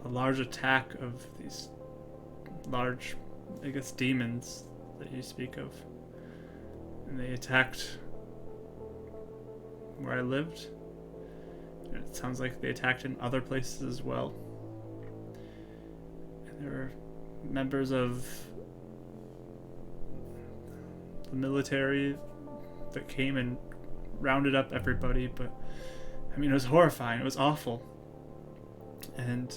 large attack of these large, I guess, demons that you speak of. And they attacked where I lived. And it sounds like they attacked in other places as well. And there were members of the military that came and rounded up everybody, but I mean, it was horrifying. It was awful. And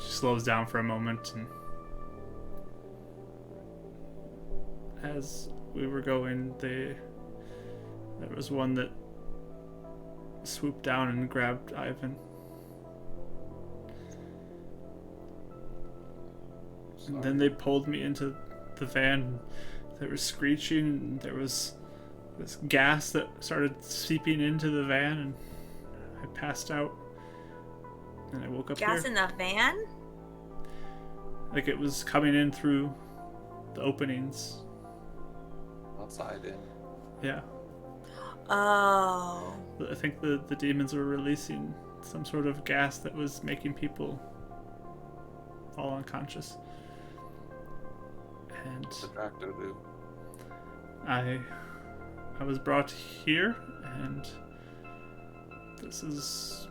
she slows down for a moment, and as we were going, there was one that swooped down and grabbed Ivan. And then they pulled me into the van. There was screeching, and there was this gas that started seeping into the van, and I passed out. And I woke up Gas here. in the van? Like it was coming in through the openings. Outside in. Yeah. Oh. I think the demons were releasing some sort of gas that was making people fall unconscious. And What's the Dracto do? I was brought here, and this is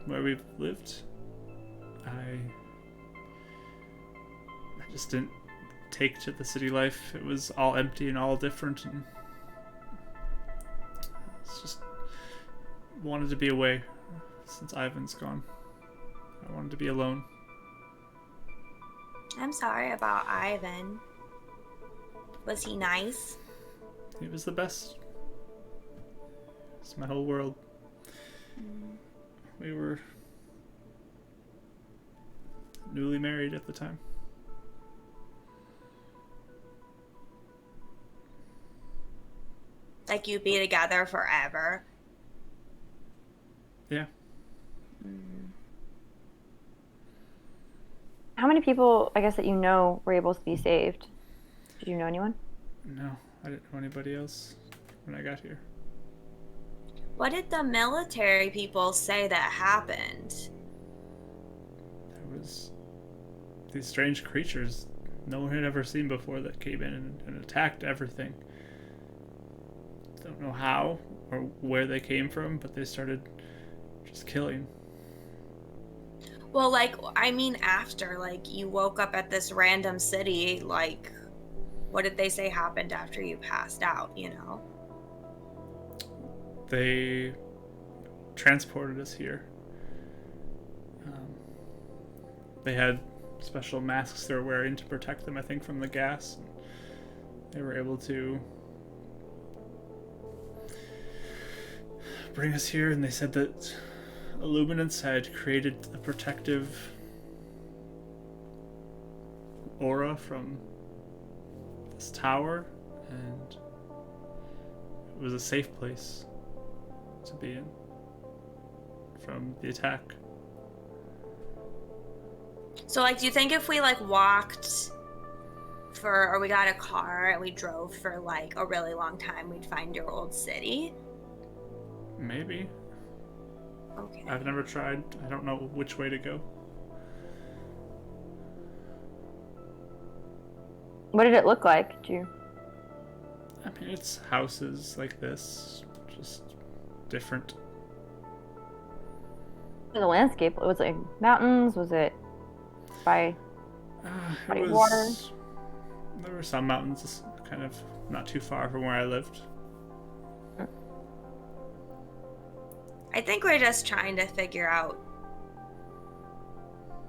where we've lived. I just didn't take to the city life. It was all empty and all different, and it's just wanted to be away since Ivan's gone. I wanted to be alone. I'm sorry about Ivan. Was he nice? He was the best. It's my whole world. We were newly married at the time. Like you'd be together forever? Yeah. How many people, I guess, that you know were able to be saved? Did you know anyone? No, I didn't know anybody else when I got here. What did the military people say that happened? There was these strange creatures no one had ever seen before that came in and attacked everything. Don't know how or where they came from, but they started just killing. Well, like, I mean, after, like, you woke up at this random city, like, what did they say happened after you passed out, you know? They transported us here. They had special masks they were wearing to protect them, I think, from the gas. They were able to bring us here, and they said that Illuminance had created a protective aura from this tower, and it was a safe place to be in from the attack. So, like, do you think if we, like, walked or we got a car and we drove for, like, a really long time, we'd find your old city? Maybe. Okay. I've never tried. I don't know which way to go. What did it look like? Did you? I mean, it's houses like this, just different. The landscape, was it mountains? Was it by body of water? There were some mountains kind of not too far from where I lived. I think we're just trying to figure out,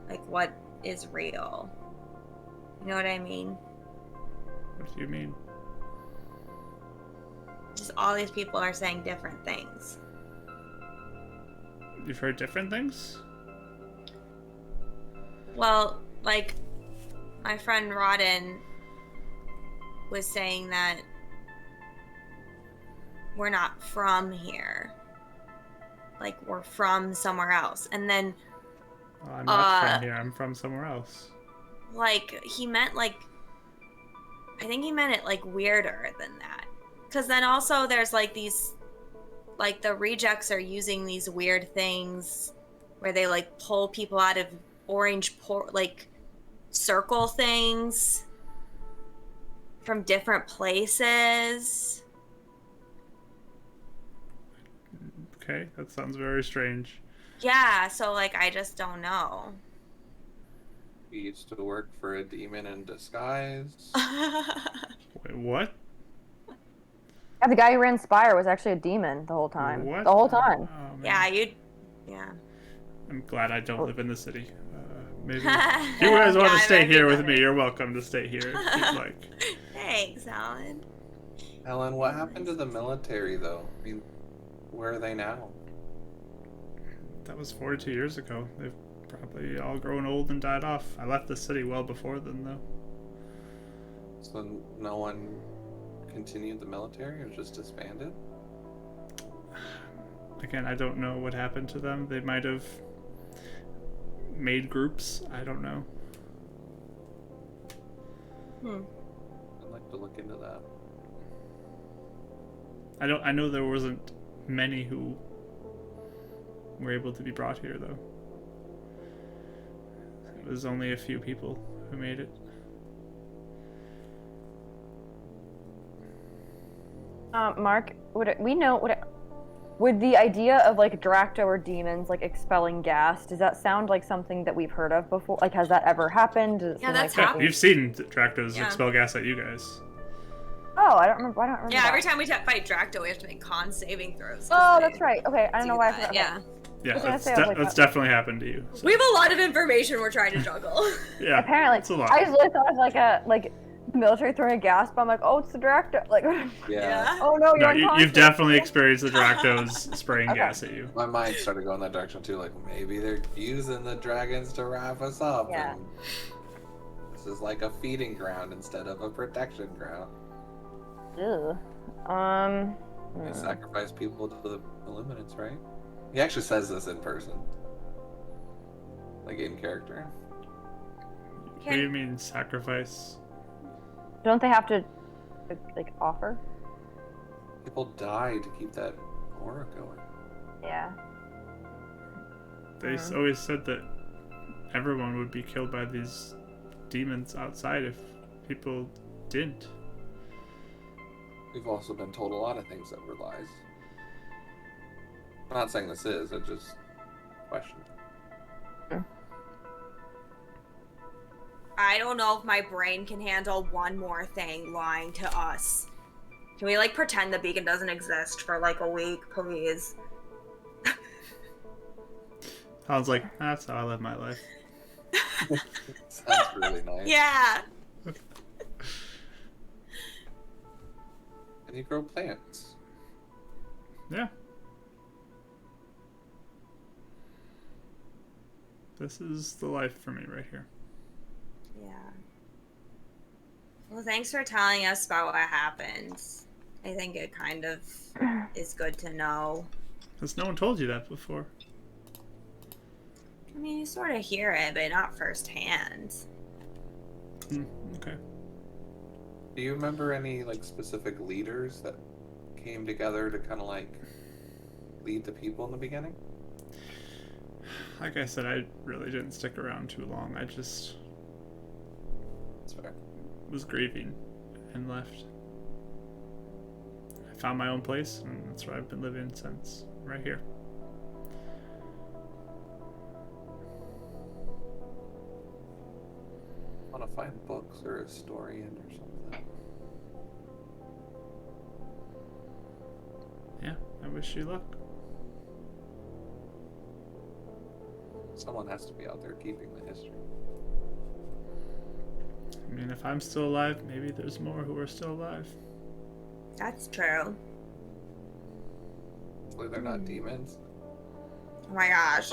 like, what is real. You know what I mean? What do you mean? Just all these people are saying different things. You've heard different things? Well, like, my friend Rodden was saying that we're not from here. Like, we're from somewhere else. And then, Well, I'm not from here. I'm from somewhere else. like, he meant, like, I think he meant it, like, weirder than that. Because then also there's, like, these, like, the rejects are using these weird things where they, like, pull people out of orange, like, circle things from different places. Okay, that sounds very strange. Yeah, so, like, I just don't know. He used to work for a demon in disguise. Wait, what? Yeah, the guy who ran Spire was actually a demon the whole time. What? The whole time. Oh, man. Yeah. I'm glad I don't live in the city. Maybe if you guys want to stay here with me, you're welcome to stay here if you'd like. Thanks, Alan. Ellen, what happened to the military, though? I mean, where are they now? That was 42 years ago. They've probably all grown old and died off. I left the city well before then, though. So no one continued the military or just disbanded? Again, I don't know what happened to them. They might have made groups. I don't know. I'd like to look into that. I know there wasn't many who were able to be brought here, though. It was only a few people who made it. Mark, would the idea of like Dracto or demons like expelling gas, does that sound like something that we've heard of before? Like, has that ever happened? Does it Yeah, seem that's like happened. You've seen Dractos Yeah. expel gas at you guys. Oh, I don't remember. Yeah, that. every time we fight Dracto, we have to make con saving throws. Oh, that's right. Okay, I don't know why I forgot. Yeah. Yeah, gonna say, I was like, that's definitely happened to you. So. We have a lot of information we're trying to juggle. Yeah, apparently, it's a lot. I just really thought it was like the military throwing a gas bomb. Like, oh, it's the director. Like, Yeah. oh no, you're No, unconscious. you've definitely experienced the Dracos spraying Okay. gas at you. My mind started going that direction too. Like maybe they're using the dragons to wrap us up. Yeah. And this is like a feeding ground instead of a protection ground. Ew. They sacrifice people to the Illuminants, right? He actually says this in person, like in character. What do you mean sacrifice? Don't they have to like offer? People die to keep that aura going. Yeah. They always said that everyone would be killed by these demons outside if people didn't. We've also been told a lot of things that were lies. I'm not saying this is, I just question. I don't know if my brain can handle one more thing lying to us. Can we like pretend the beacon doesn't exist for like a week, please? Sounds like that's how I live my life. Sounds really nice. Yeah. And you grow plants. Yeah. This is the life for me right here. Yeah. Well, thanks for telling us about what happened. I think it kind of is good to know. Has no one told you that before? I mean, you sort of hear it, but not firsthand. Okay. Do you remember any like specific leaders that came together to kind of like lead the people in the beginning? Like I said, I really didn't stick around too long. I just That's fair. was grieving and left. I found my own place, and that's where I've been living since. Right here. Want to find books or a historian or something? Yeah, I wish you luck. Someone has to be out there keeping the history. I mean, if I'm still alive, maybe there's more who are still alive. That's true. Hopefully they're not demons. Oh my gosh.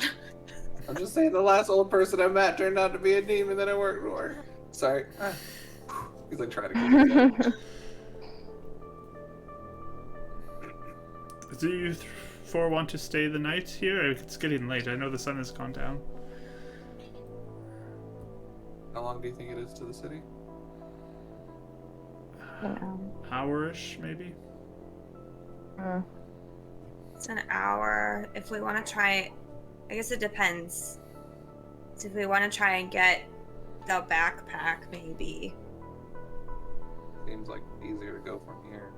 I'm just saying the last old person I met turned out to be a demon that I worked for. Sorry. He's like trying to keep it together. Do you four want to stay the night here? It's getting late. I know the sun has gone down. How long do you think it is to the city? Hour-ish, maybe? It's an hour. If we want to try, I guess it depends. So if we want to try and get the backpack, maybe. Seems like easier to go from here.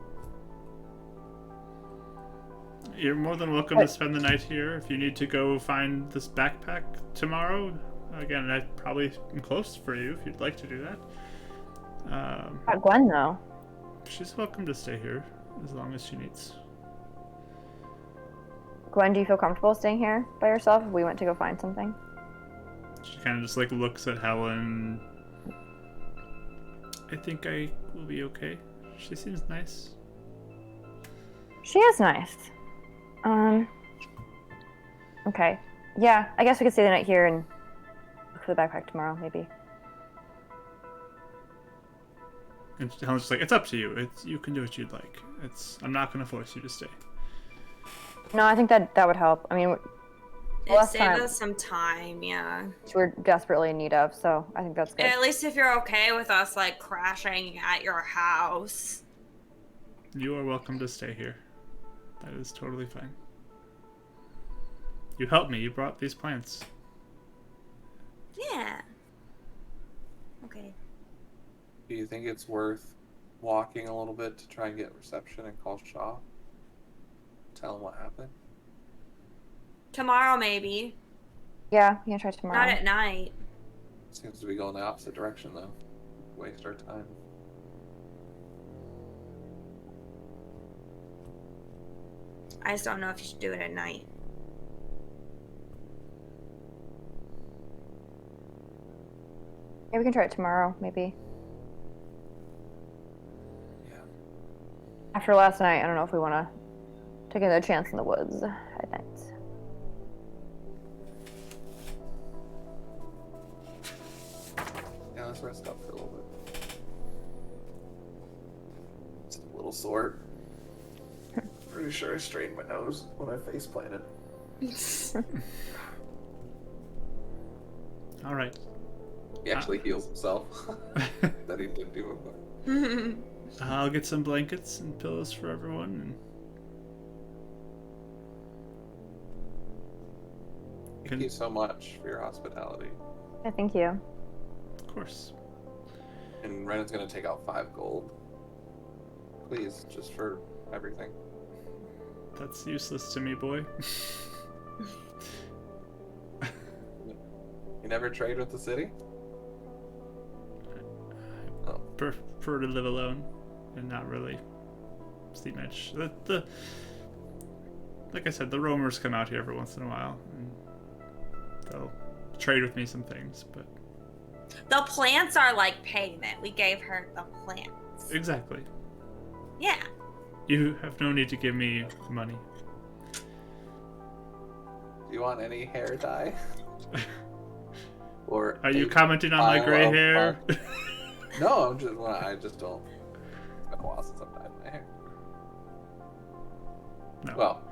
You're more than welcome to spend the night here. If you need to go find this backpack tomorrow, again, I probably am close for you if you'd like to do that. Gwen though. She's welcome to stay here as long as she needs. Gwen, do you feel comfortable staying here by yourself if we went to go find something? She kind of just like looks at Helen. I think I will be okay. She seems nice. She is nice. Okay. Yeah, I guess we could stay the night here and look for the backpack tomorrow, maybe. And Helen's just like, it's up to you. You can do what you'd like. I'm not going to force you to stay. No, I think that would help. I mean, It last saved time us some time, yeah. which we're desperately in need of, so I think that's good. And at least if you're okay with us, like, crashing at your house. You are welcome to stay here. That is totally fine. You helped me. You brought these plants. Yeah. Okay. Do you think it's worth walking a little bit to try and get reception and call Shaw? Tell him what happened? Tomorrow, maybe. Yeah, you can try tomorrow. Not at night. Seems to be going the opposite direction, though. Waste our time. I just don't know if you should do it at night. Yeah, we can try it tomorrow, maybe. Yeah. After last night, I don't know if we want to take another chance in the woods at night. Yeah, let's rest up for a little bit. It's a little sore. Pretty sure I strained my nose when I face planted. All right. He actually heals himself. That he didn't do before. I'll get some blankets and pillows for everyone. Thank you so much for your hospitality. Yeah, thank you. Of course. And Renan's gonna take out 5 gold. Please, just for everything. That's useless to me, boy. You never trade with the city? Oh. Prefer to live alone and not really see much. Like I said, the roamers come out here every once in a while, and they'll trade with me some things, but The plants are like payment. We gave her the plants. exactly. Yeah. You have no need to give me money. Do you want any hair dye? Or Are you commenting on my gray hair? No, I just don't. It's been a while since I've dyed my hair. No. Well,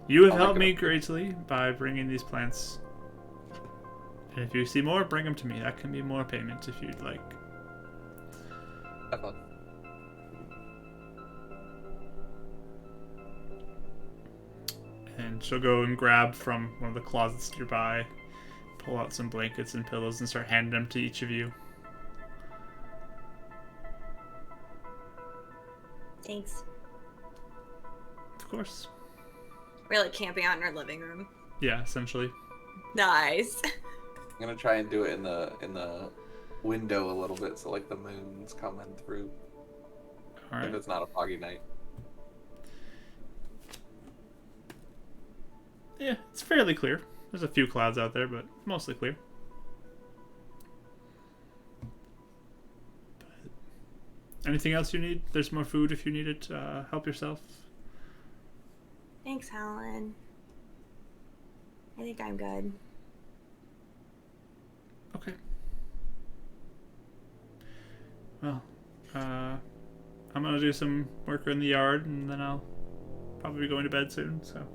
You have I'll helped make me it up. greatly by bringing these plants. And if you see more, bring them to me. That can be more payment if you'd like. have fun. And she'll go and grab from one of the closets nearby, pull out some blankets and pillows, and start handing them to each of you. Thanks. Of course. We're like camping out in our living room. Yeah, essentially. Nice. I'm gonna try and do it in the window a little bit, so like the moon's coming through. All If right. it's not a foggy night. Yeah, it's fairly clear. There's a few clouds out there, but mostly clear. Anything else you need? There's more food if you need it. Help yourself. Thanks, Helen. I think I'm good. Okay. Well, I'm gonna do some work in the yard, and then I'll probably be going to bed soon, so.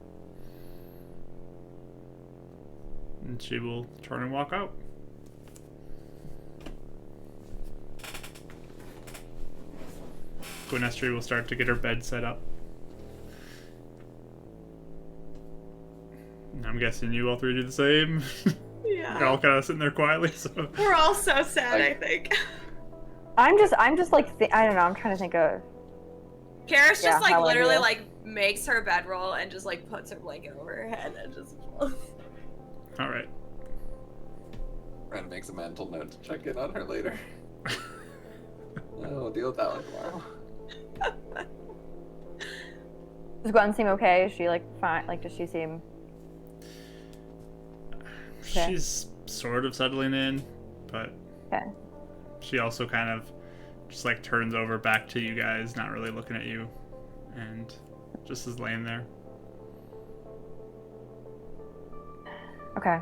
And she will turn and walk out. Gwynestri will start to get her bed set up. And I'm guessing you all three do the same. Yeah. You're all kind of sitting there quietly, so. We're all so sad, I think. I'm just like, I don't know, I'm trying to think of. Karis Yeah, just like how I literally do. like makes her bedroll and just like puts her blanket over her head and just. All right. Ren makes a mental note to check in on her later. We'll deal with that one tomorrow. Does Gwen seem okay? Is she like fine? Like, does she seem? Okay. She's sort of settling in, but Okay. she also kind of just like turns over back to you guys, not really looking at you, and just is laying there. Okay.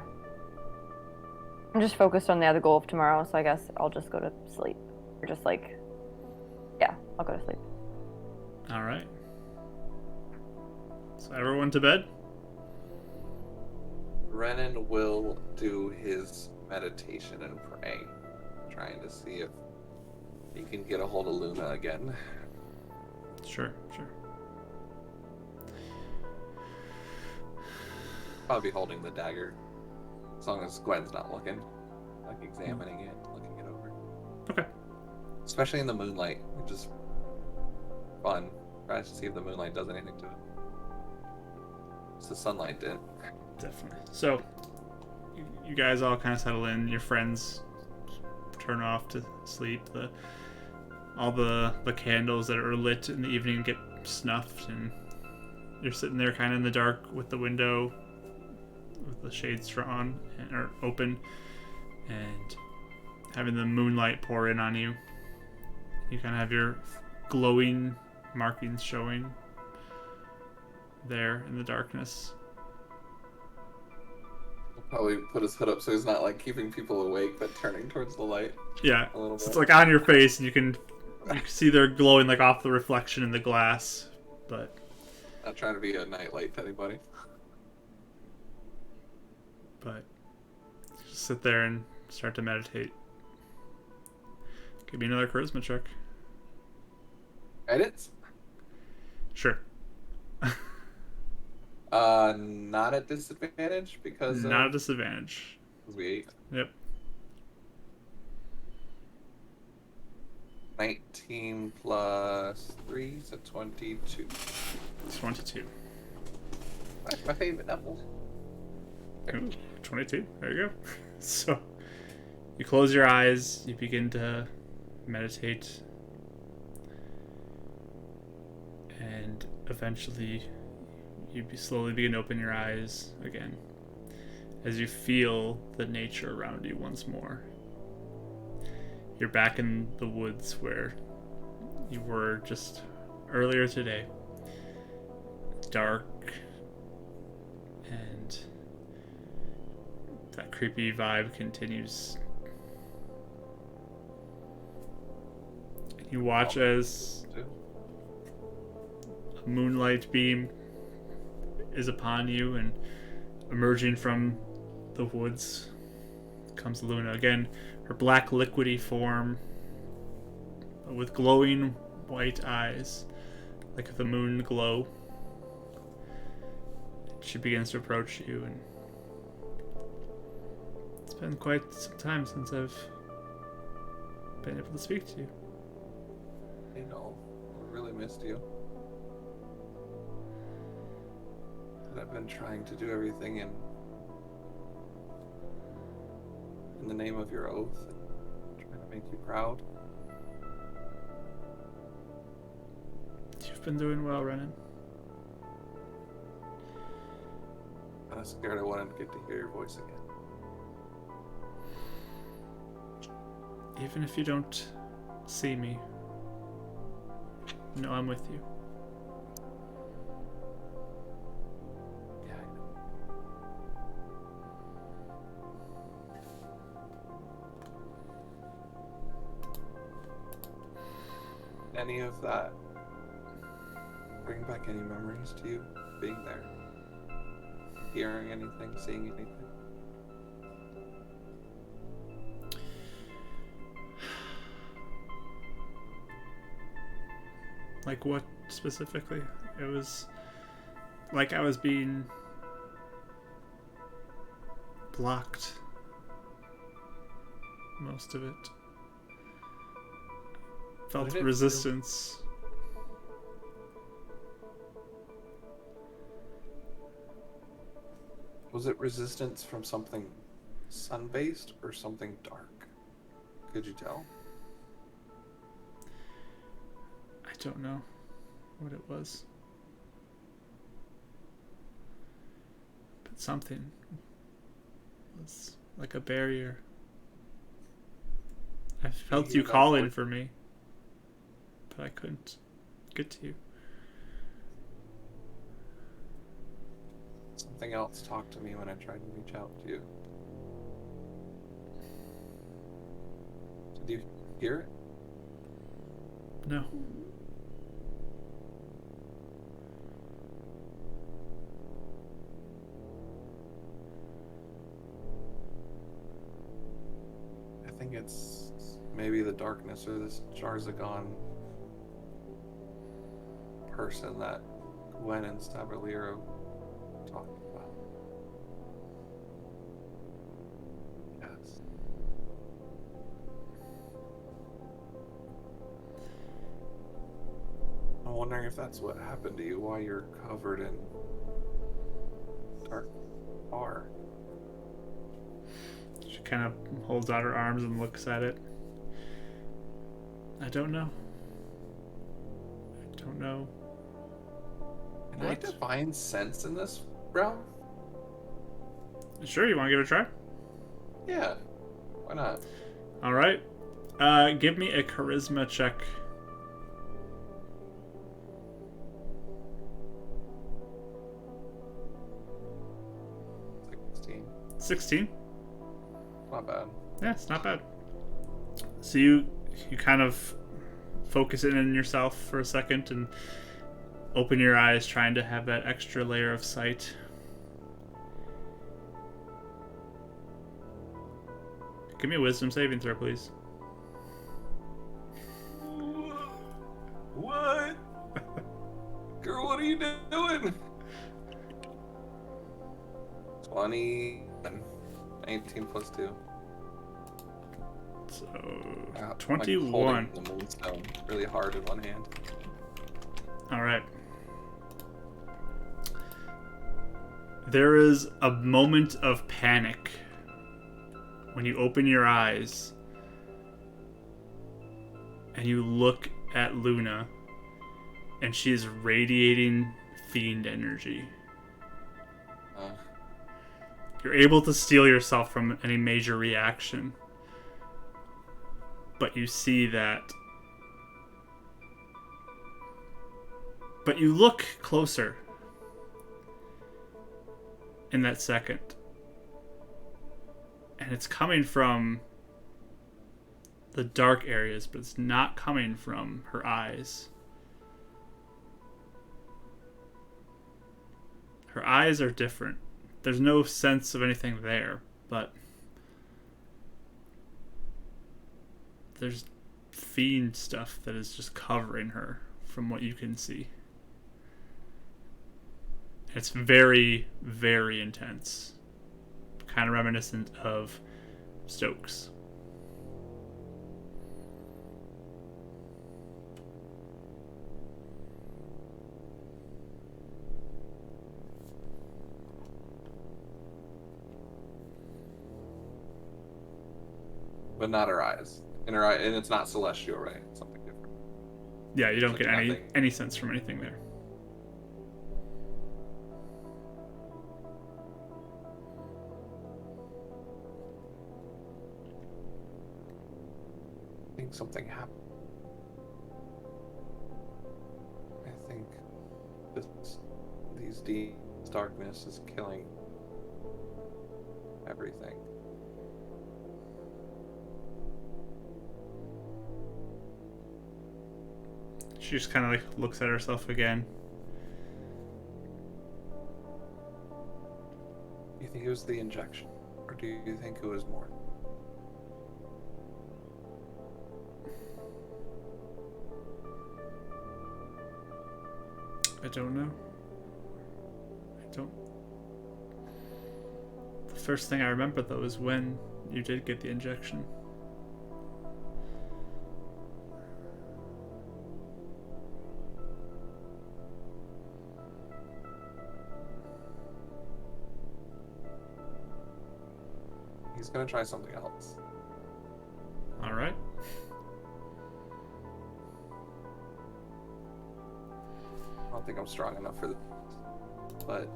I'm just focused on the other goal of tomorrow, so I guess I'll just go to sleep. Or just like, yeah, I'll go to sleep. All right. So everyone to bed? Renan will do his meditation and pray, trying to see if he can get a hold of Luna again. Sure. Probably holding the dagger, as long as Gwen's not looking, like examining it, looking it over. Okay. Especially in the moonlight, which is fun. Tries to see if the moonlight does anything to it. It's the sunlight did. Definitely. So, you guys all kind of settle in. Your friends turn off to sleep. All the candles that are lit in the evening get snuffed, and you're sitting there kind of in the dark with the window, with the shades drawn or open, and having the moonlight pour in on you. You kind of have your glowing markings showing there in the darkness. He'll probably put his hood up so he's not like keeping people awake, but turning towards the light. Yeah, A little so bit. it's like on your face, and you can see they're glowing like off the reflection in the glass, but Not trying to be a nightlight to anybody. just sit there and start to meditate. Give me another charisma check. Edits? Sure. Not at disadvantage because Not a disadvantage. we ate. Yep. 19 plus 3, so 22. 22. That's my favorite number. Ooh, 22. There you go. So, you close your eyes, you begin to meditate, and eventually you slowly begin to open your eyes again as you feel the nature around you once more. You're back in the woods where you were just earlier today. Dark, and that creepy vibe continues. You watch as a moonlight beam is upon you, and emerging from the woods comes Luna. Again, her black liquidy form with glowing white eyes, like the moon glow. She begins to approach you, and it's been quite some time since I've been able to speak to you. You know, I really missed you. And I've been trying to do everything in the name of your oath, and trying to make you proud. You've been doing well, Renan. I was scared I wouldn't get to hear your voice again. Even if you don't see me, know I'm with you. Yeah, I know. Any of that bring back any memories to you? Being there? Hearing anything? Seeing anything? Like what specifically? It was like I was being blocked. Most of it. Felt did it resistance. Was it resistance from something sun-based or something dark? Could you tell? I don't know what it was. But something was like a barrier. I felt hear you that calling voice? for me, but I couldn't get to you. Something else talked to me when I tried to reach out to you. Did you hear it? No. I think it's maybe the darkness or this Jarzagon person that Gwen and Stabrilero talked about. Yes. I'm wondering if that's what happened to you, why you're covered in dark tar. She kind of holds out her arms and looks at it. I don't know. I don't know. Can I define sense in this realm? Sure, you want to give it a try? Yeah. Why not? All right. Give me a charisma check. 16. Not bad. Yeah, it's not bad. So you kind of focus it in yourself for a second and open your eyes, trying to have that extra layer of sight. Give me a wisdom saving throw, please. What? Girl, what are you doing? 20, 19 plus 2. So, Wow, 21. Like holding the moonstone really hard in one hand. Alright. There is a moment of panic when you open your eyes and you look at Luna, and she is radiating fiend energy. You're able to steal yourself from any major reaction, but you see that. But you look closer in that second, and it's coming from the dark areas, but it's not coming from her eyes. Her eyes are different. There's no sense of anything there, but there's fiend stuff that is just covering her from what you can see. It's very, very intense. Kind of reminiscent of Stokes. But not her eyes. In her eye, and it's not celestial, right? It's something different. Yeah, you don't Like get nothing. any sense from anything there. I think something happened. I think these darkness is killing everything. She just kind of like looks at herself again. Do you think it was the injection? Or do you think it was more? I don't know. I don't. The first thing I remember though is when you did get the injection. He's gonna try something else. All right. I don't think I'm strong enough for this. But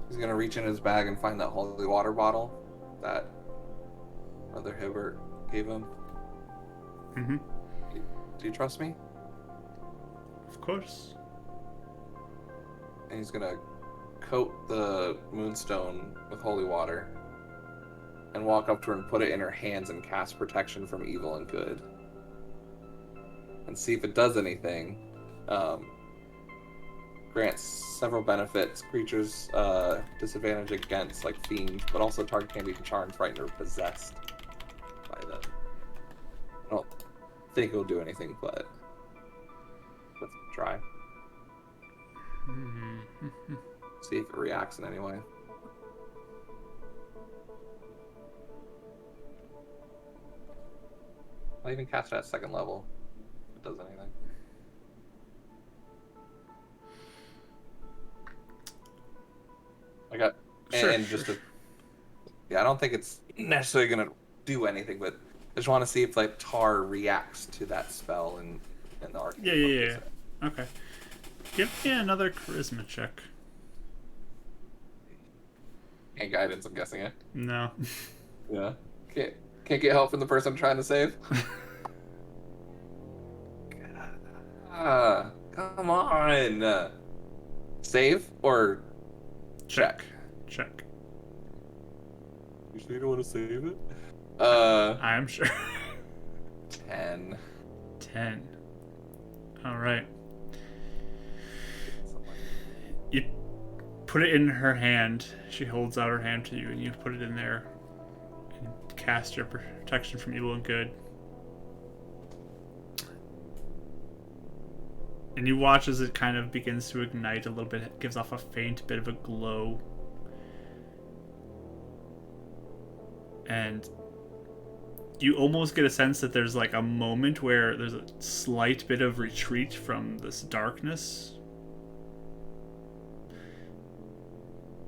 he's gonna reach in his bag and find that holy water bottle that Brother Hibbert gave him. Mm-hmm. Do you trust me? Of course. And he's gonna coat the moonstone with holy water and walk up to her and put it in her hands and cast protection from evil and good. And see if it does anything. Grants several benefits. Creatures disadvantage against, like fiends, but also target can be charmed, frightened, or possessed by them. I don't think it'll do anything, but let's try. Mm-hmm. See if it reacts in any way. I'll even cast it at second level if it does anything. I got yeah, I don't think it's necessarily gonna do anything, but I just want to see if like tar reacts to that spell and the arc. Yeah. Okay. Give me another charisma check. And guidance, I'm guessing it. No. Yeah. Okay. Can't get help from the person I'm trying to save. Come on. Save or check? Check. You sure you don't want to save it? I'm sure. 10. 10. All right. You put it in her hand. She holds out her hand to you, and you put it in there and cast your protection from evil and good. And you watch as it kind of begins to ignite a little bit. It gives off a faint bit of a glow. And you almost get a sense that there's like a moment where there's a slight bit of retreat from this darkness.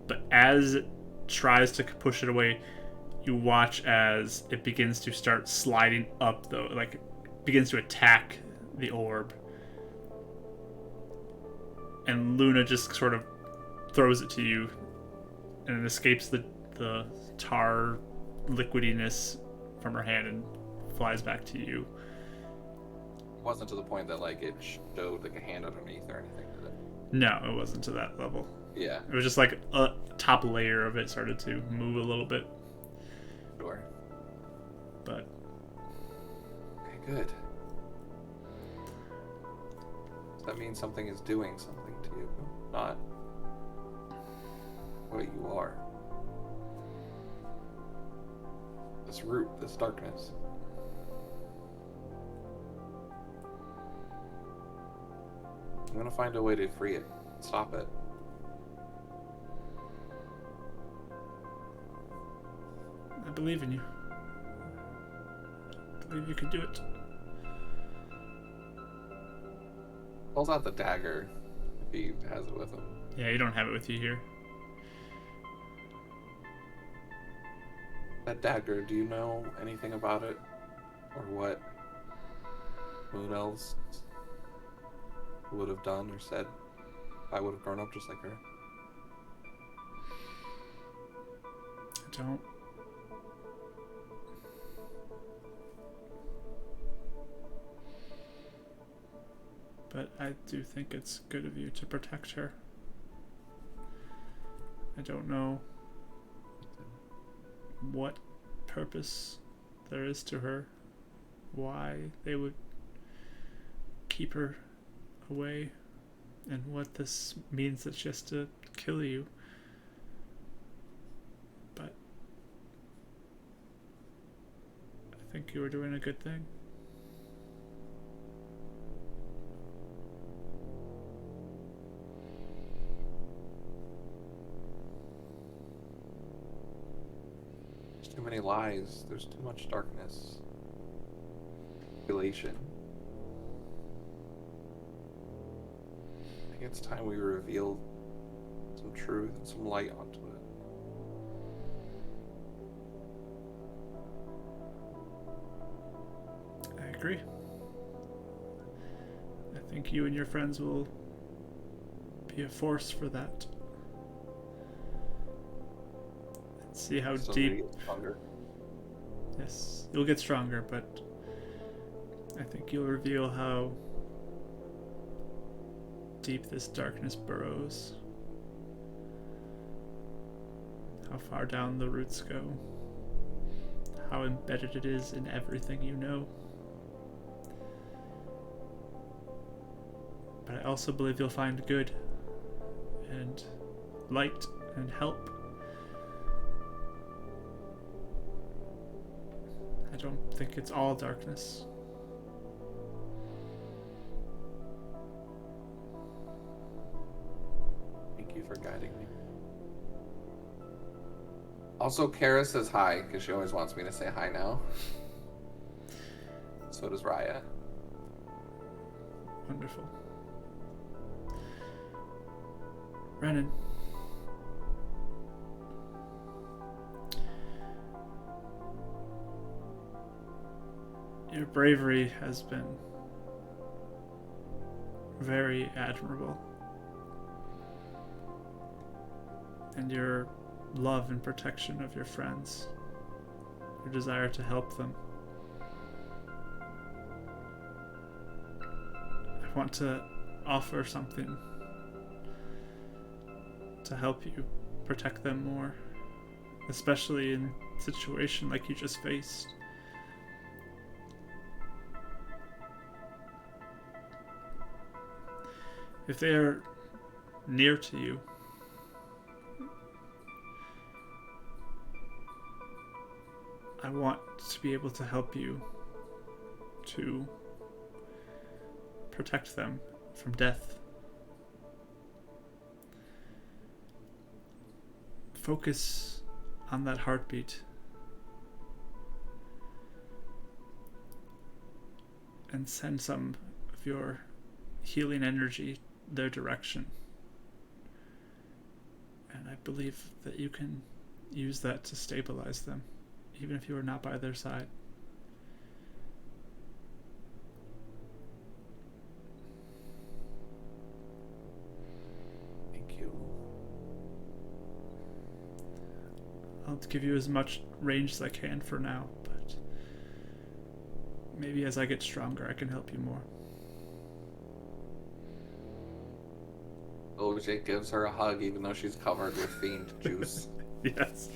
But as it tries to push it away, you watch as it begins to start sliding up, though. Like, it begins to attack the orb. And Luna just sort of throws it to you, and it escapes the tar liquidiness from her hand and flies back to you. It wasn't to the point that like it showed like a hand underneath or anything, did it? No, it wasn't to that level. Yeah. It was just like a top layer of it started to move a little bit. Sure. But okay, good. Does that mean something is doing something to you? Not what you are. This root, this darkness. I'm gonna find a way to free it. Stop it. I believe in you. I believe you can do it. Pulls out the dagger if he has it with him. Yeah, you don't have it with you here. That dagger, do you know anything about it? Or what Moon Elves would have done or said if I would have grown up just like her? I don't. But I do think it's good of you to protect her. I don't know what purpose there is to her, why they would keep her away, and what this means that she has to kill you. But I think you were doing a good thing. Too many lies. There's too much darkness. Manipulation. I think it's time we reveal some truth and some light onto it. I agree. I think you and your friends will be a force for that. See how So deep. we get stronger. Yes, you'll get stronger, but I think you'll reveal how deep this darkness burrows. How far down the roots go. How embedded it is in everything you know. But I also believe you'll find good and light and help. I don't think it's all darkness. Thank you for guiding me. Also, Kara says hi, because she always wants me to say hi now. So does Raya. Wonderful. Renan. Your bravery has been very admirable. And your love and protection of your friends your desire to help them. I want to offer something to help you protect them more, especially in a situation like you just faced. If they are near to you, I want to be able to help you to protect them from death. Focus on that heartbeat and send some of your healing energy their direction. And I believe that you can use that to stabilize them, even if you are not by their side. Thank you. I'll give you as much range as I can for now, but maybe as I get stronger, I can help you more. OJ gives her a hug even though she's covered with fiend juice. Yes.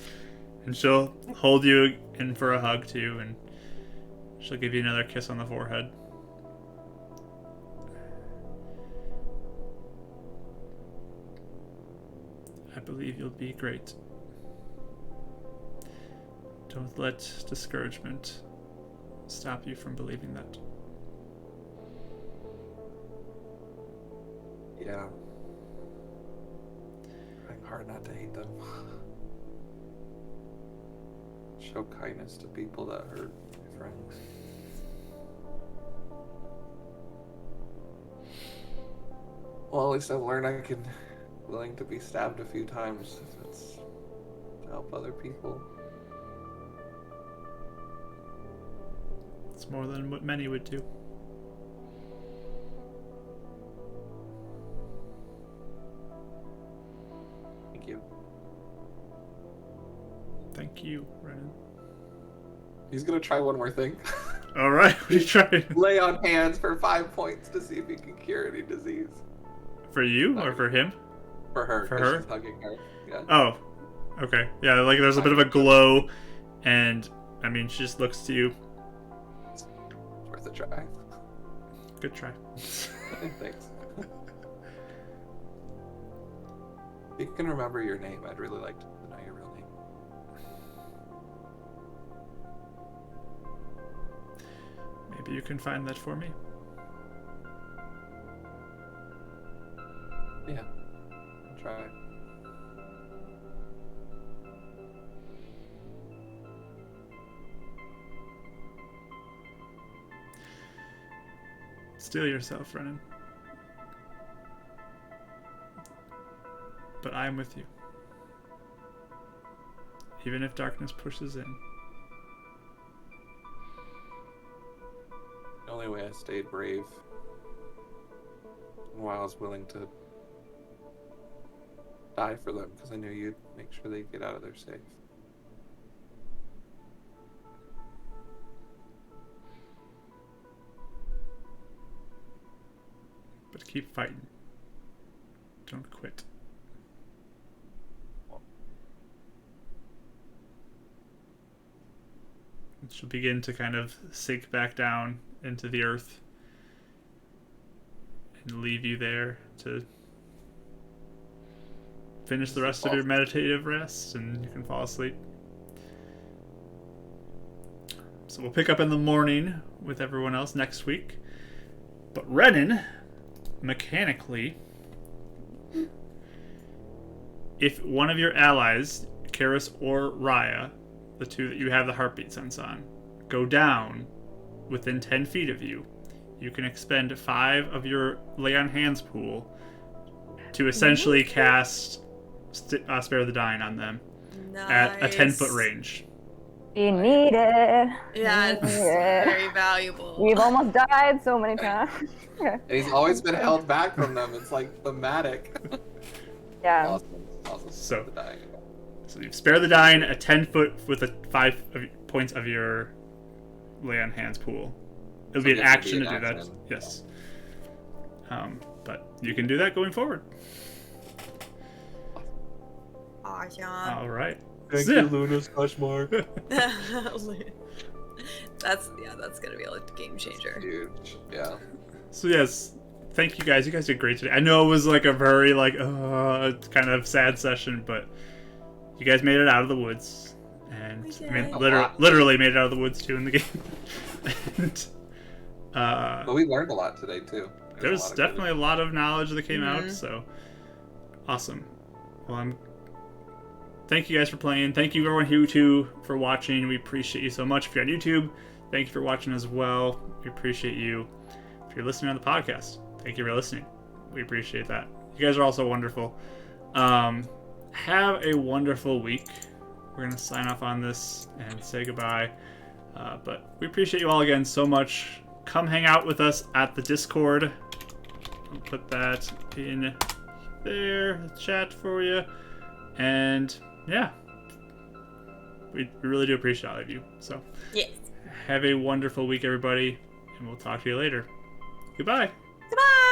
And she'll hold you in for a hug too, and she'll give you another kiss on the forehead. I believe you'll be great. Don't let discouragement stop you from believing that. Yeah. Trying hard not to hate them. Show kindness to people that hurt my friends. Well, at least I've learned I can willing to be stabbed a few times if it's to help other people. It's more than what many would do. Thank you. Thank you, Renan. He's gonna try one more thing. All right, what are you trying? Lay on hands for 5 points to see if he can cure any disease. For you or for him? For her. For 'cause her? She's hugging her. Yeah. Oh, okay. Yeah, like there's a bit of a glow, and I mean, she just looks to you. It's worth a try. Good try. Thanks. If you can remember your name, I'd really like to know your real name. Maybe you can find that for me. Yeah. I'll try. Steel yourself, Renan. But I am with you. Even if darkness pushes in. The only way I stayed brave and why I was willing to die for them, because I knew you'd make sure they get out of there safe. But keep fighting. Don't quit. And she'll begin to kind of sink back down into the earth and leave you there to finish the rest of your meditative rest, and you can fall asleep. So we'll pick up in the morning with everyone else next week. But Renan, mechanically, if one of your allies, Karis or Raya, the two that you have the heartbeat sense on, go down within 10 feet of you, you can expend 5 of your lay on hands pool to essentially cast Spare the Dying on them at a 10-foot range. You need it. Yeah, it's very valuable. We've almost died so many times. And he's always been held back from them. It's like thematic. Yeah. Awesome. So, The dying. So you spare the dying a 10-foot with a 5 points of your lay on hands pool. It'll be an action to do that. Yes. But you can do that going forward. Awesome. All right. Thank you, Luna /Mark. That's gonna be a game changer. Huge. Yeah. So yes, thank you guys. You guys did great today. I know it was like a very kind of sad session, but you guys made it out of the woods, and I mean literally made it out of the woods too in the game. And, but we learned a lot today too. There's definitely a lot of knowledge that came out. So awesome. Well, thank you guys for playing. Thank you everyone here too for watching. We appreciate you so much. If you're on YouTube, thank you for watching as well. We appreciate you. If you're listening on the podcast, thank you for listening. We appreciate that. You guys are also wonderful. Have a wonderful week. We're going to sign off on this and say goodbye. But we appreciate you all again so much. Come hang out with us at the Discord. I'll put that in there, the chat for you. And yeah, we really do appreciate all of you. So yes. Have a wonderful week, everybody, and we'll talk to you later. Goodbye. Goodbye.